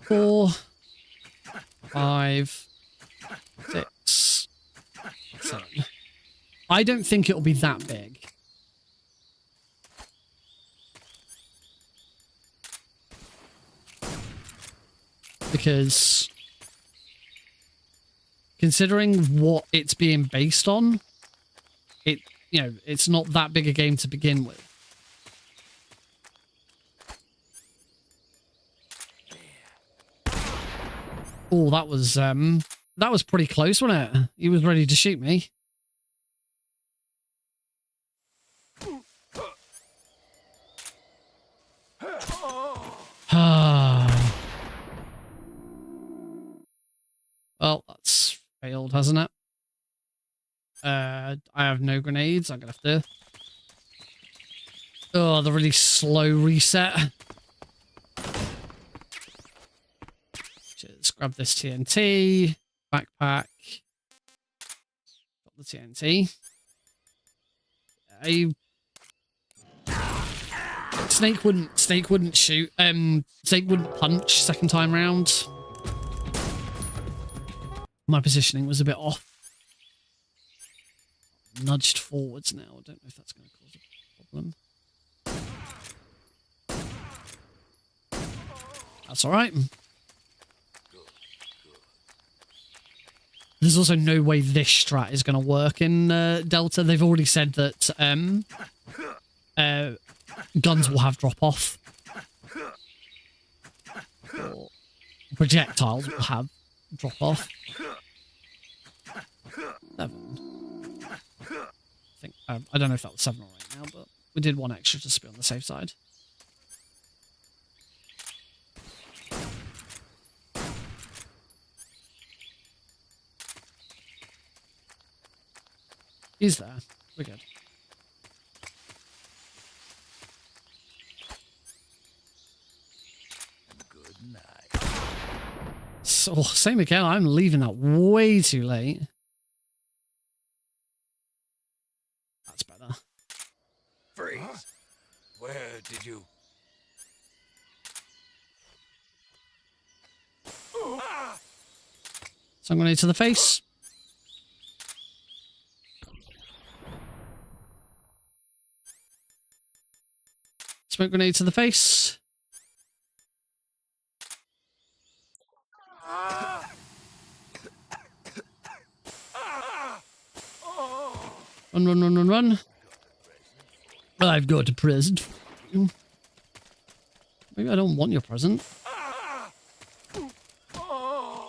4, 5, 6, 7. I don't think it'll be that big. Because considering what it's being based on, it's not that big a game to begin with. Oh, that was pretty close, wasn't it? He was ready to shoot me. Well, that's failed, hasn't it? I have no grenades. I'm gonna have to. Oh, the really slow reset. Let's grab this TNT. Backpack. Got the TNT. Snake wouldn't shoot. Snake wouldn't punch second time round. My positioning was a bit off. Nudged forwards now. I don't know if that's going to cause a problem. That's all right. There's also no way this strat is going to work in Delta. They've already said that guns will have drop-off. Or projectiles will have drop-off. 7. I think I don't know if that was 7 or 8 now, but we did one extra just to be on the safe side. He's there. We're good. Good night. So, same again. I'm leaving that way too late. That's better. Freeze. Huh? Where did you... So I'm going to the face. Smoke grenade to the face. Run, run, run, run, run. I've got a present. Maybe I don't want your present.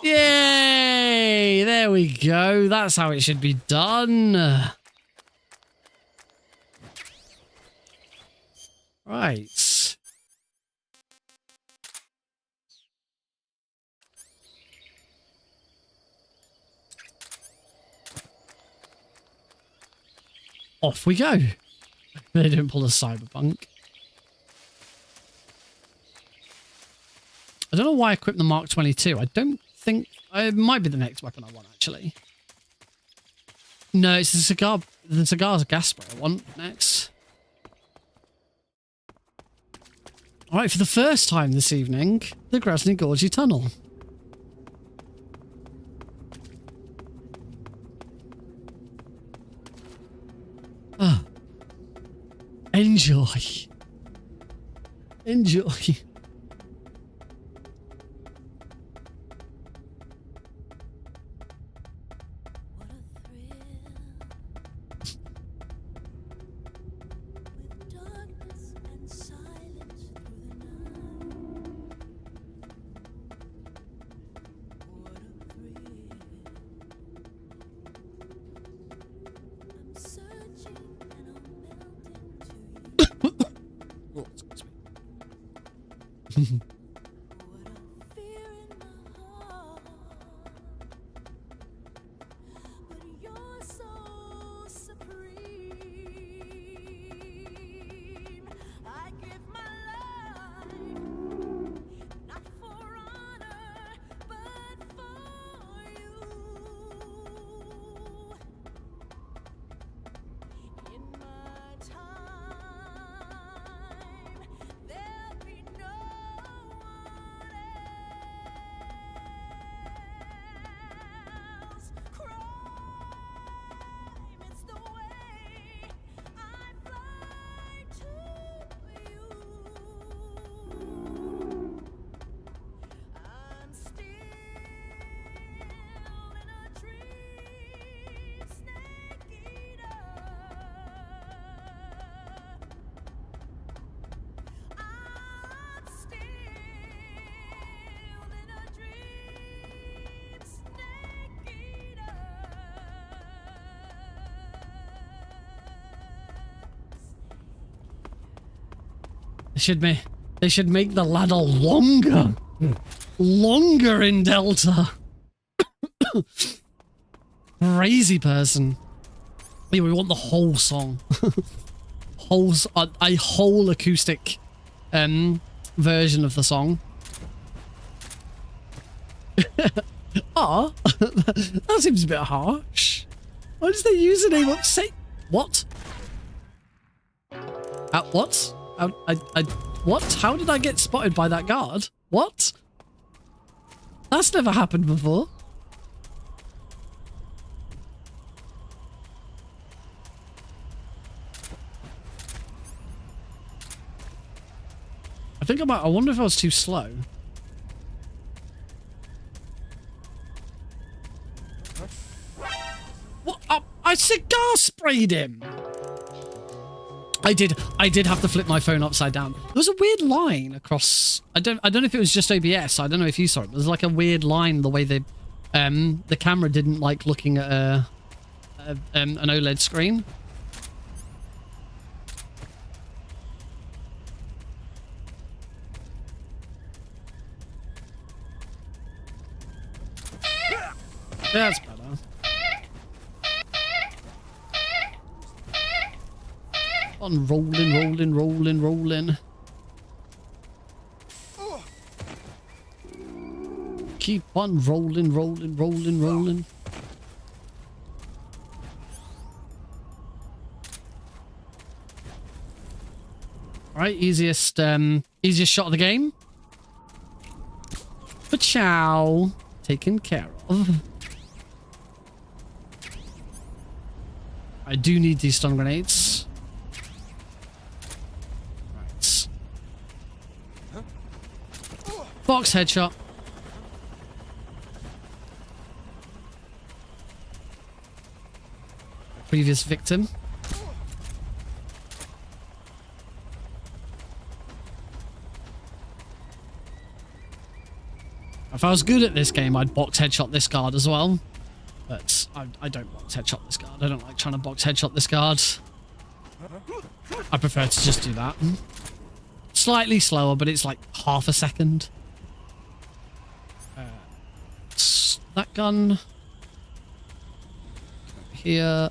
Yay! There we go. That's how it should be done. Right. Off we go. They didn't pull a cyberpunk. I don't know why I equipped the Mark 22. I don't think... It might be the next weapon I want, actually. No, it's the cigar... The cigar's gas spray I want next. Alright, for the first time this evening, the Grasny Gorgie Tunnel. Enjoy. Enjoy. Oh, excuse me. They should make the ladder longer. Longer in Delta. Crazy person. Yeah, we want the whole song. A whole acoustic version of the song. That seems a bit harsh. Why does their username upset? What? What? What? How did I get spotted by that guard? What? That's never happened before. I wonder if I was too slow. What? I cigar sprayed him. I did have to flip my phone upside down. There was a weird line across. I don't know if it was just OBS. I don't know if you saw it. There's like a weird line the way the camera didn't like looking at an OLED screen. That's better. On rolling. Keep on rolling. All right, easiest shot of the game. Ciao. Taken care of. I do need these stun grenades. Right. Box headshot. Previous victim. If I was good at this game, I'd box headshot this guard as well. But I don't box headshot this guard. I don't like trying to box headshot this guard. I prefer to just do that. Slightly slower, but it's like half a second. That gun. Here.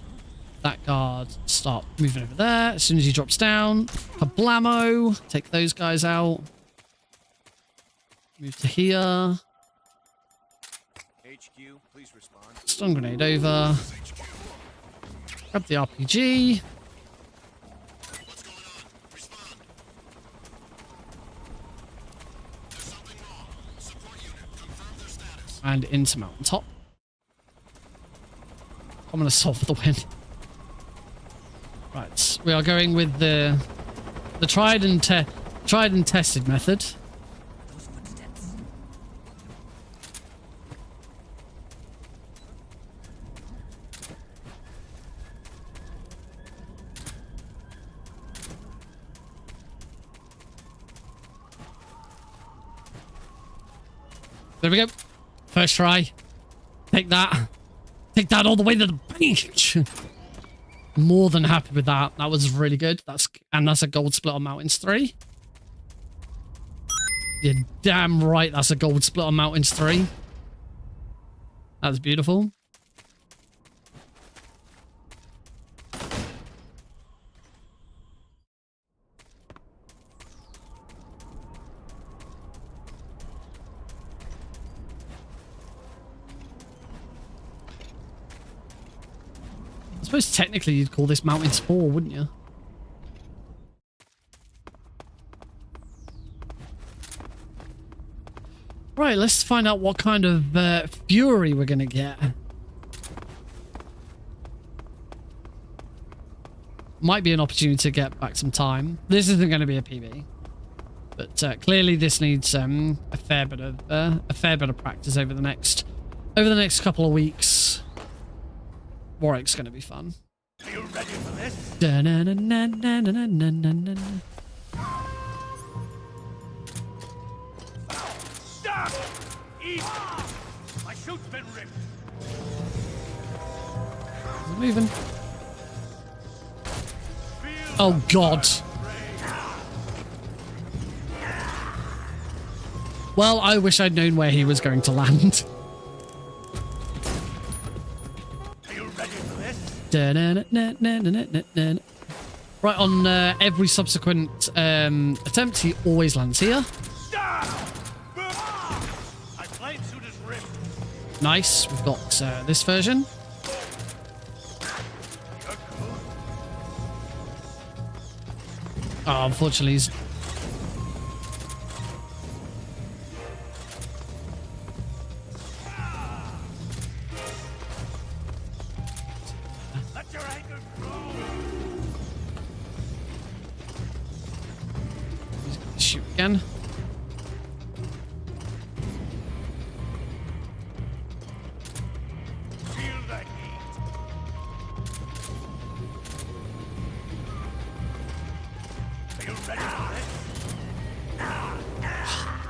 That guard. Start moving over there. As soon as he drops down. Kablamo. Take those guys out. Move to here. HQ, please respond. Stun grenade over. Grab the RPG. What's going on? Respond. There's something wrong. Support unit, confirm their status. And into mountaintop. I'm gonna solve the win. Right, we are going with the The tried and tested method. There we go. First try. Take that. Take that all the way to the beach. More than happy with that. That was really good. That's a gold split on Mountains 3. You're damn right that's a gold split on Mountains 3. That's beautiful. I suppose technically you'd call this Mountains 4, wouldn't you? Right, let's find out what kind of fury we're going to get. Might be an opportunity to get back some time. This isn't going to be a PB. But clearly this needs a fair bit of practice over the next couple of weeks. Warwick's going to be fun. Are you ready for this? Stop! Easy! My chute's been ripped. It's moving. Oh God. Well, I wish I'd known where he was going to land. Right, on every subsequent attempt, he always lands here. Nice, we've got this version. Oh, unfortunately, he's... Shoot again.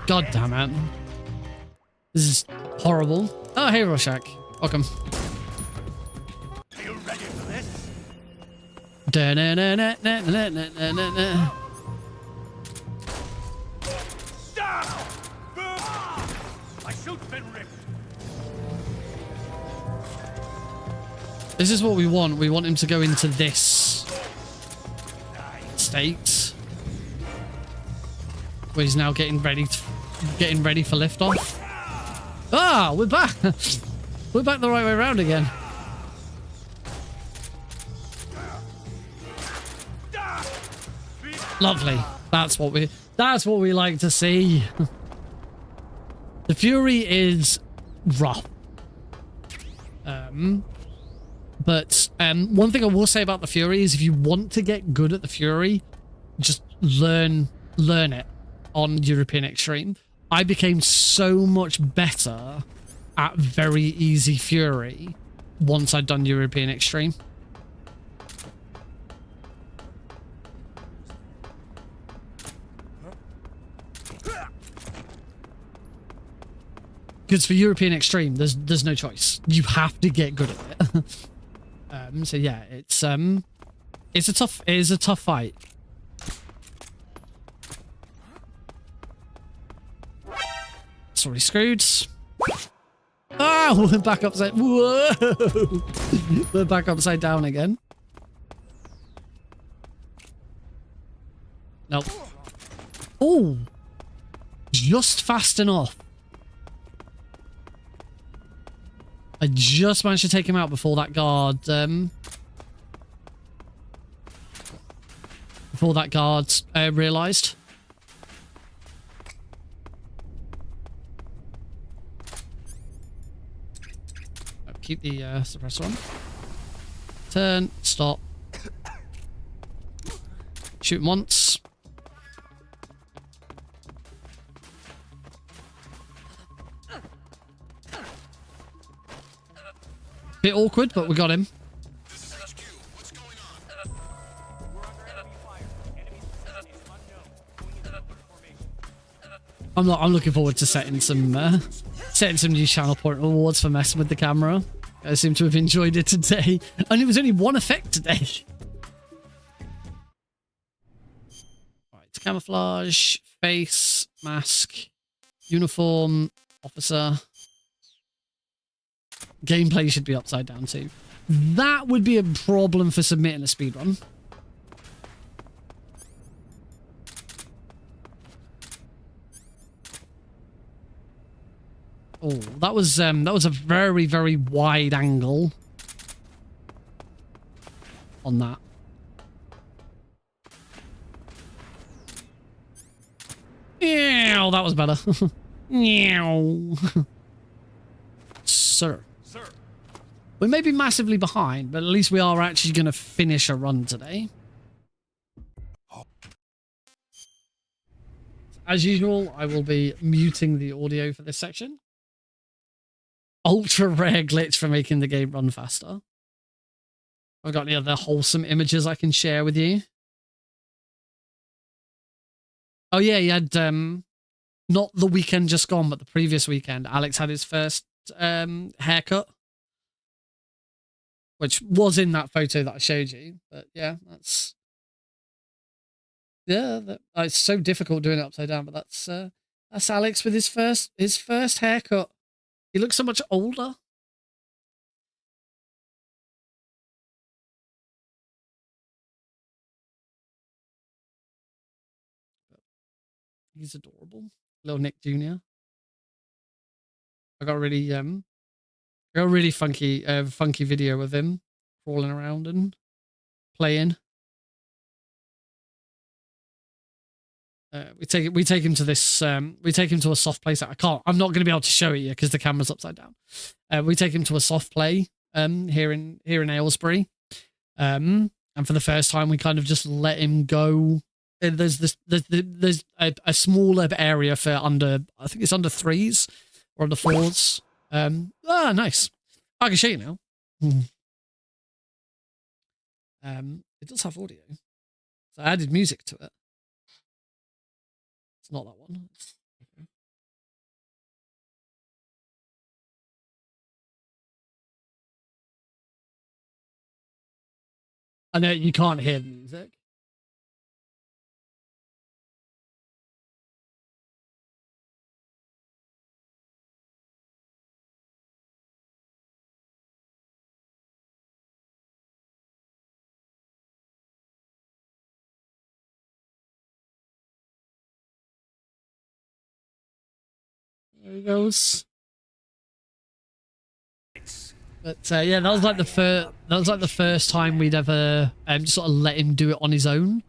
God damn it. This is horrible. Oh, hey, Rorschach. Welcome. Are you ready for this? Stop! My chute's been ripped. This is what we want. We want him to go into this state where he's now getting ready for liftoff. Ah, we're back. We're back the right way around again. Lovely. That's what we like to see. The Fury is rough. But one thing I will say about the Fury is if you want to get good at the Fury, just learn it on European Extreme. I became so much better at very easy Fury once I'd done European Extreme. Because for European Extreme, there's no choice. You have to get good at it. So yeah, it's a tough fight. Sorry, screwed. Ah, we're back upside. Whoa, we're back upside down again. Nope. Oh, just fast enough. I just managed to take him out before that guard. Before that guard realized. Keep the suppressor on. Turn. Stop. Shoot him once. Bit awkward, but we got him. This is HQ. What's going on? We're under enemy fire. Enemy's position is unknown. Going into alert formation. I'm looking forward to setting some new channel point rewards for messing with the camera. I seem to have enjoyed it today, and it was only one effect today. Right, camouflage, face, mask, uniform, officer. Gameplay should be upside down too. That would be a problem for submitting a speedrun. Oh, that was a very, very wide angle on that. Yeah, that was better. Meow. Sir. We may be massively behind, but at least we are actually going to finish a run today. As usual, I will be muting the audio for this section. Ultra rare glitch for making the game run faster. I've got any other wholesome images I can share with you. Oh yeah, he had, not the weekend just gone, but the previous weekend, Alex had his first haircut. Which was in that photo that I showed you. But yeah, that's... Yeah, it's so difficult doing it upside down, but that's Alex with his first haircut. He looks so much older. He's adorable. Little Nick Jr. I got a really funky video of him crawling around and playing. We take him to this. We take him to a soft place. I'm not going to be able to show it you because the camera's upside down. We take him to a soft play here in Aylesbury, and for the first time we kind of just let him go. There's a smaller area for under. I think it's under 3s or under 4s. Nice. I can show you now. It does have audio, so I added music to it. It's not that one. Okay. I know you can't hear the music. There he goes. But yeah, that was like the first time we'd ever just sort of let him do it on his own.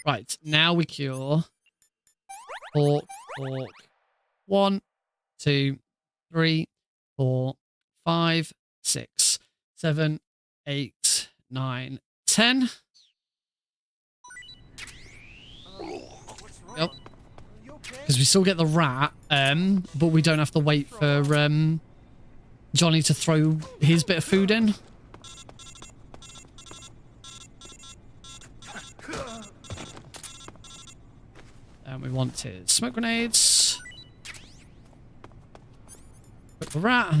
Right, now we cure. Fork. 1, 2, 3, 4, 5, 6, 7, 8, 9, 10. Yep. Because we still get the rat, but we don't have to wait for Johnny to throw his bit of food in. And we want his smoke grenades. Put the rat.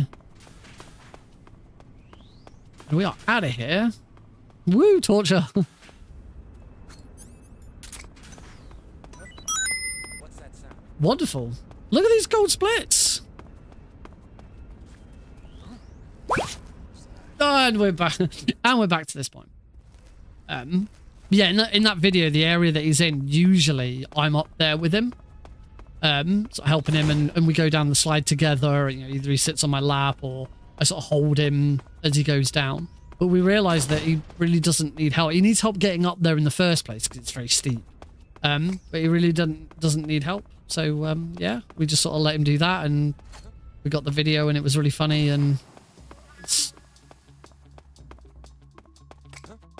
And we are out of here. Woo, torture. Wonderful. Look at these gold splits. And we're back. And we're back to this point. Yeah, in that video, the area that he's in, usually I'm up there with him. Sort of helping him, and we go down the slide together. You know, either he sits on my lap or I sort of hold him as he goes down. But we realise that he really doesn't need help. He needs help getting up there in the first place because it's very steep. But he really doesn't need help. So, yeah, we just sort of let him do that, and we got the video, and it was really funny, and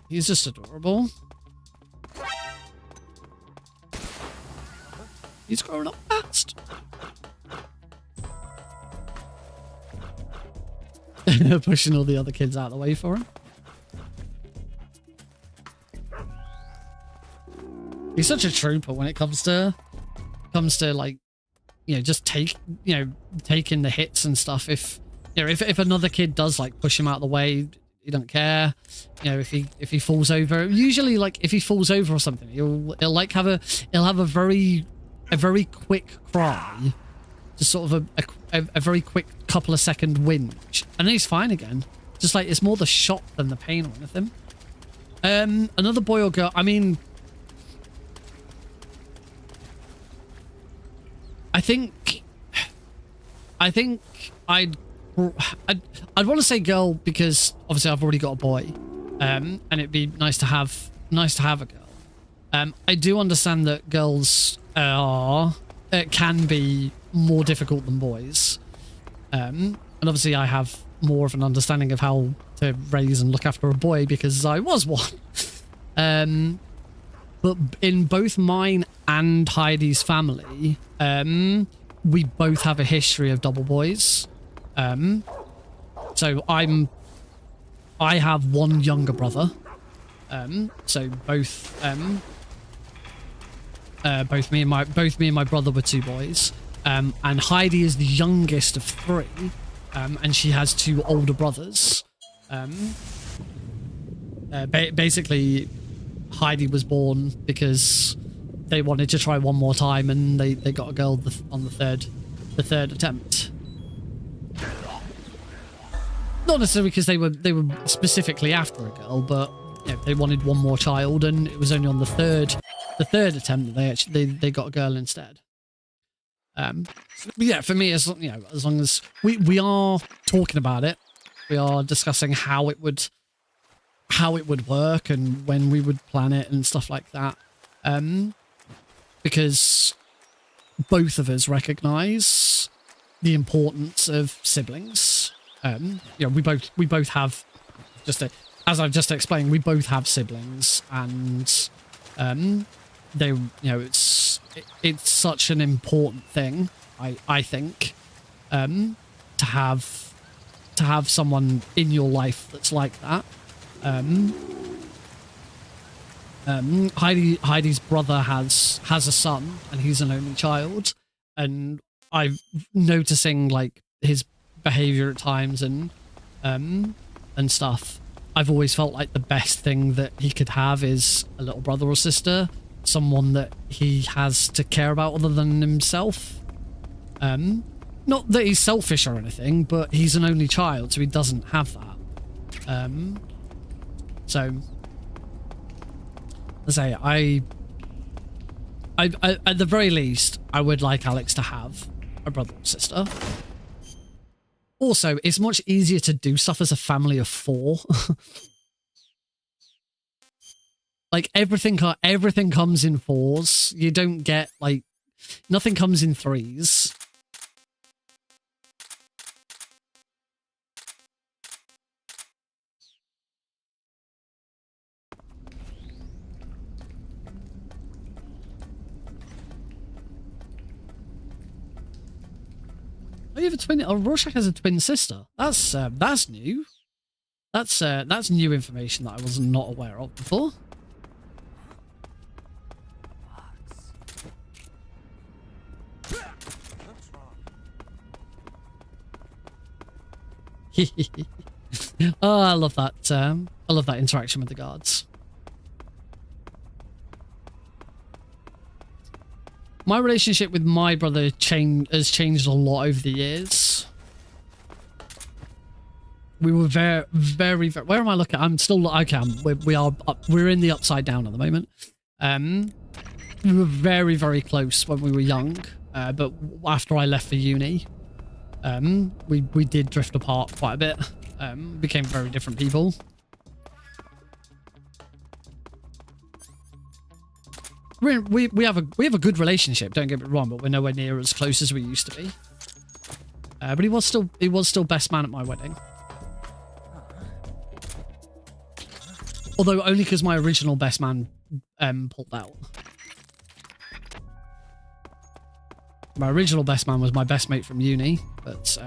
he's just adorable. He's growing up fast. pushing all the other kids out of the way for him. He's such a trooper when it comes to like, you know, just taking the hits and stuff. If you know, if another kid does like push him out of the way, he don't care. You know, if he falls over, usually like if he falls over or something, he'll have a very quick cry, just sort of a very quick couple of second whinge, and then he's fine again. Just like it's more the shock than the pain or anything. Another boy or girl. I mean, I think I'd want to say girl because obviously I've already got a boy, and it'd be nice to have a girl. I do understand that girls can be more difficult than boys, and obviously I have more of an understanding of how to raise and look after a boy because I was one. But in both mine and Heidi's family, we both have a history of double boys. So I have one younger brother. So both me and my brother were two boys. And Heidi is the youngest of three. And she has two older brothers. Basically, Heidi was born because they wanted to try one more time, and they got a girl on the third attempt. Not necessarily because they were specifically after a girl, but you know, they wanted one more child, and it was only on the third attempt that they got a girl instead. But yeah, for me, as long as we are talking about it, we are discussing how it would work and when we would plan it and stuff like that. Because both of us recognize the importance of siblings. You know, we both have as I've just explained, we both have siblings, and they, you know, it's such an important thing, I think, to have someone in your life that's like that. Heidi's brother has a son, and he's an only child, and I'm noticing like his behavior at times and stuff. I've always felt like the best thing that he could have is a little brother or sister, someone that he has to care about other than himself. Not that he's selfish or anything, but he's an only child, so he doesn't have that. So, as I say, I at the very least, I would like Alex to have a brother or sister. Also, it's much easier to do stuff as a family of four. Like everything comes in fours. You don't get like nothing comes in threes. Oh, you have a twin. Oh, Rorschach has a twin sister. That's new. That's new information that I was not aware of before. Oh, I love that. I love that interaction with the guards. My relationship with my brother has changed a lot over the years. We were very, very, very... Where am I looking? I'm still... Okay, we're in the upside down at the moment. We were very, very close when we were young. But after I left for uni, we did drift apart quite a bit. Became very different people. We have a good relationship, don't get me wrong, but we're nowhere near as close as we used to be. But he was still best man at my wedding. Although only because my original best man pulled out. My original best man was my best mate from uni, but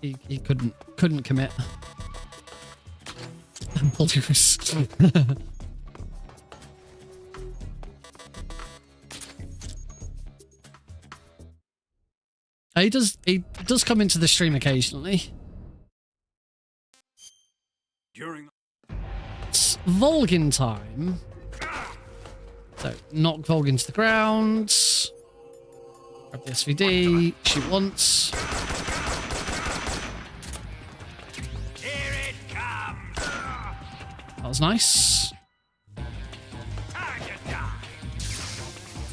he couldn't commit. Blues. He does come into the stream occasionally. It's Volgin time. So knock Volgin to the ground. Grab the SVD. Shoot once. Here it comes. That was nice.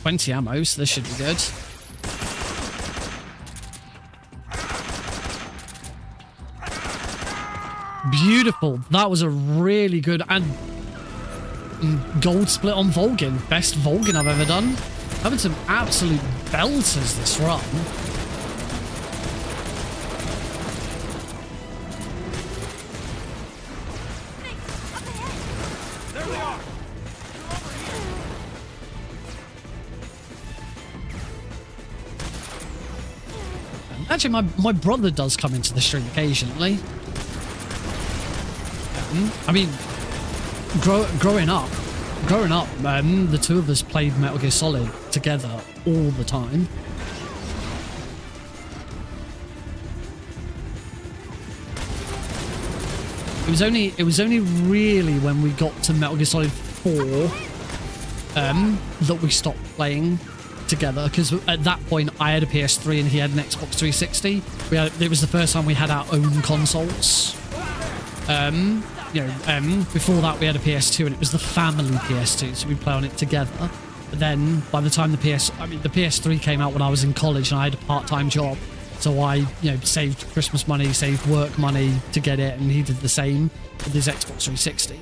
20 ammo, so this should be good. Beautiful. That was a really good and gold split on Volgin. Best Volgin I've ever done. Having some absolute belters this run. There they are. Actually, my brother does come into the stream occasionally. I mean, growing up, the two of us played Metal Gear Solid together all the time. It was only really when we got to Metal Gear Solid 4 that we stopped playing together, because at that point I had a PS3 and he had an Xbox 360. It was the first time we had our own consoles. Before that we had a PS2 and it was the family PS2, so we'd play on it together. But then by the time the PS3 came out when I was in college and I had a part-time job, so I saved Christmas money, saved work money to get it, and he did the same with his Xbox 360.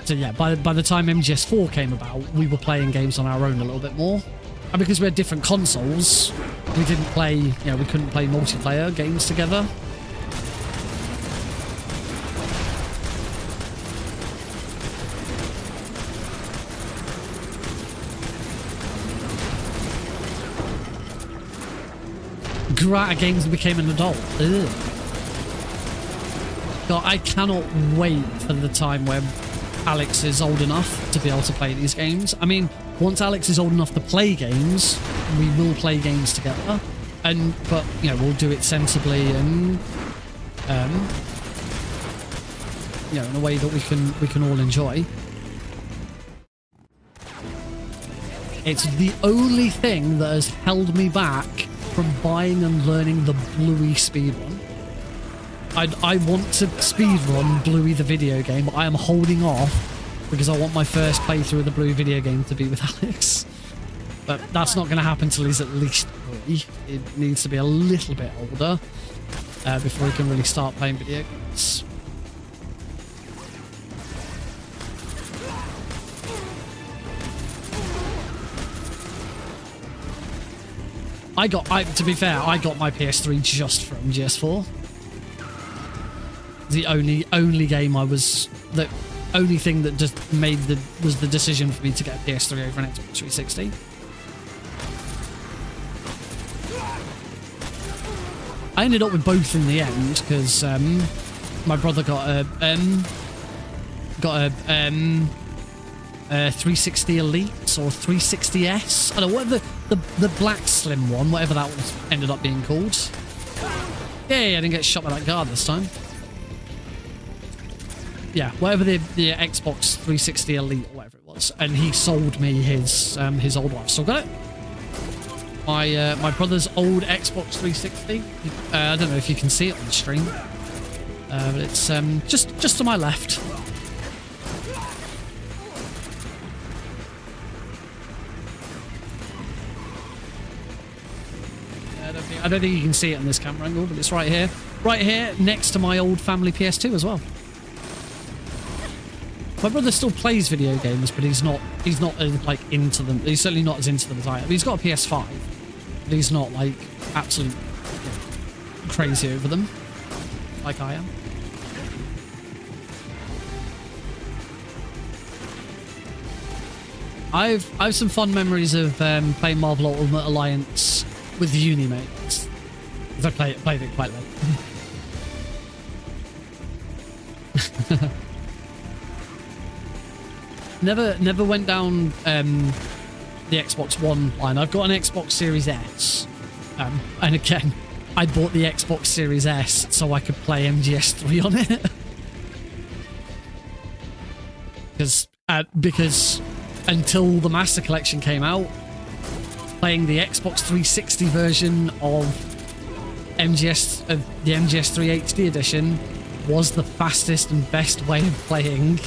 So yeah, by the time MGS4 came about, we were playing games on our own a little bit more. And because we had different consoles, we couldn't play multiplayer games together. Grew out of games and became an adult. Ugh. God, I cannot wait for the time when Alex is old enough to be able to play these games. I mean, once Alex is old enough to play games, we will play games together. But we'll do it sensibly and in a way that we can all enjoy. It's the only thing that has held me back from buying and learning the Bluey speedrun. I want to speedrun Bluey the video game, but I am holding off because I want my first playthrough of the Bluey video game to be with Alex. But that's not going to happen till he's at least 3. It needs to be a little bit older before he can really start playing video games. To be fair, I got my PS3 just for MGS4. The only game the only thing that just was the decision for me to get a PS3 over an Xbox 360. I ended up with both in the end because my brother got a 360 Elite or 360S. I don't know what the black slim one, whatever that was, ended up being called. Yay, I didn't get shot by that guard this time. Yeah, whatever the Xbox 360 Elite or whatever it was, and he sold me his old one. I've still got it. My brother's old Xbox 360. I don't know if you can see it on the stream, but it's just to my left. I don't think you can see it on this camera angle, but it's right here next to my old family PS2 as well. My brother still plays video games, but he's not like into them. He's certainly not as into them as I am. He's got a PS5, but he's not like absolute crazy over them like I am. I've some fun memories of playing Marvel Ultimate Alliance with uni mates. Because I played it quite late. Never went down the Xbox One line. I've got an Xbox Series S, and again, I bought the Xbox Series S so I could play MGS3 on it. Because until the Master Collection came out, playing the Xbox 360 version of the MGS3 HD edition was the fastest and best way of playing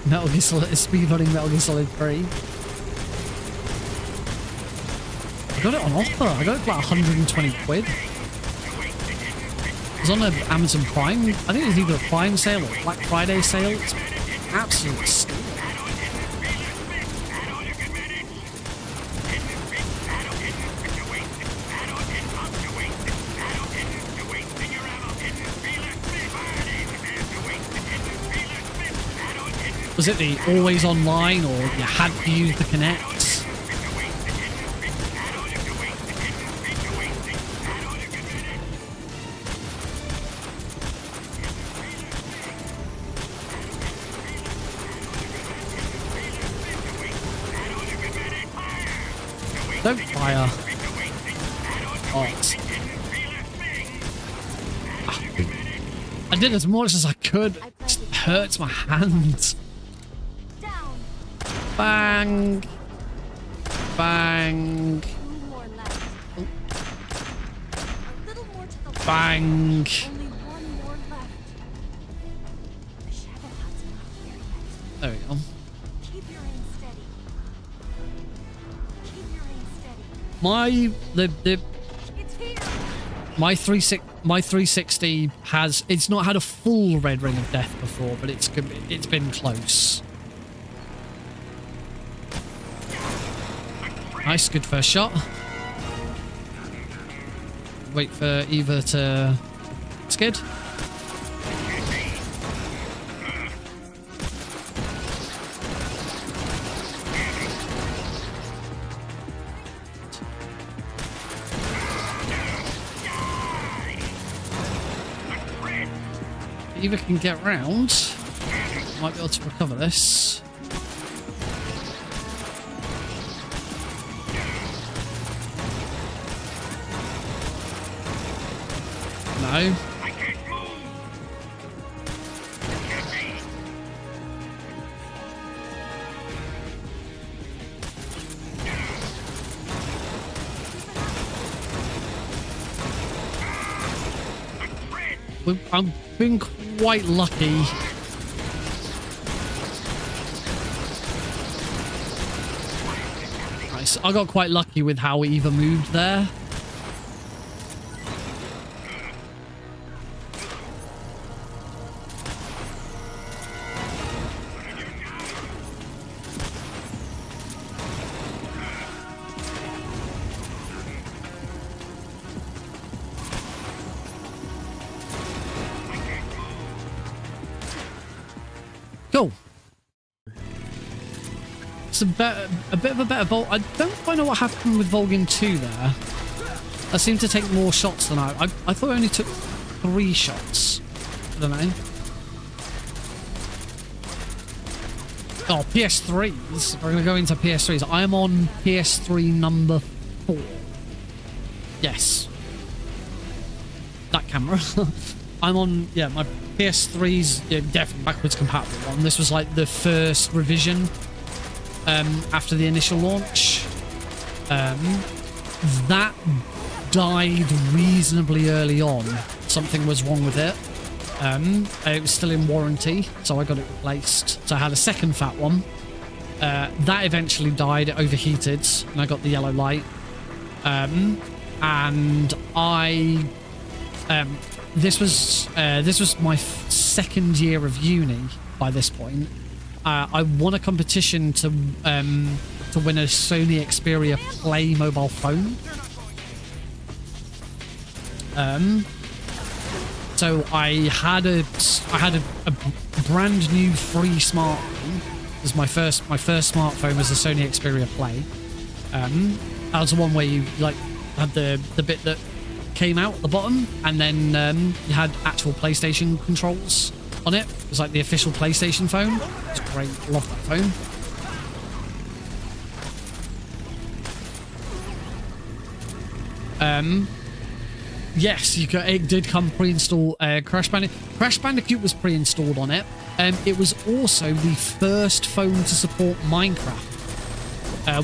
Metal Gear Solid, speedrunning Metal Gear Solid 3. I got it on offer. I got it for like 120 quid. It was on an Amazon Prime. I think it was either a Prime sale or Black Friday sale. It's absolute steal. Was it the always online, or you had to use the Kinect? Don't fire. Oh. I did as much as I could. It just hurts my hands. Bang. Bang. Oh. Bang. There we go. My 360 has, it's not had a full red ring of death before, but it's been close. Nice, good first shot. Wait for Eva to skid. Eva can get round. Might be able to recover this. No. I've been quite lucky. Nice. I got quite lucky with how Eva moved there. Cool. It's a bit of a better Vol. I don't quite know what happened with Volgin 2 there. I seem to take more shots than I thought I only took 3 shots. I don't know. Oh, PS3s. We're going to go into PS3s. I am on PS3 number 4. Yes. That camera. I'm on, yeah, my PS3's definitely backwards compatible one. This was like the first revision after the initial launch. That died reasonably early on. Something was wrong with it. It was still in warranty, so I got it replaced. So I had a second fat one. That eventually died, it overheated, and I got the yellow light. And I... This was my second year of uni by this point. I won a competition to win a Sony Xperia Play mobile phone. So I had a brand new free smartphone. It was my first smartphone was a Sony Xperia Play. That was the one where you like had the bit that came out at the bottom, and then you had actual PlayStation controls on it. It was like the official PlayStation phone. It's great. Love that phone. Yes, it did come pre-installed. Crash Bandicoot was pre-installed on it. It was also the first phone to support Minecraft.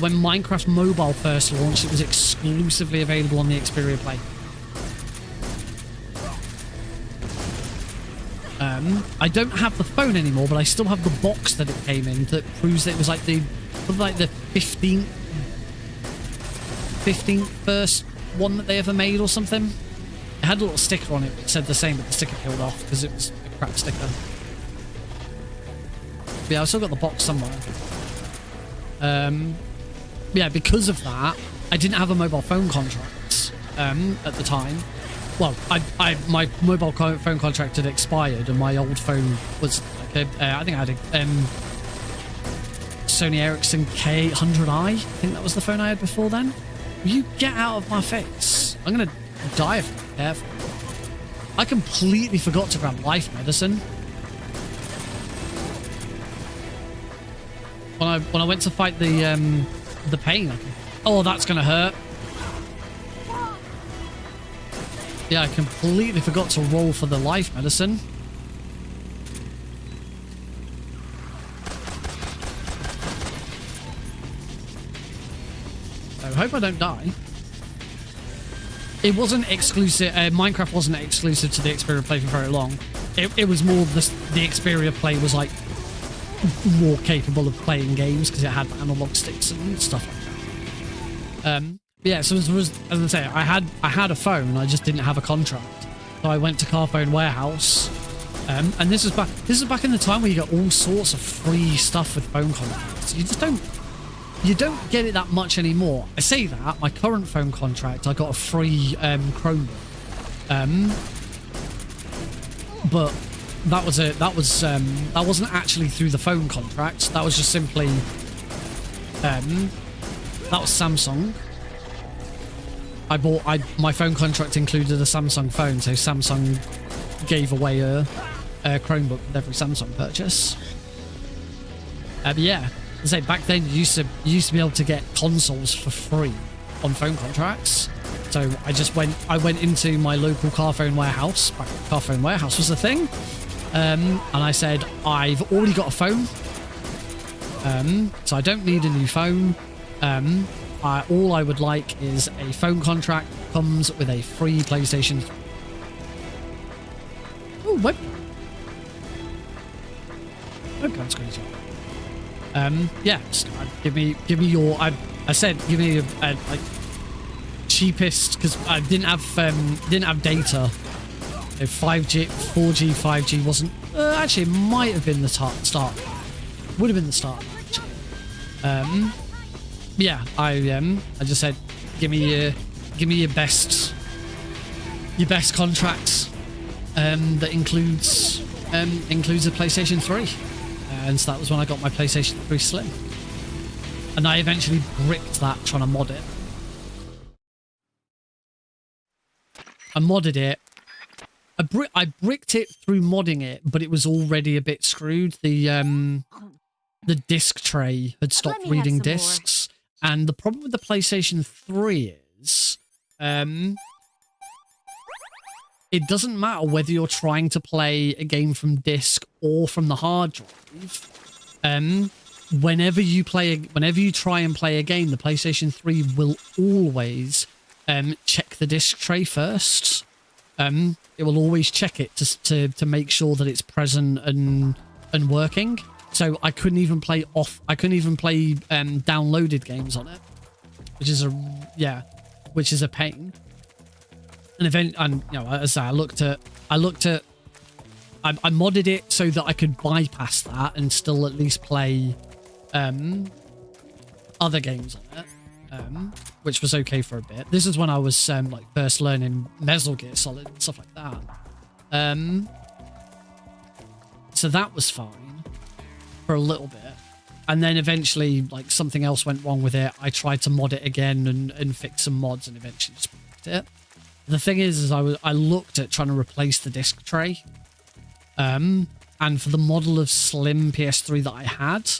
When Minecraft Mobile first launched, it was exclusively available on the Xperia Play. I don't have the phone anymore, but I still have the box that it came in that proves that it was like the 15th first one that they ever made or something. It had a little sticker on it that said the same, but the sticker peeled off because it was a crap sticker. But yeah, I've still got the box somewhere. Yeah, because of that, I didn't have a mobile phone contract at the time. Well, my mobile phone contract had expired, and my old phone was like I think I had a Sony Ericsson K800i. I think that was the phone I had before then. Will you get out of my face? I'm gonna die if I'm careful. I completely forgot to grab life medicine. When I went to fight the pain. Oh, that's gonna hurt. Yeah, I completely forgot to roll for the life medicine. So I hope I don't die. It wasn't exclusive. Minecraft wasn't exclusive to the Xperia Play for very long. It was more the Xperia Play was like more capable of playing games because it had analog sticks and stuff like that. Yeah, so as I say, I had a phone, I just didn't have a contract. So I went to Carphone Warehouse, and this is back in the time where you get all sorts of free stuff with phone contracts. You don't get it that much anymore. I say that my current phone contract, I got a free Chromebook, but that wasn't actually through the phone contract. That was just simply that was Samsung. My phone contract included a Samsung phone, so Samsung gave away a Chromebook with every Samsung purchase. But yeah, I say back then you used to be able to get consoles for free on phone contracts. So I went into my local Carphone Warehouse. Back when Carphone Warehouse was a thing, and I said I've already got a phone, so I don't need a new phone. All I would like is a phone contract that comes with a free PlayStation 3. Oh, webcam screen shot. Yeah, give me your. I said give me a like cheapest because I didn't have data. 5G, 4G, 5G wasn't actually. It might have been the start. Would have been the start. Yeah, I just said, give me your best contract that includes a PlayStation 3, and so that was when I got my PlayStation 3 Slim, and I eventually bricked that trying to mod it. I modded it. I bricked it through modding it, but it was already a bit screwed. The disc tray had stopped reading discs. And the problem with the PlayStation 3 is, it doesn't matter whether you're trying to play a game from disc or from the hard drive. Whenever you try and play a game, the PlayStation 3 will always check the disc tray first. It will always check it to make sure that it's present and working. So I couldn't even play downloaded games on it, which is a pain. And you know, as I modded it so that I could bypass that and still at least play other games on it, which was okay for a bit. This is when I was like first learning Metal Gear Solid and stuff like that. So that was fine for a little bit, and then eventually like something else went wrong with it. I tried to mod it again and fix some mods and eventually just bricked it. The thing is I looked at trying to replace the disc tray. And for the model of slim PS3 that I had,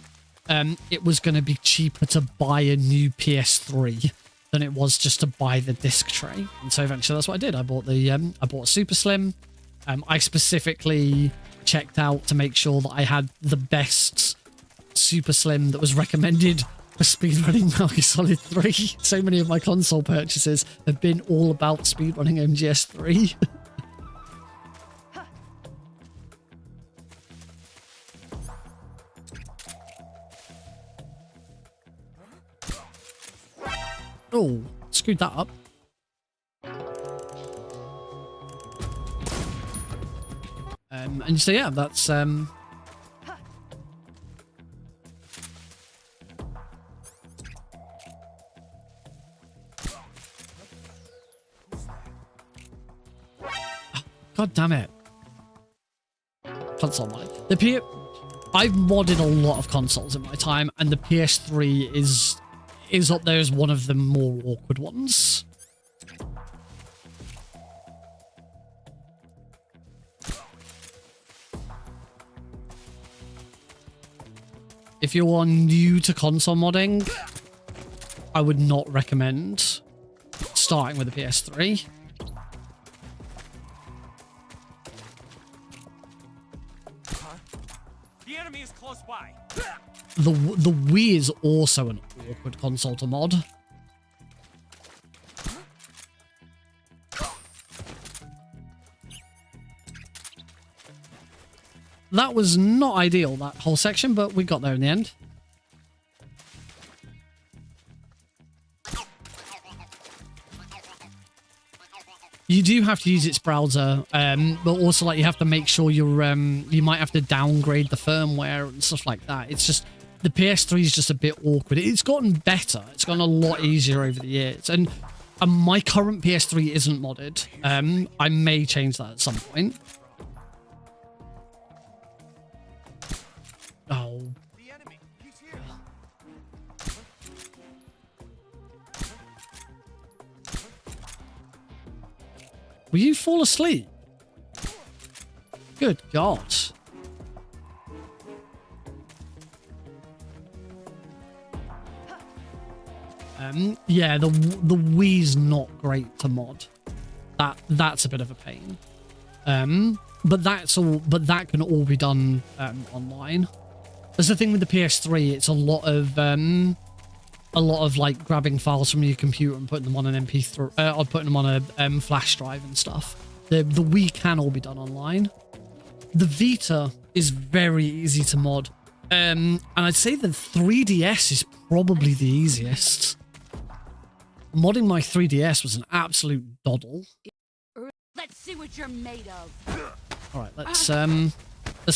it was going to be cheaper to buy a new PS3 than it was just to buy the disc tray. And so eventually that's what I did. I bought a Super Slim. I specifically checked out to make sure that I had the best Super Slim that was recommended for speedrunning Metal Gear Solid 3. So many of my console purchases have been all about speedrunning MGS3. Oh, screwed that up. And so yeah, that's God damn it. Console modding. I've modded a lot of consoles in my time, and the PS3 is up there as one of the more awkward ones. If you are new to console modding, I would not recommend starting with a PS3. The enemy is close by. The Wii is also an awkward console to mod. That was not ideal, that whole section, but we got there in the end. You do have to use its browser, but also like you have to make sure you're you might have to downgrade the firmware and stuff like that. It's just the PS3 is just a bit awkward. It's gotten better. It's gotten a lot easier over the years, and my current PS3 isn't modded. I may change that at some point. Oh. The enemy, he's here. Will you fall asleep? Good God. Yeah, the Wii's not great to mod. That's a bit of a pain. But that can all be done online. That's the thing with the PS3. It's a lot of like grabbing files from your computer and putting them on an MP3 or putting them on a flash drive and stuff. The Wii can all be done online. The Vita is very easy to mod, and I'd say the 3DS is probably the easiest. Modding my 3DS was an absolute doddle. Let's see what you're made of. All right, let's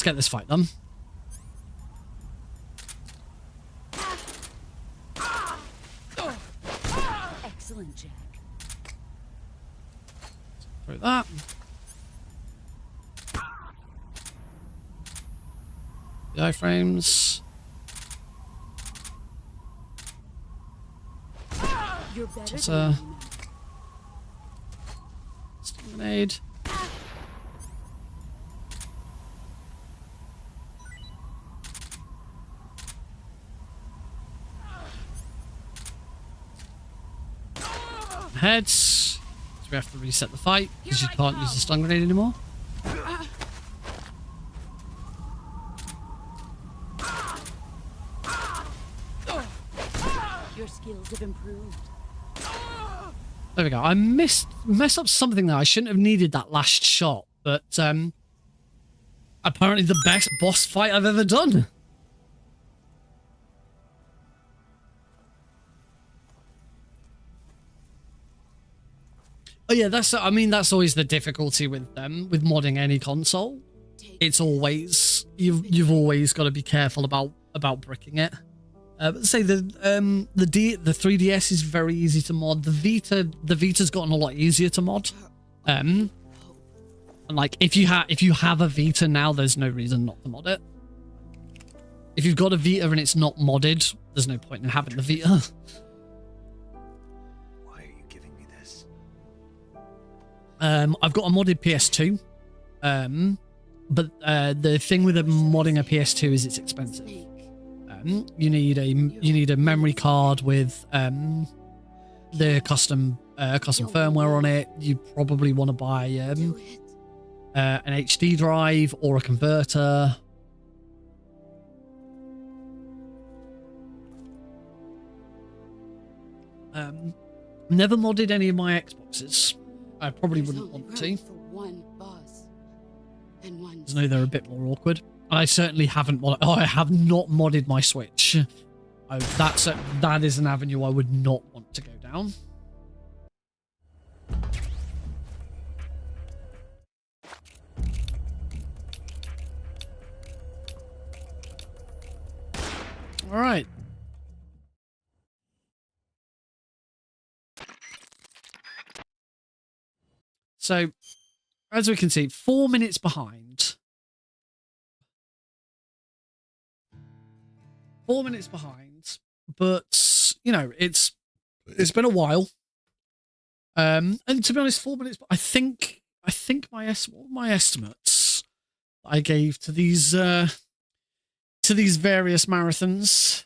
get this fight done. Excellent, Jack. Through that. The iframes. You're better Just than grenade. Heads. So we have to reset the fight because you can't use the stun grenade anymore. Your skills have improved. There we go. I messed up something there. I shouldn't have needed that last shot, but apparently the best boss fight I've ever done. Oh yeah, that's always the difficulty with modding any console. It's always you've always got to be careful about bricking it. But say the 3DS is very easy to mod. The Vita's gotten a lot easier to mod. And like if you have a Vita now, there's no reason not to mod it. If you've got a Vita and it's not modded, there's no point in having the Vita. Why are you giving me this? I've got a modded PS2, but the thing with modding a PS2 is it's expensive. You need a memory card with the custom firmware on it. You probably want to buy an HD drive or a converter. Never modded any of my Xboxes. I probably wouldn't want to. I know they're a bit more awkward. I certainly haven't. I have not modded my Switch. That is an avenue I would not want to go down. All right. So, as we can see, 4 minutes behind. 4 minutes behind, but you know, it's been a while. And to be honest, 4 minutes. I think my estimates I gave to these various marathons.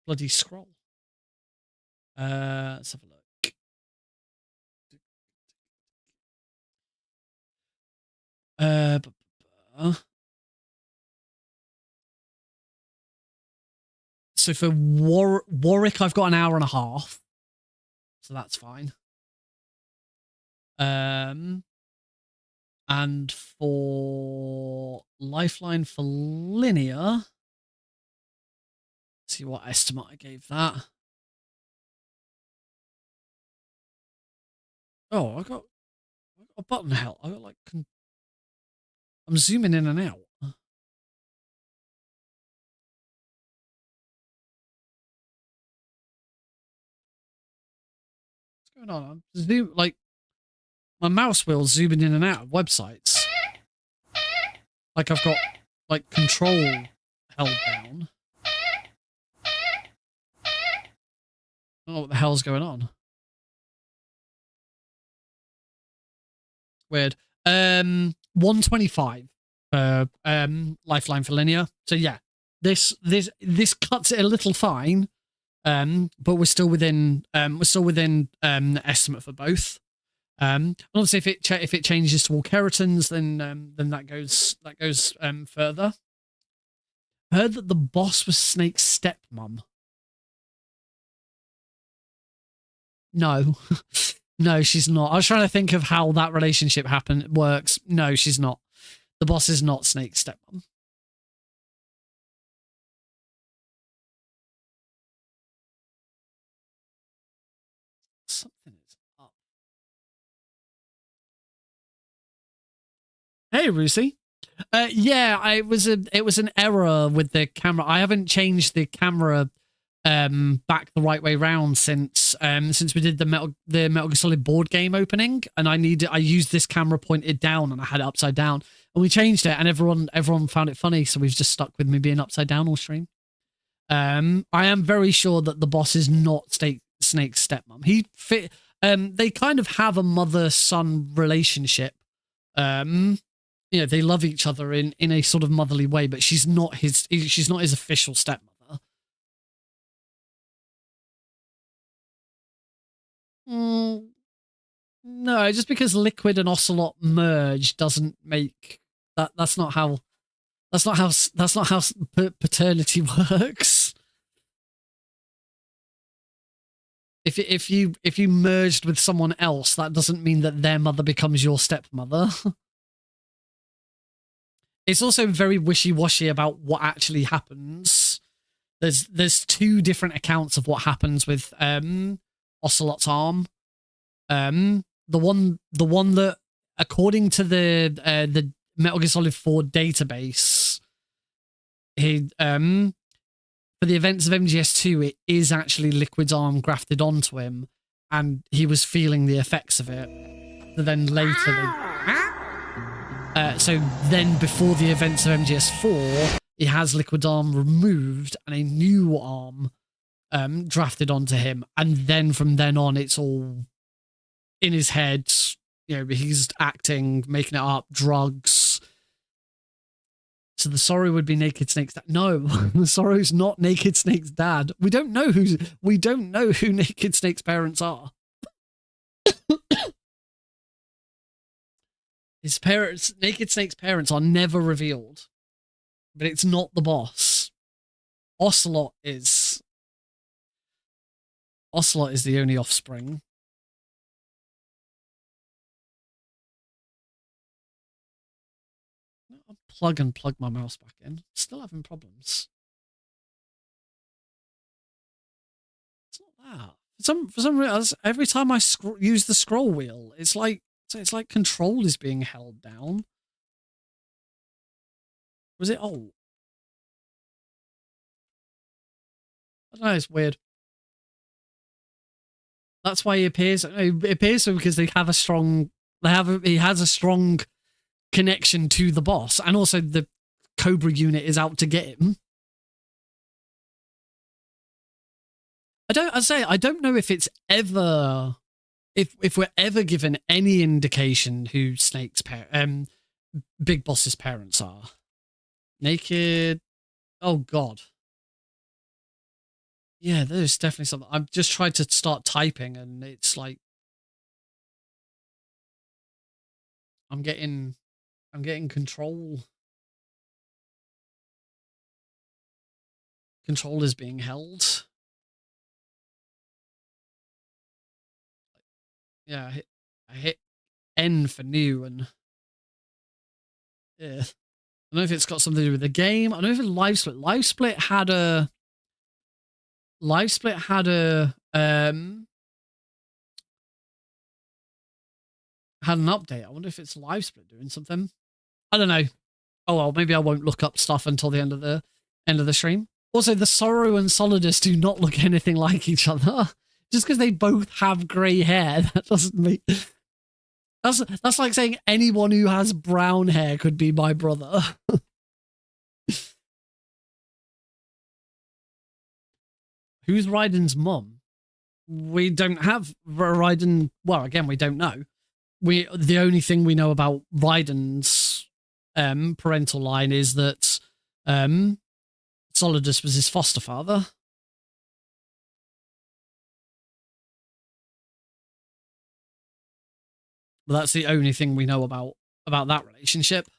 Bloody scroll. Let's have a look. So for Warwick, I've got an hour and a half, so that's fine. And for Lifeline for Linear, see what estimate I gave that. Oh, I got a button hell. I got like I'm zooming in and out. What's going on? I'm like my mouse wheel's zooming in and out of websites. Like I've got like control held down. I don't know what the hell's going on. Weird. 125 for Lifeline for Linear. So yeah, this cuts it a little fine, but we're still within the estimate for both. Obviously, if it changes to all keratins, then that goes further. I heard that the boss was Snake's stepmom. No. No, she's not. I was trying to think of how that relationship works. No, she's not. The boss is not Snake's stepmom. Something is up. Hey, Rusi. Yeah, it was an error with the camera. I haven't changed the camera back the right way round since we did the Metal Gear Solid board game opening, and I used this camera pointed down and I had it upside down, and we changed it and everyone found it funny, so we've just stuck with me being upside down all stream. I am very sure that the boss is not Snake's stepmom. They kind of have a mother-son relationship. You know, they love each other in a sort of motherly way, but she's not his official stepmother. No, just because Liquid and Ocelot merge doesn't make that. That's not how paternity works. If you merged with someone else, that doesn't mean that their mother becomes your stepmother. It's also very wishy-washy about what actually happens. There's two different accounts of what happens with Ocelot's arm. The one that, according to the Metal Gear Solid 4 database, for the events of MGS2, it is actually Liquid's arm grafted onto him, and he was feeling the effects of it. So then later, so then before the events of MGS4, he has Liquid's arm removed and a new arm drafted onto him, and then from then on it's all in his head. You know, he's acting, making it up, drugs. So the Sorrow would be Naked Snake's dad. No, the Sorrow's not Naked Snake's dad. We don't know who Naked Snake's parents are. His parents, Naked Snake's parents, are never revealed. But it's not the boss. Ocelot is the only offspring. I'll plug my mouse back in. Still having problems. It's not that. For some reason, every time I use the scroll wheel, it's like control is being held down. Was it? Oh, I don't know. It's weird. That's why he appears. It appears so because they have a strong. He has a strong connection to the boss, and also the Cobra unit is out to get him. I don't know if it's ever, if we're ever given any indication who Snake's Big Boss's parents are. Naked. Oh God. Yeah, there's definitely something. I've just tried to start typing, and it's like I'm getting control. Control is being held. Yeah, I hit N for new, and yeah. I don't know if it's got something to do with the game. I don't know if it's LiveSplit. LiveSplit had an update. I wonder if it's LiveSplit doing something. I don't know. Oh well, maybe I won't look up stuff until the end of the stream. Also, the Sorrow and Solidus do not look anything like each other. Just because they both have grey hair, that doesn't mean... That's like saying anyone who has brown hair could be my brother. Who's Raiden's mum? We don't have Raiden. Well, again, we don't know. The only thing we know about Raiden's parental line is that Solidus was his foster father. But that's the only thing we know about that relationship.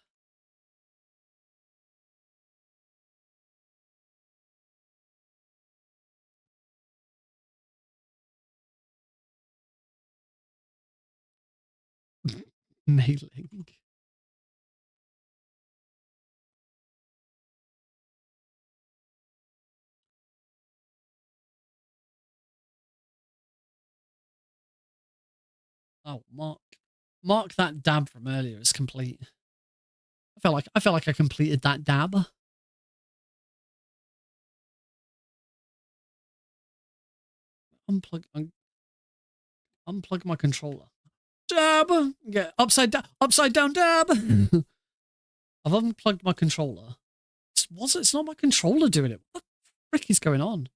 Mailing. Oh, mark that dab from earlier as complete. I felt like I completed that dab. Unplug my controller. Dab. Yeah, upside down dab. I've unplugged my controller. It's not my controller doing it. What the frick is going on?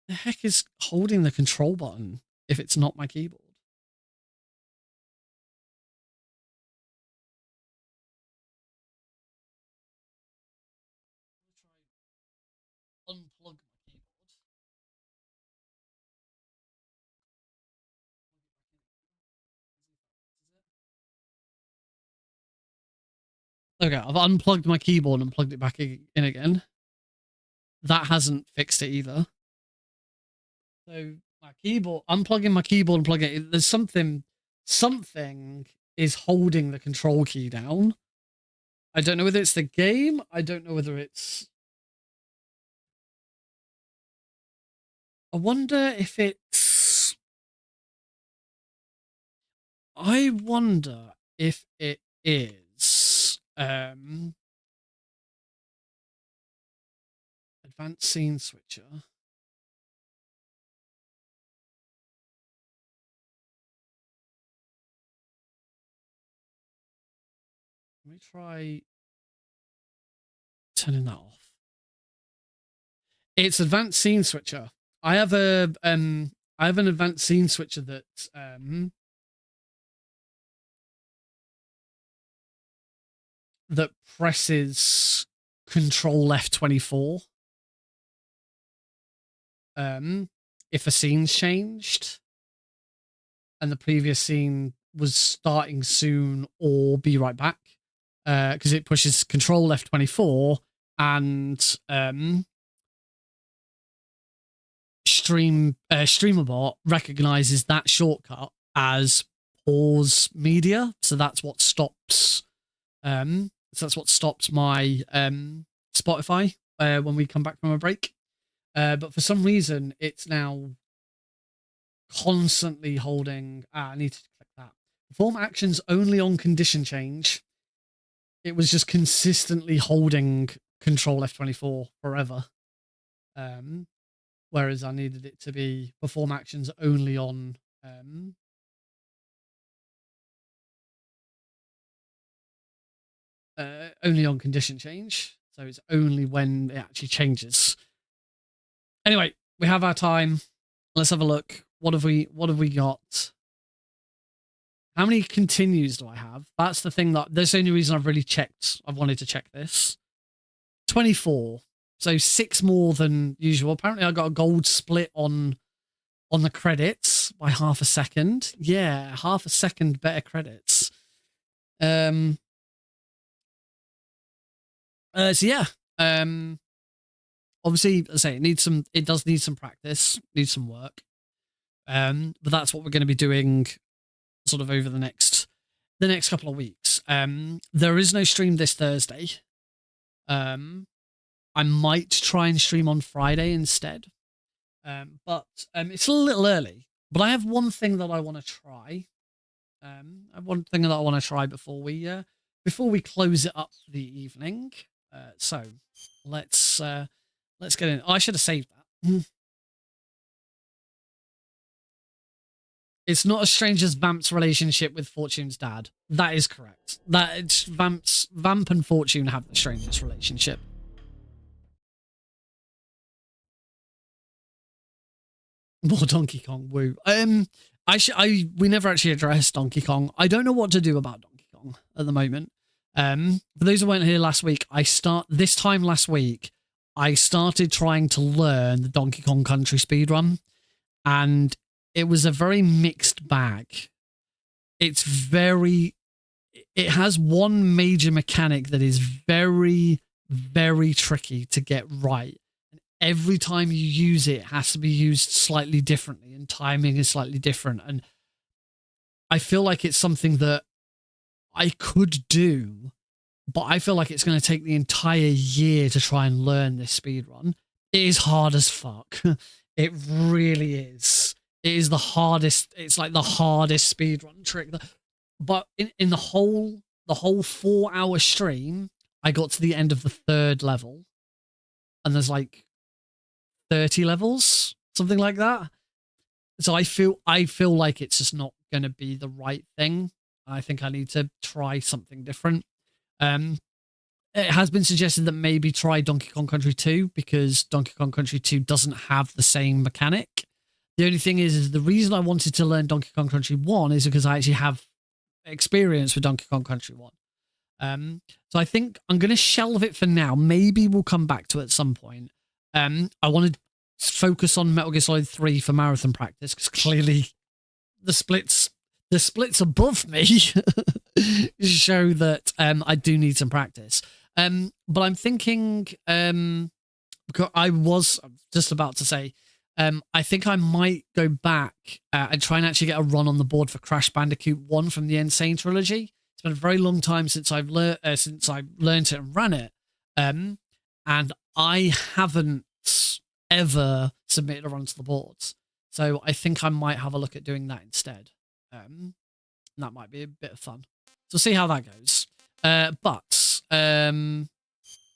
The heck is holding the control button if it's not my keyboard? Unplug my keyboard. Okay, I've unplugged my keyboard and plugged it back in again. That hasn't fixed it either. So my keyboard, unplugging my keyboard and plugging it, there's something is holding the control key down. I don't know whether it's the game. I don't know whether it's... I wonder if it's... I wonder if it is... Advanced Scene Switcher. Let me try turning that off. It's advanced scene switcher. I have an advanced scene switcher that that presses Control F24 if a scene's changed and the previous scene was starting soon or be right back, because it pushes Control F24 and StreamerBot recognizes that shortcut as pause media, so that's what stops my Spotify when we come back from a break. But for some reason, it's now constantly holding. I need to click that. Perform actions only on condition change. It was just consistently holding Control F24 forever. Whereas I needed it to be perform actions only on condition change. So it's only when it actually changes. Anyway, we have our time. Let's have a look. What have we got? How many continues do I have? That's the thing that's the only reason I've really checked. I've wanted to check this. 24. So 6 more than usual. Apparently I got a gold split on the credits by half a second. Yeah, half a second better credits. So yeah. Obviously, as I say, it does need some practice, needs some work. But that's what we're going to be doing sort of over the next couple of weeks. There is no stream this Thursday. I might try and stream on Friday instead. But it's a little early. But I have one thing that I want to try. I have one thing that I want to try before we close it up for the evening. So let's get in. I should have saved that. It's not as strange as Vamp's relationship with Fortune's dad. That is correct. That it's Vamp and Fortune have the strangest relationship. More Donkey Kong, woo. We never actually addressed Donkey Kong. I don't know what to do about Donkey Kong at the moment. For those who weren't here last week, this time last week, I started trying to learn the Donkey Kong Country speedrun, and it was a very mixed bag. It has one major mechanic that is very, very tricky to get right. And every time you use it, it has to be used slightly differently, and timing is slightly different. And I feel like it's something that I could do, but I feel like it's going to take the entire year to try and learn this speedrun. It is hard as fuck. It really is. It is the hardest. It's like the hardest speedrun trick. But in the whole 4-hour stream, I got to the end of the 3rd level, and there's like 30 levels, something like that. So I feel like it's just not going to be the right thing. I think I need to try something different. It has been suggested that maybe try Donkey Kong Country 2, because Donkey Kong Country 2 doesn't have the same mechanic. The only thing is the reason I wanted to learn Donkey Kong Country 1 is because I actually have experience with Donkey Kong Country 1. So I think I'm going to shelve it for now. Maybe we'll come back to it at some point. I want to focus on Metal Gear Solid 3 for marathon practice, because clearly the splits above me show that I do need some practice. But I'm thinking, I was just about to say, I think I might go back and try and actually get a run on the board for Crash Bandicoot 1 from the Insane trilogy. It's been a very long time since I've learned it and ran it, and I haven't ever submitted a run to the boards. So I think I might have a look at doing that instead. That might be a bit of fun. So see how that goes. But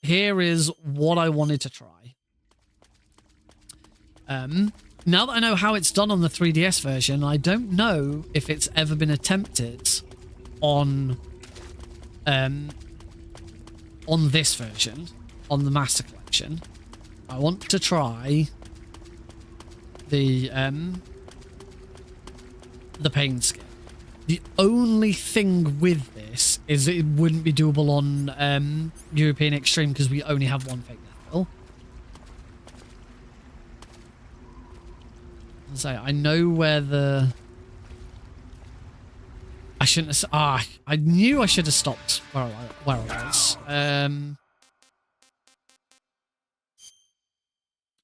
here is what I wanted to try. Now that I know how it's done on the 3DS version, I don't know if it's ever been attempted on on this version, on the Master Collection, I want to try the pain skip. The only thing with this is it wouldn't be doable on European Extreme because we only have one fake death pill. So I know where the... I shouldn't have... I knew I should have stopped where I was. I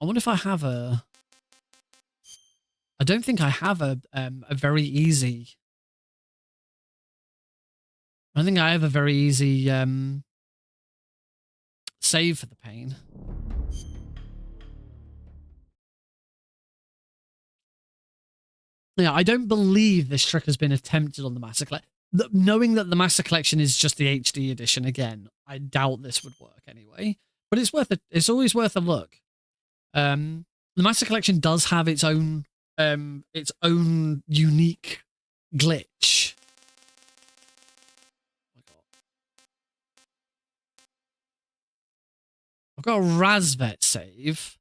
wonder if I have a... I don't think I have a very easy... I don't think I have a very easy save for the pain. Yeah, I don't believe this trick has been attempted on the Master Collection. Knowing that the Master Collection is just the HD edition again, I doubt this would work anyway. But it's worth it. It's always worth a look. The Master Collection does have its own unique glitch. I've got a Razvet save.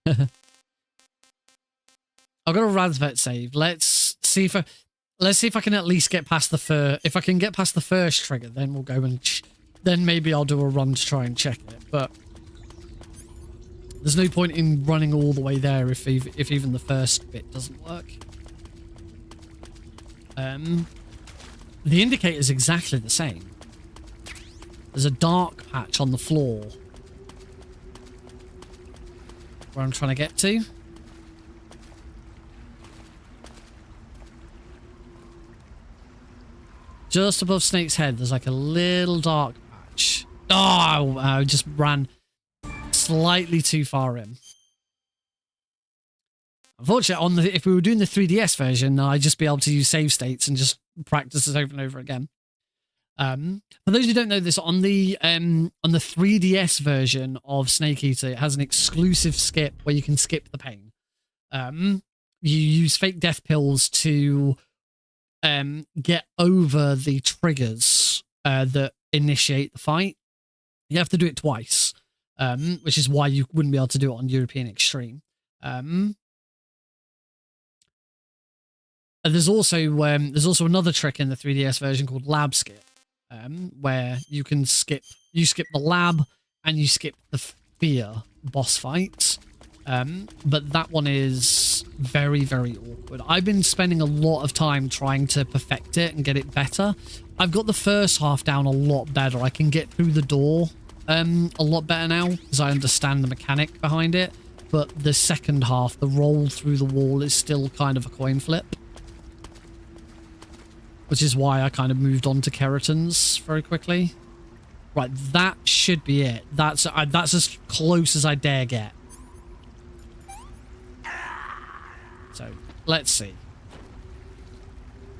I've got a Razvet save. Let's see if I can at least get past the first. If I can get past the first trigger, then we'll go and then maybe I'll do a run to try and check it. But there's no point in running all the way there if even the first bit doesn't work. The indicator is exactly the same. There's a dark patch on the floor where I'm trying to get to. Just above Snake's head, there's like a little dark patch. Oh, I just ran slightly too far in. Unfortunately, if we were doing the 3DS version, I'd just be able to use save states and just practice this over and over again. For those who don't know this, on the 3DS version of Snake Eater, it has an exclusive skip where you can skip the pain. You use fake death pills to get over the triggers that initiate the fight. You have to do it twice, which is why you wouldn't be able to do it on European Extreme. There's also another trick in the 3DS version called Lab Skip, where you skip the lab and you skip the fear boss fight. But that one is very, very awkward. I've been spending a lot of time trying to perfect it and get it better. I've got the first half down a lot better. I can get through the door a lot better now because I understand the mechanic behind it. But the second half, the roll through the wall, is still kind of a coin flip. Which is why I kind of moved on to keratins very quickly. Right, that should be it. That's as close as I dare get. So, let's see.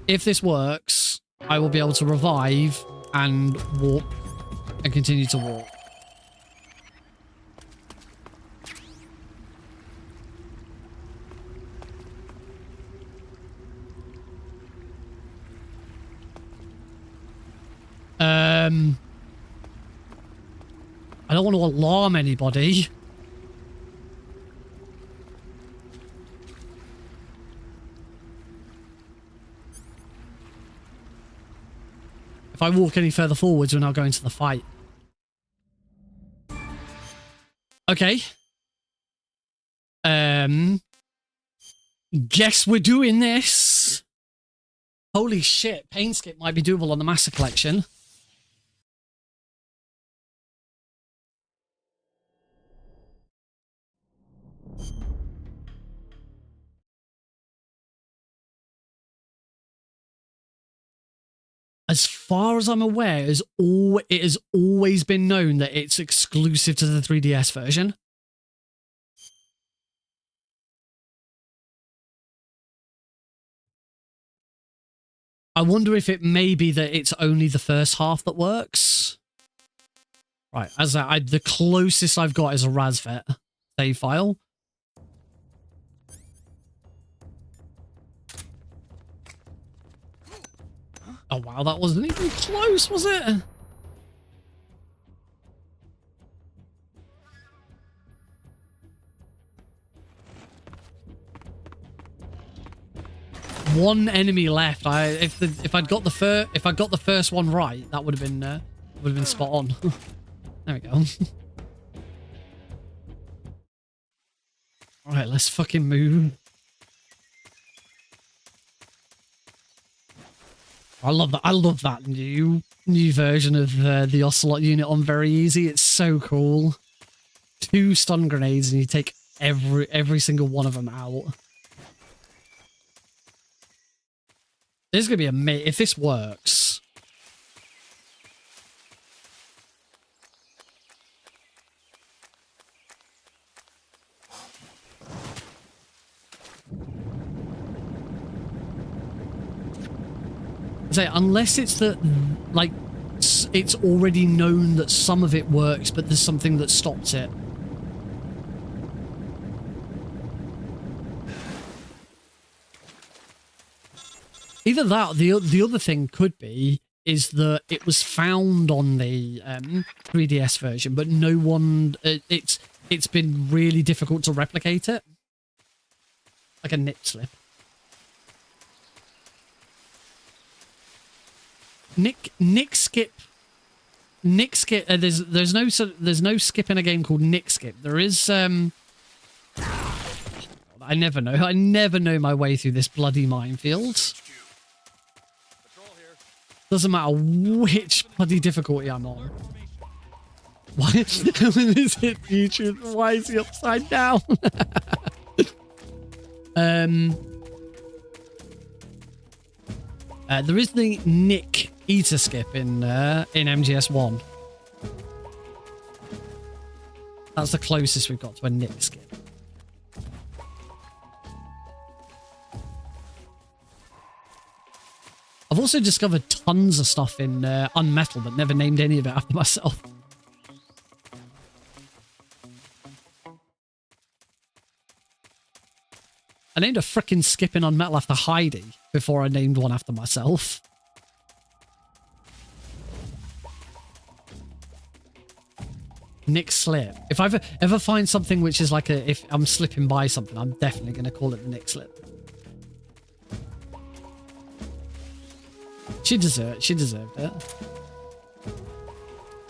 If this works, I will be able to revive and walk and continue to walk. I don't want to alarm anybody. If I walk any further forwards, we're not going to the fight. Okay. Guess we're doing this. Holy shit, Pain Skip might be doable on the Master Collection. As far as I'm aware, it has always been known that it's exclusive to the 3DS version. I wonder if it may be that it's only the first half that works. Right, the closest I've got is a Razvet save file. Oh wow, that wasn't even close, was it? One enemy left. If I'd got the first one right, that would have been spot on. There we go. All right, let's fucking move. I love that. I love that new version of the Ocelot unit on very easy. It's so cool. 2 stun grenades and you take every single one of them out. This is gonna be amazing if this works. Say unless it's that like it's already known that some of it works, but there's something that stops it. Either that, or the other thing could be is that it was found on the 3DS version, but no one it's been really difficult to replicate it, like a nip slip. Nick skip. There's no skip in a game called Nick skip. There is I never know my way through this bloody minefield. Doesn't matter which bloody difficulty I'm on. Why is it YouTube? Why is he upside down? There is the Nick Eater skip in MGS1. That's the closest we've got to a Nick skip. I've also discovered tons of stuff in Unmetal, but never named any of it after myself. I named a frickin' skip in Unmetal after Heidi before I named one after myself. Nick Slip. If I ever find something which is like if I'm slipping by something, I'm definitely going to call it the Nick Slip. She deserved it.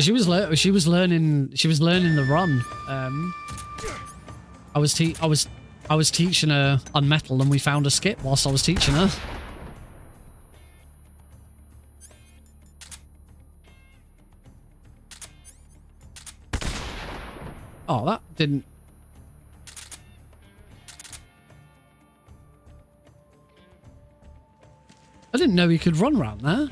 She was learning the run. I was teaching her Unmetal and we found a skip whilst I was teaching her. Oh, that didn't. I didn't know he could run around there.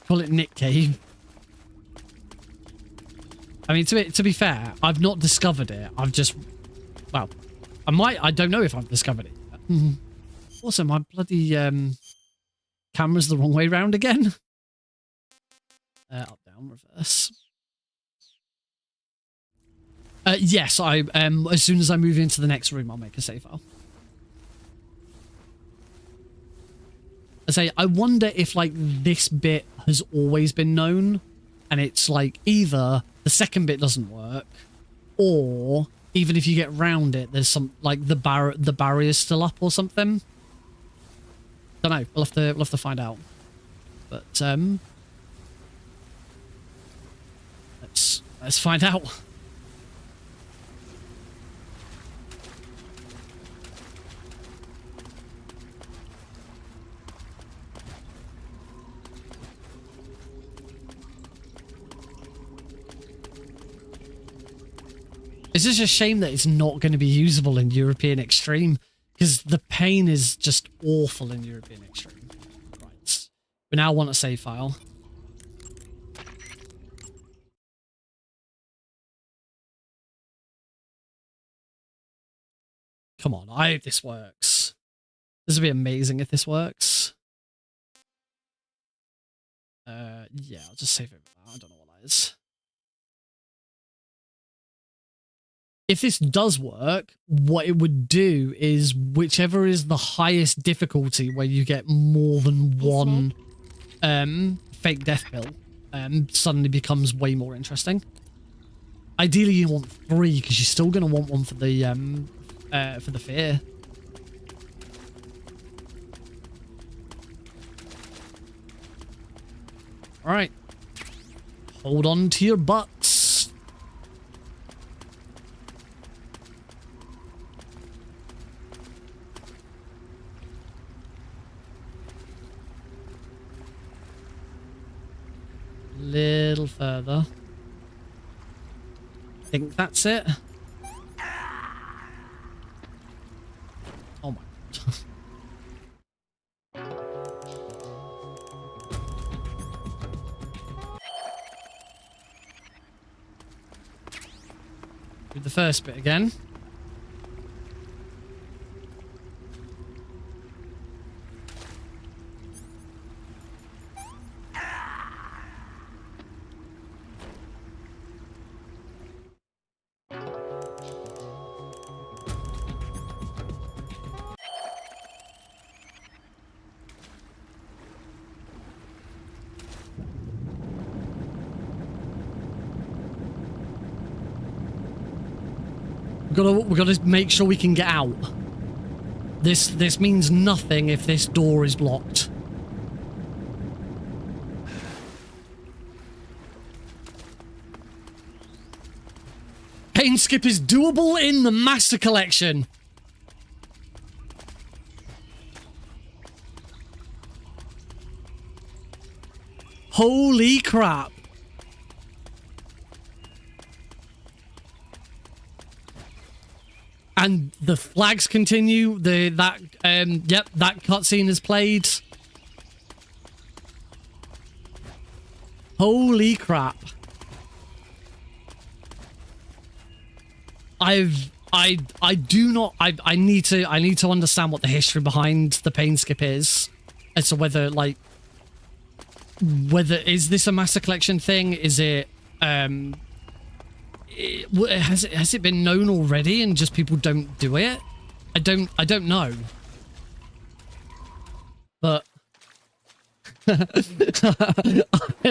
Call it Nick Cave. I mean, to be fair, I've not discovered it. I've just, well, I don't know if I've discovered it. Also, my bloody camera's the wrong way round again. Up, down, reverse. Yes, as soon as I move into the next room, I'll make a save file. I wonder if like this bit has always been known, and it's like either the second bit doesn't work, or even if you get round it, there's some like the barrier's still up or something. Don't know. We'll have to find out. But let's find out. It's just a shame that it's not going to be usable in European Extreme, because the pain is just awful in European Extreme. Right. We now want a save file. Come on, I hope this works. This would be amazing if this works. Yeah, I'll just save it. I don't know what that is. if this does work, what it would do is whichever is the highest difficulty where you get more than one fake death pill suddenly becomes way more interesting. Ideally, you want 3 because you're still going to want one for the fear. All right. Hold on to your butts. Little further. Think that's it. Oh my god. Do the first bit again. We gotta make sure we can get out. This means nothing if this door is blocked. Pain skip is doable in the Master Collection. Holy crap. And the flags continue. That cutscene is played. Holy crap! I need to understand what the history behind the pain skip is, as to whether is this a Master Collection thing? Is it has it been known already and just people don't do it? I don't know. But I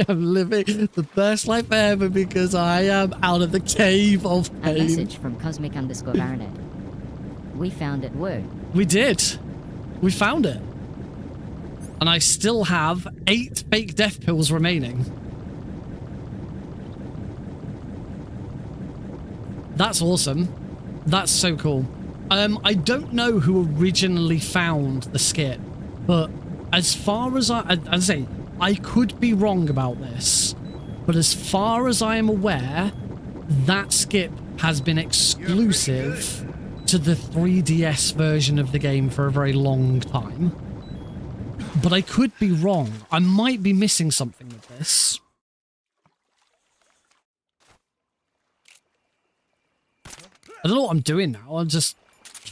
am living the best life ever because I am out of the cave of pain. A message from Cosmic_Baronet. We found it. Word. We did. We found it. And I still have 8 fake death pills remaining. That's awesome. That's so cool. I don't know who originally found the skip, but as far as I say, I could be wrong about this, but as far as I am aware, that skip has been exclusive to the 3DS version of the game for a very long time. But I could be wrong. I might be missing something with this. I don't know what I'm doing now. I'm just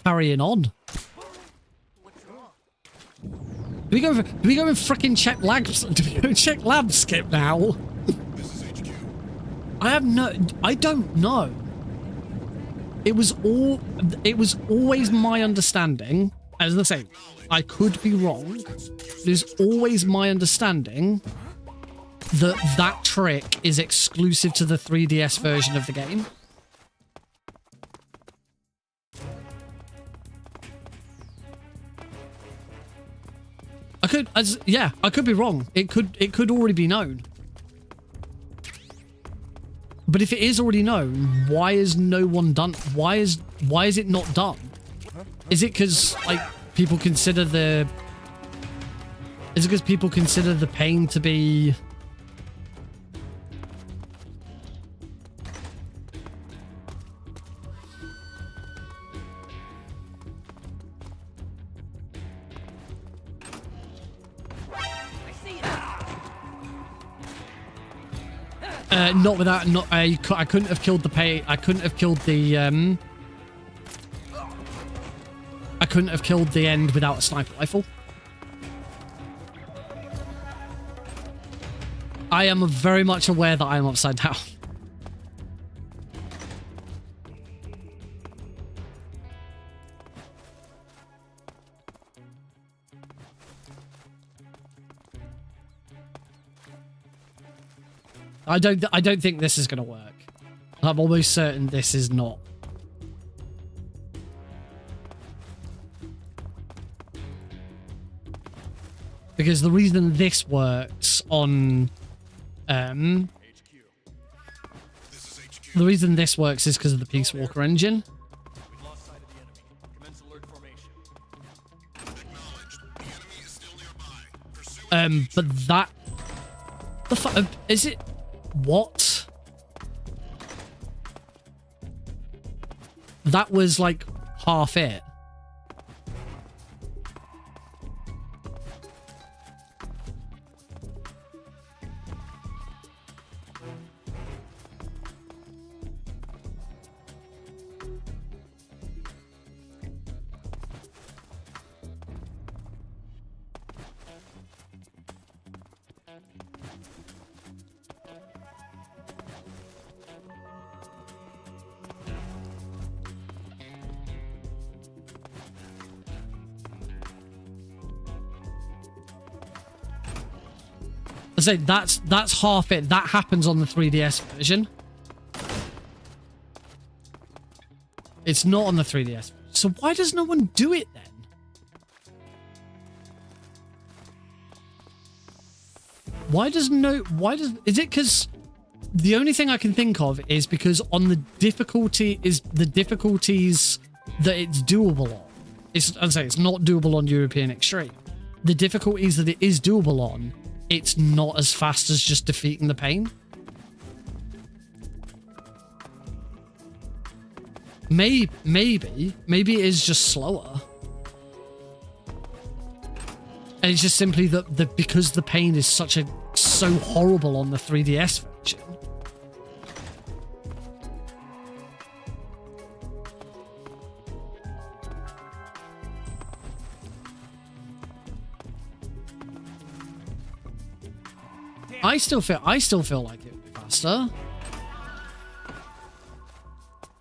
carrying on. Do we go and frickin' check labs? Do we go check lab skip now? This is HQ. I don't know. It was always my understanding, as I say, I could be wrong. It was always my understanding that that trick is exclusive to the 3DS version of the game. I could be wrong. It could already be known. But if it is already known, why is no one done? Why is it not done? Is it because people consider the? Is it because people consider the pain to be? Not without, I couldn't have killed the pay. I couldn't have killed the I couldn't have killed the end without a sniper rifle. I am very much aware that I am upside down. I don't think this is going to work. I'm almost certain this is not. Because the reason this works on the reason this works is because of the Peace Walker engine. We've lost sight of the enemy. Commence alert formation. Acknowledged. The enemy is still nearby. Pursue But that is it? What? That was like half it. I say that's half it. That happens on the 3DS version. It's not on the 3DS. So why does no one do it then? Is it because the only thing I can think of is because on the difficulties that it's doable on. I'd say it's not doable on European Extreme. The difficulties that it is doable on, it's not as fast as just defeating the pain. Maybe it is just slower. And it's just simply that because the pain is so horrible on the 3DS version. I still feel like it would be faster.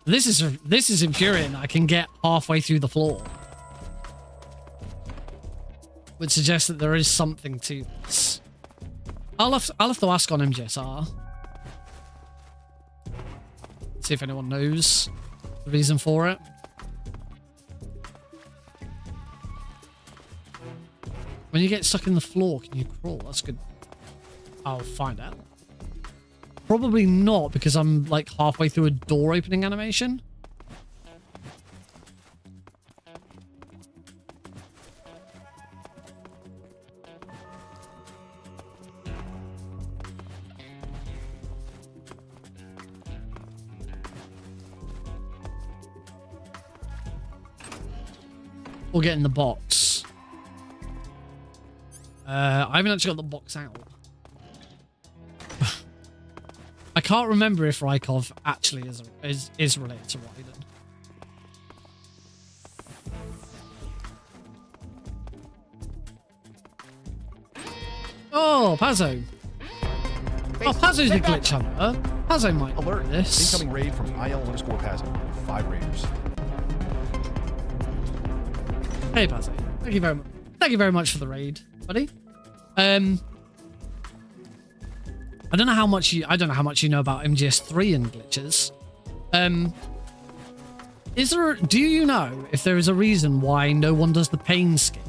This is infuriating. I can get halfway through the floor, which suggests that there is something to this. I'll have to ask on MGSR. See if anyone knows the reason for it. When you get stuck in the floor, can you crawl? That's good. I'll find out. Probably not, because I'm like halfway through a door opening animation. We'll get in the box. I haven't actually got the box out. I can't remember if Rykov actually is related to Raiden. Oh, Pazzo. Oh, Pazzo's the glitch hunter. Pazzo might alert this. Incoming raid from IL_Pazzo. 5 raiders. Hey, Pazzo. Thank you very much. Thank you very much for the raid, buddy. I don't know how much you know about MGS3 and glitches. Do you know if there is a reason why no one does the pain skin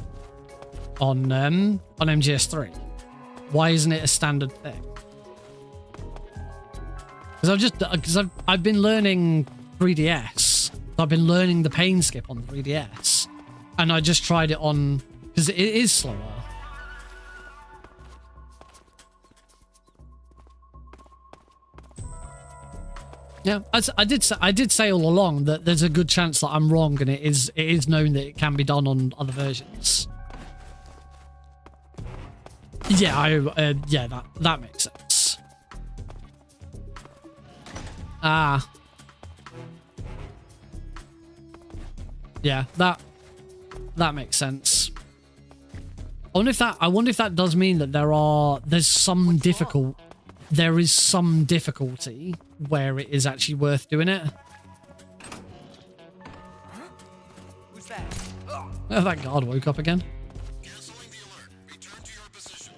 on MGS3? Why isn't it a standard thing? Because I've been learning 3DS. I've been learning the pain skip on 3DS, and I just tried it on because it is slower. Yeah, I did say all along that there's a good chance that I'm wrong, and it is known that it can be done on other versions. Yeah, that makes sense. Ah. Yeah, that makes sense. I wonder if that does mean that there is some difficulty where it is actually worth doing it. Who's that? Oh, that guard woke up again. Canceling the alert. Return to your position.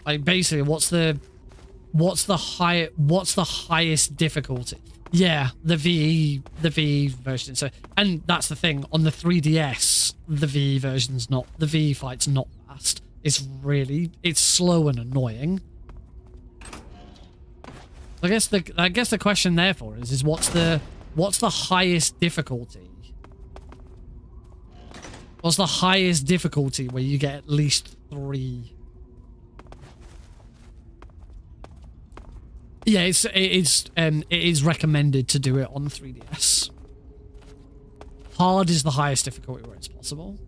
Like basically, what's the highest difficulty? Yeah, the VE version. So, and that's the thing on the 3DS, the VE version's not, the VE fight's not fast. It's slow and annoying. I guess the question therefore is what's the highest difficulty? What's the highest difficulty where you get at least 3? Yeah, it is recommended to do it on 3DS. Hard is the highest difficulty where it's possible.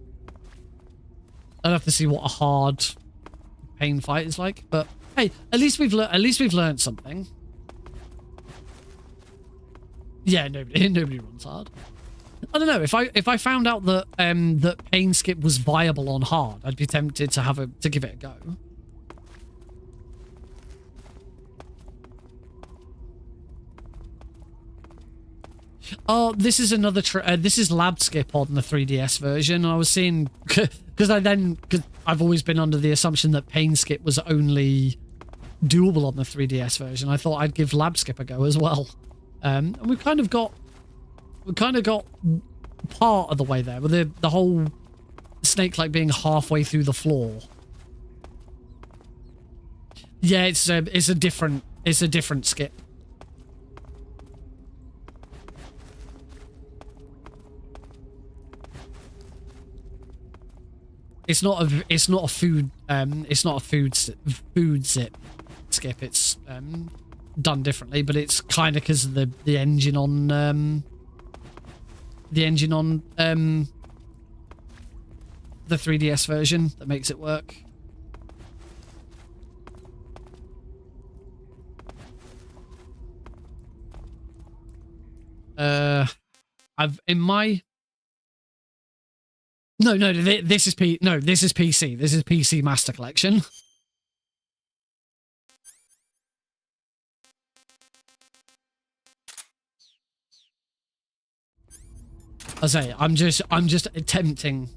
I'd have to see what a hard pain fight is like, but hey, at least we've learned something. Yeah, nobody runs hard. I don't know, if I found out that that pain skip was viable on hard, I'd be tempted to give it a go. Oh, this is another this is lab skip on the 3DS version. I was seeing because I've always been under the assumption that pain skip was only doable on the 3DS version. I thought I'd give lab skip a go as well. And we kind of got part of the way there with the whole snake like being halfway through the floor. Yeah, it's a different skip. It's not a food zip skip. It's done differently, but it's kind of because of the engine on the 3DS version that makes it work. This is PC. This is PC Master Collection. I say I'm just attempting.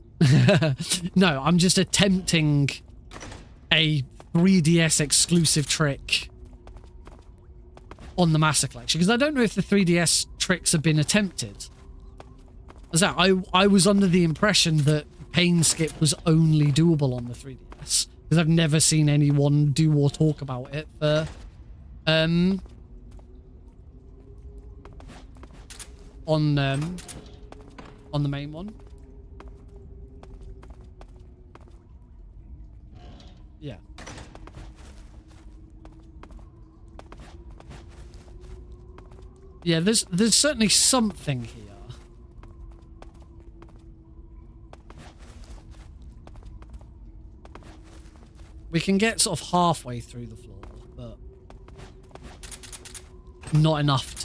No, I'm just attempting a 3DS exclusive trick on the Master Collection because I don't know if the 3DS tricks have been attempted. I was under the impression that pain skip was only doable on the 3DS because I've never seen anyone do or talk about it for on the main one. Yeah. Yeah, there's certainly something here. We can get sort of halfway through the floor, but not enough,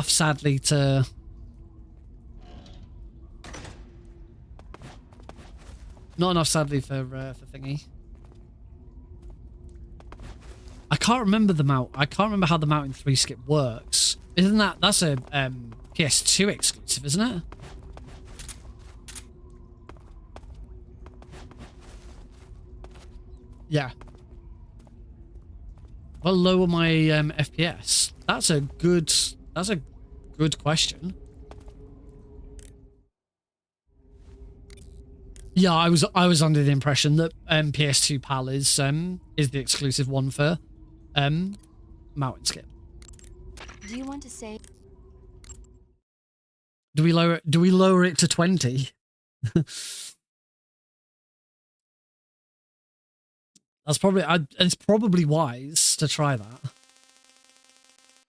sadly, to... Not enough, sadly, for thingy. I can't remember I can't remember how the Mountain 3 skip works. That's a PS2 exclusive, isn't it? Yeah. Well, lower my FPS. That's a good question. Yeah, I was under the impression that PS2 PAL is the exclusive one for Mountain Skip. Do you want to say? Do we lower it to 20? It's probably wise to try that.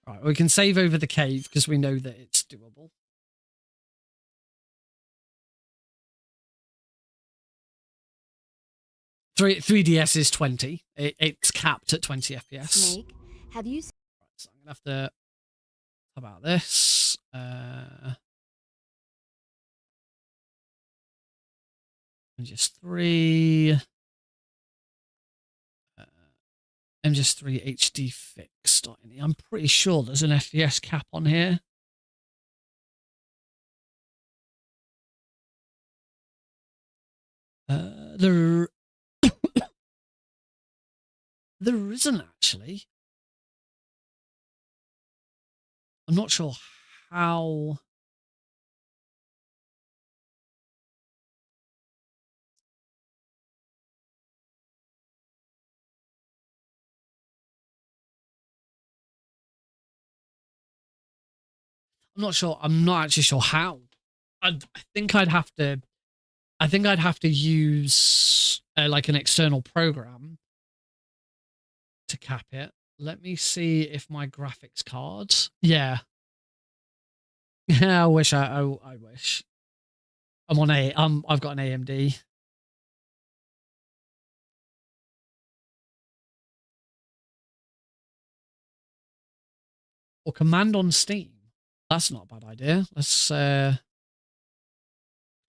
Right, we can save over the cave because we know that it's doable. Three 3DS is 20. It's capped at 20 FPS. Snake, have you? Right, so I'm gonna have to. How about this? MGS3. MGS3 HD fixed. I'm pretty sure there's an FPS cap on here. There There isn't actually. I'm not sure how. I'm not sure. I'm not actually sure how. I think I'd have to. I think I'd have to use like an external program to cap it. Let me see if my graphics card. Yeah. Yeah, I wish. I wish. I'm on a. I've got an AMD. Or command on Steam. That's not a bad idea. Let's try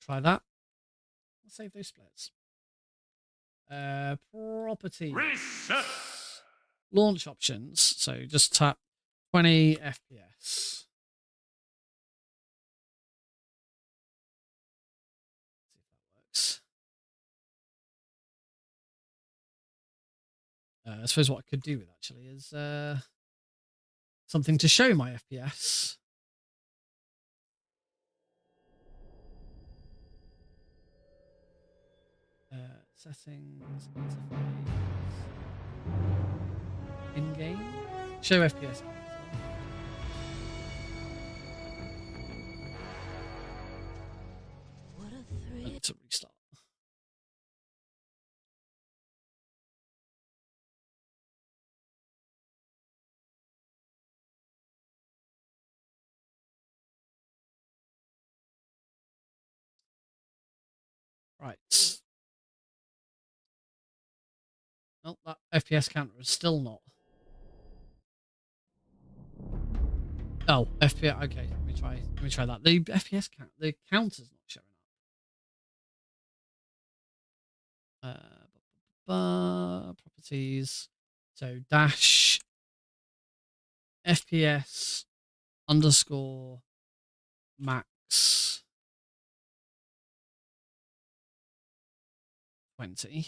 that. Let's save those splits. Properties. Reset. Launch options. So just tap 20 FPS. See if that works. I suppose what I could do with actually is something to show my FPS. Settings, interface, in-game, show FPS. I need to restart. Right. Oh, that FPS counter is still not. Oh, FPS. Okay, let me try that. The FPS count, the counter's not showing up. Properties. So dash FPS underscore max 20.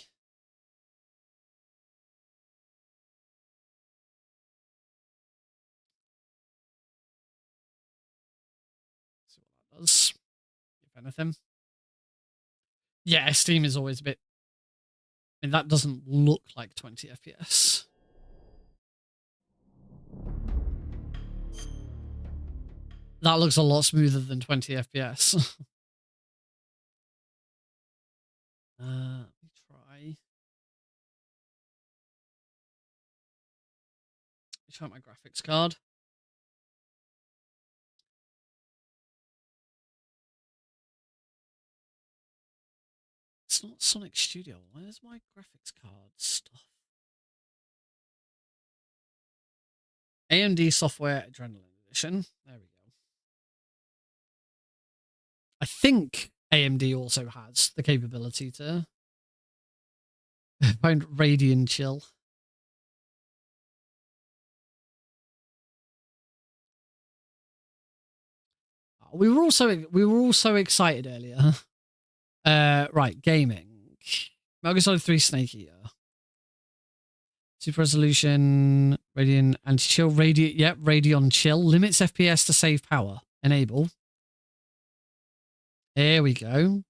See what that does. If anything. Yeah, Steam is always a bit. I mean, that doesn't look like 20 FPS. That looks a lot smoother than 20 FPS. Let me try my graphics card. It's not Sonic Studio. Where's my graphics card stuff? AMD Software Adrenaline Edition. There we go. I think AMD also has the capability to find Radiant Chill. We were also excited earlier. Right, gaming. Metal Gear Solid 3 Snake Eater. Super resolution, Radeon anti-chill, Radeon chill, limits FPS to save power. Enable. There we go.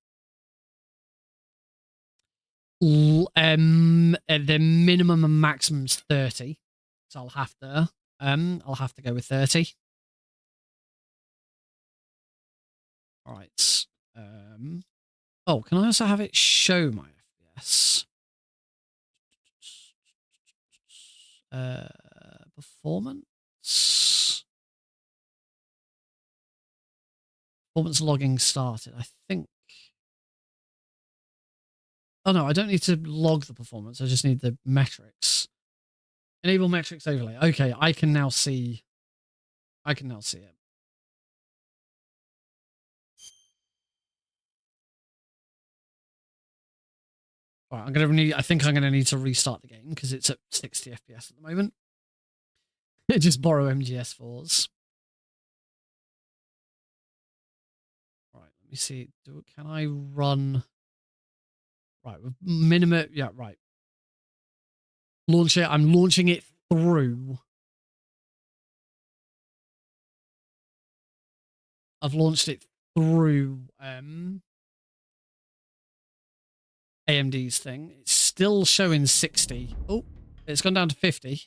The minimum and maximum's 30. So I'll have to go with 30. All right. Oh, can I also have it show my FPS? Performance logging started. I think. Oh no, I don't need to log the performance. I just need the metrics. Enable metrics overlay. Okay, I can now see it. All right, I think I'm gonna need to restart the game because it's at 60 FPS at the moment. Just borrow MGS4s. All right, let me see. Can I run? Right, with minimum. Yeah, right. Launch it. I'm launching it through. I've launched it through AMD's thing. It's still showing 60. Oh, it's gone down to 50.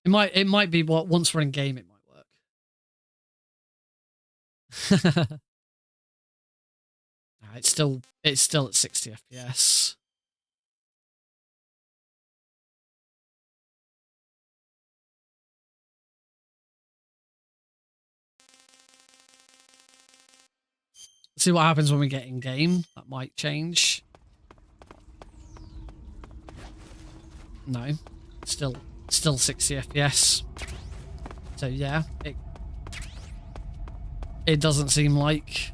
It might be what once we're in game it might work. It's still at 60 FPS. See what happens when we get in game. That might change. No, still 60 FPS. So yeah, it doesn't seem like.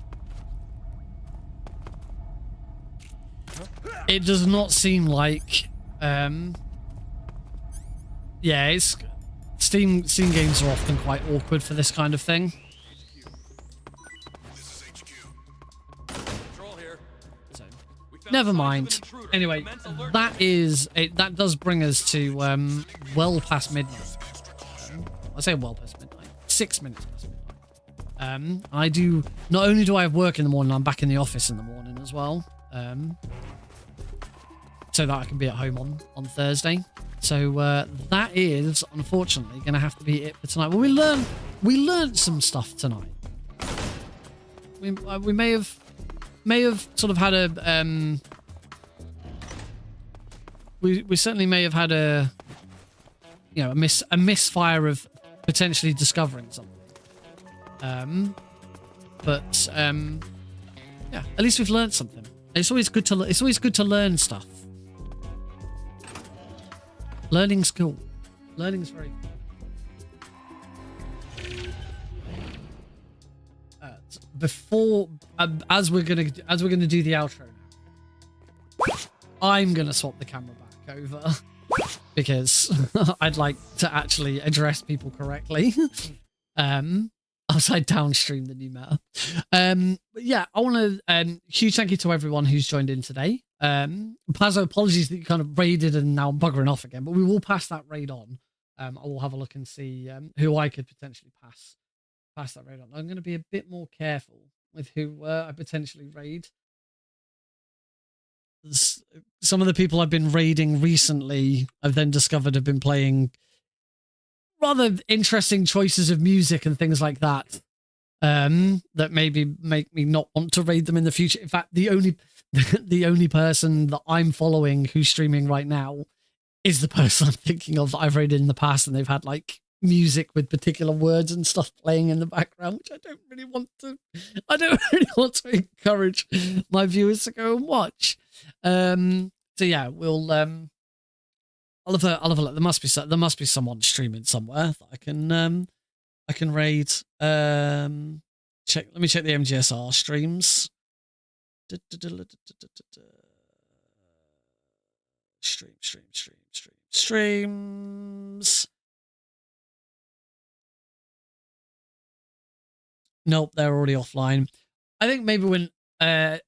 It does not seem like. Yeah, it's Steam games are often quite awkward for this kind of thing. Never mind. Anyway, that does bring us to well past midnight. I say well past midnight. 6 minutes past midnight. I do not only do I have work in the morning, I'm back in the office in the morning as well. So that I can be at home on Thursday. So that is unfortunately going to have to be it for tonight. Well, we learned some stuff tonight. We may have sort of had a we certainly may have had a a misfire of potentially discovering something. But yeah, at least we've learned something. It's always good to learn stuff. Learning's cool. Learning's very cool. Before as we're gonna do the outro now, I'm gonna swap the camera back over because I'd like to actually address people correctly. Upside down stream the new meta. But yeah, I want to huge thank you to everyone who's joined in today. Pazzo, apologies that you kind of raided and now I'm buggering off again, but we will pass that raid on. I will have a look and see who I could potentially pass that raid on. I'm going to be a bit more careful with who I potentially raid. Some of the people I've been raiding recently, I've then discovered have been playing rather interesting choices of music and things like that. That maybe make me not want to raid them in the future. In fact, the only person that I'm following who's streaming right now is the person I'm thinking of that I've raided in the past, and they've had like music with particular words and stuff playing in the background, which I don't really want to encourage my viewers to go and watch. So yeah, we'll I'll have a look. There must be someone streaming somewhere that I can raid. Let me check the MGSR streams. Streams. Nope, they're already offline. I think maybe when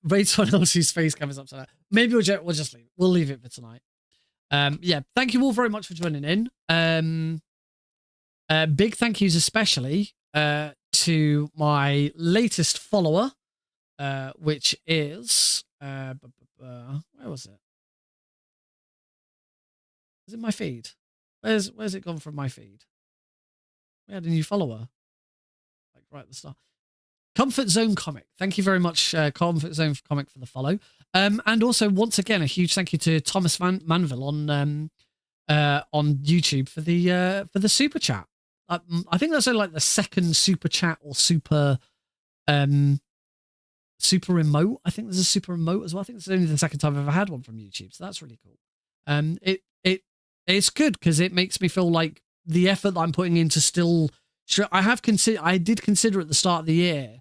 raid someone else whose face cam is upside down, maybe we'll just leave it. We'll leave it for tonight. Yeah, thank you all very much for joining in. Big thank yous especially to my latest follower, which is where was it? Is it my feed? Where's it gone from my feed? We had a new follower, like right at the start. Comfort Zone Comic. Thank you very much, Comfort Zone Comic, for the follow. And also, once again, a huge thank you to Thomas Manville on YouTube for the super chat. I think that's only like the second super chat or super emote. I think there's a super emote as well. I think it's only the second time I've ever had one from YouTube, so that's really cool. It's good because it makes me feel like the effort that I'm putting into still. I did consider at the start of the year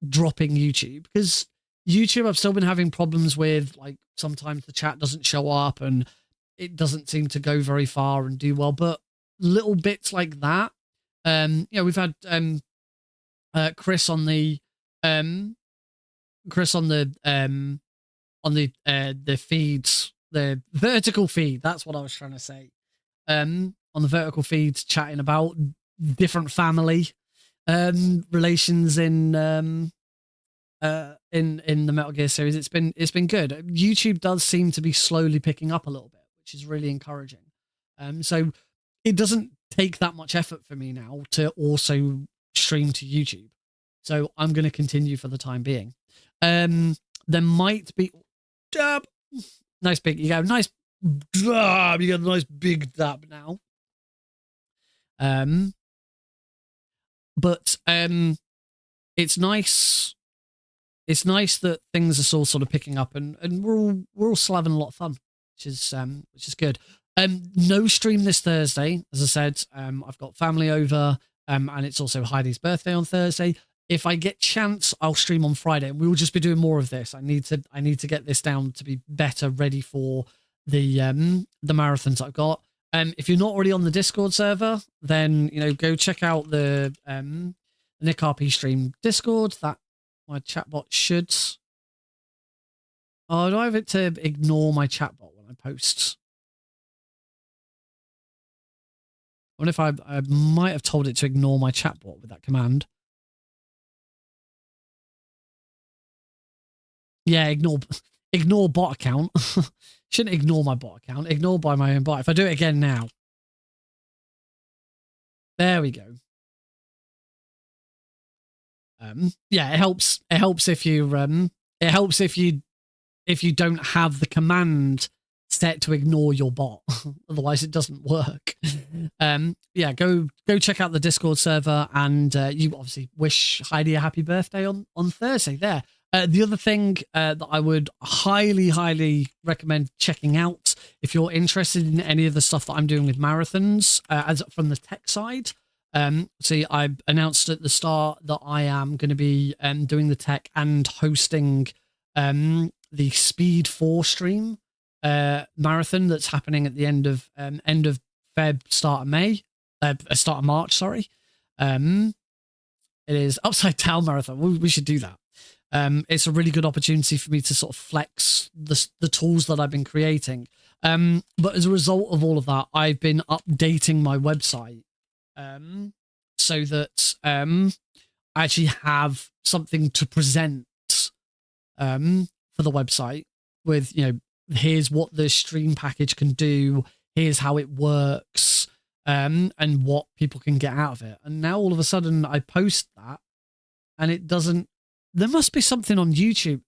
dropping YouTube because YouTube I've still been having problems with, like sometimes the chat doesn't show up and it doesn't seem to go very far and do well, but little bits like that. We've had Chris on the feeds the vertical feed. That's what I was trying to say. On the vertical feed, chatting about different family relations in the Metal Gear series. It's been good. YouTube does seem to be slowly picking up a little bit, which is really encouraging. So it doesn't take that much effort for me now to also stream to YouTube. So I'm going to continue for the time being. There might be dab. Nice big. You got a nice dab. You got a nice big dab now. But it's nice. It's nice that things are all sort of picking up, and we're all still having a lot of fun, which is good. No stream this Thursday, as I said. I've got family over, and it's also Heidi's birthday on Thursday. If I get chance, I'll stream on Friday, and we will just be doing more of this. I need to get this down to be better, ready for the marathons I've got. If you're not already on the Discord server, then go check out the Nick RP stream Discord. That my chatbot should. Oh, do I have it to ignore my chatbot when I post? I wonder if I might have told it to ignore my chatbot with that command. Yeah, ignore bot account. Shouldn't ignore my bot account. Ignore by my own bot. If I do it again now. There we go. Yeah, it helps. It helps if you if you don't have the command set to ignore your bot. Otherwise it doesn't work. Yeah, go check out the Discord server, and you obviously wish Heidi a happy birthday on Thursday there. The other thing that I would highly recommend checking out, if you're interested in any of the stuff that I'm doing with marathons, as from the tech side. See, I announced at the start that I am going to be doing the tech and hosting the Speed 4 stream marathon that's happening at the end of Feb, start of March. Sorry, it is Upside Down Marathon. We should do that. It's a really good opportunity for me to sort of flex the tools that I've been creating. But as a result of all of that, I've been updating my website so that I actually have something to present for the website with, here's what the stream package can do, here's how it works, and what people can get out of it. And now all of a sudden I post that and it doesn't. There must be something on YouTube.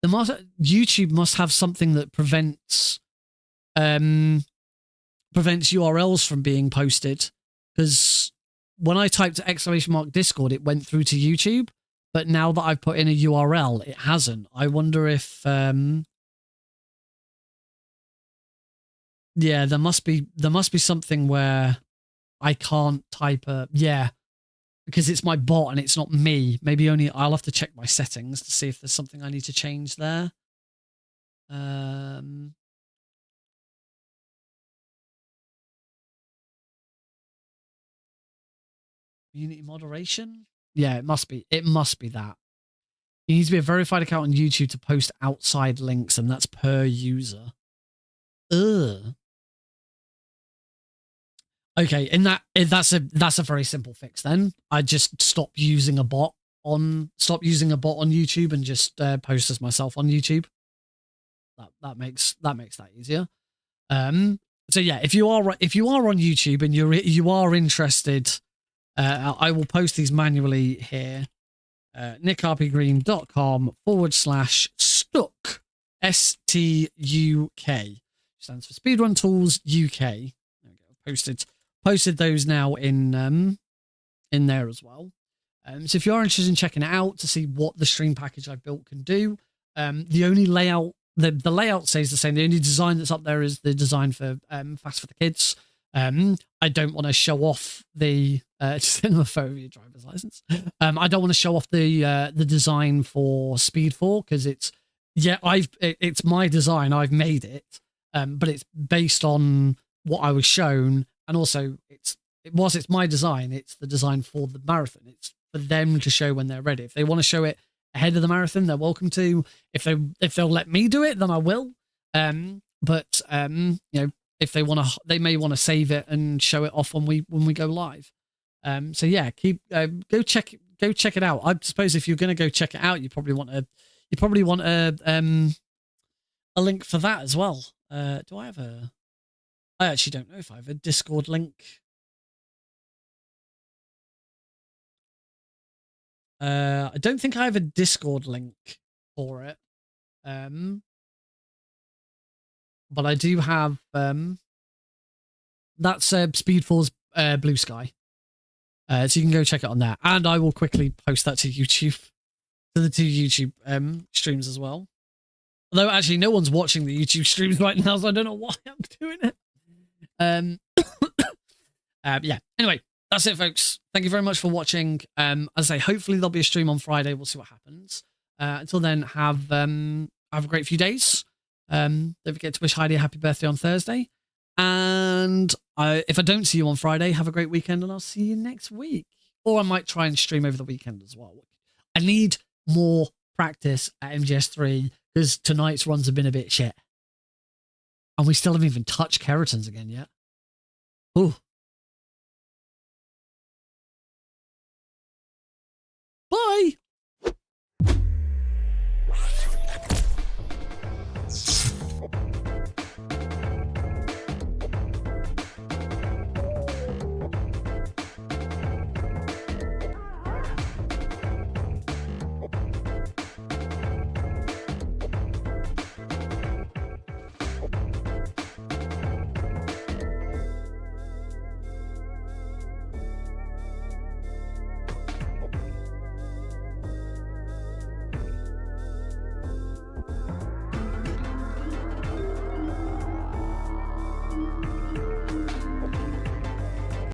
YouTube must have something that prevents URLs from being posted, because when I typed !Discord, it went through to YouTube, but now that I've put in a URL, it hasn't. I wonder if yeah, there must be something where I can't type because it's my bot and it's not me. Maybe I'll have to check my settings to see if there's something I need to change there. Community moderation? Yeah, it must be. It must be that. You need to be a verified account on YouTube to post outside links, and that's per user. Ugh. Okay, that's a very simple fix then. I just stop using a bot on YouTube and just post as myself on YouTube. That makes that easier. So yeah, if you are on YouTube and you are interested, I will post these manually here. nickrpgreen.com/stuck STUK stands for Speedrun Tools UK. There we go. Posted those now in there as well. So if you are interested in checking it out to see what the stream package I've built can do, the only layout, the layout stays the same. The only design that's up there is the design for Fast for the Kids. I don't want to show off the just in a photo of your driver's license. I don't want to show off the design for Speed 4 because it's my design. I've made it, but it's based on what I was shown, and also it's my design. It's the design for the marathon. It's for them to show when they're ready. If they want to show it ahead of the marathon, they're welcome to. If they'll let me do it, then I will. but you know, if they want to, they may want to save it and show it off when we go live. So yeah, go check it out. I suppose if you're going to go check it out, you probably want a link for that as well. Do I have a? I actually don't know if I have a Discord link. I don't think I have a Discord link for it. But I do have that's Speedfall's Blue Sky. So you can go check it on there. And I will quickly post that to YouTube, to the two YouTube streams as well. Although actually no one's watching the YouTube streams right now, so I don't know why I'm doing it. Yeah. Anyway, that's it, folks. Thank you very much for watching. As I say, hopefully there'll be a stream on Friday. We'll see what happens. Until then, have a great few days. Don't forget to wish Heidi a happy birthday on Thursday. And if I don't see you on Friday, have a great weekend, and I'll see you next week. Or I might try and stream over the weekend as well. I need more practice at MGS3 because tonight's runs have been a bit shit. And we still haven't even touched Keratons again yet. Ooh.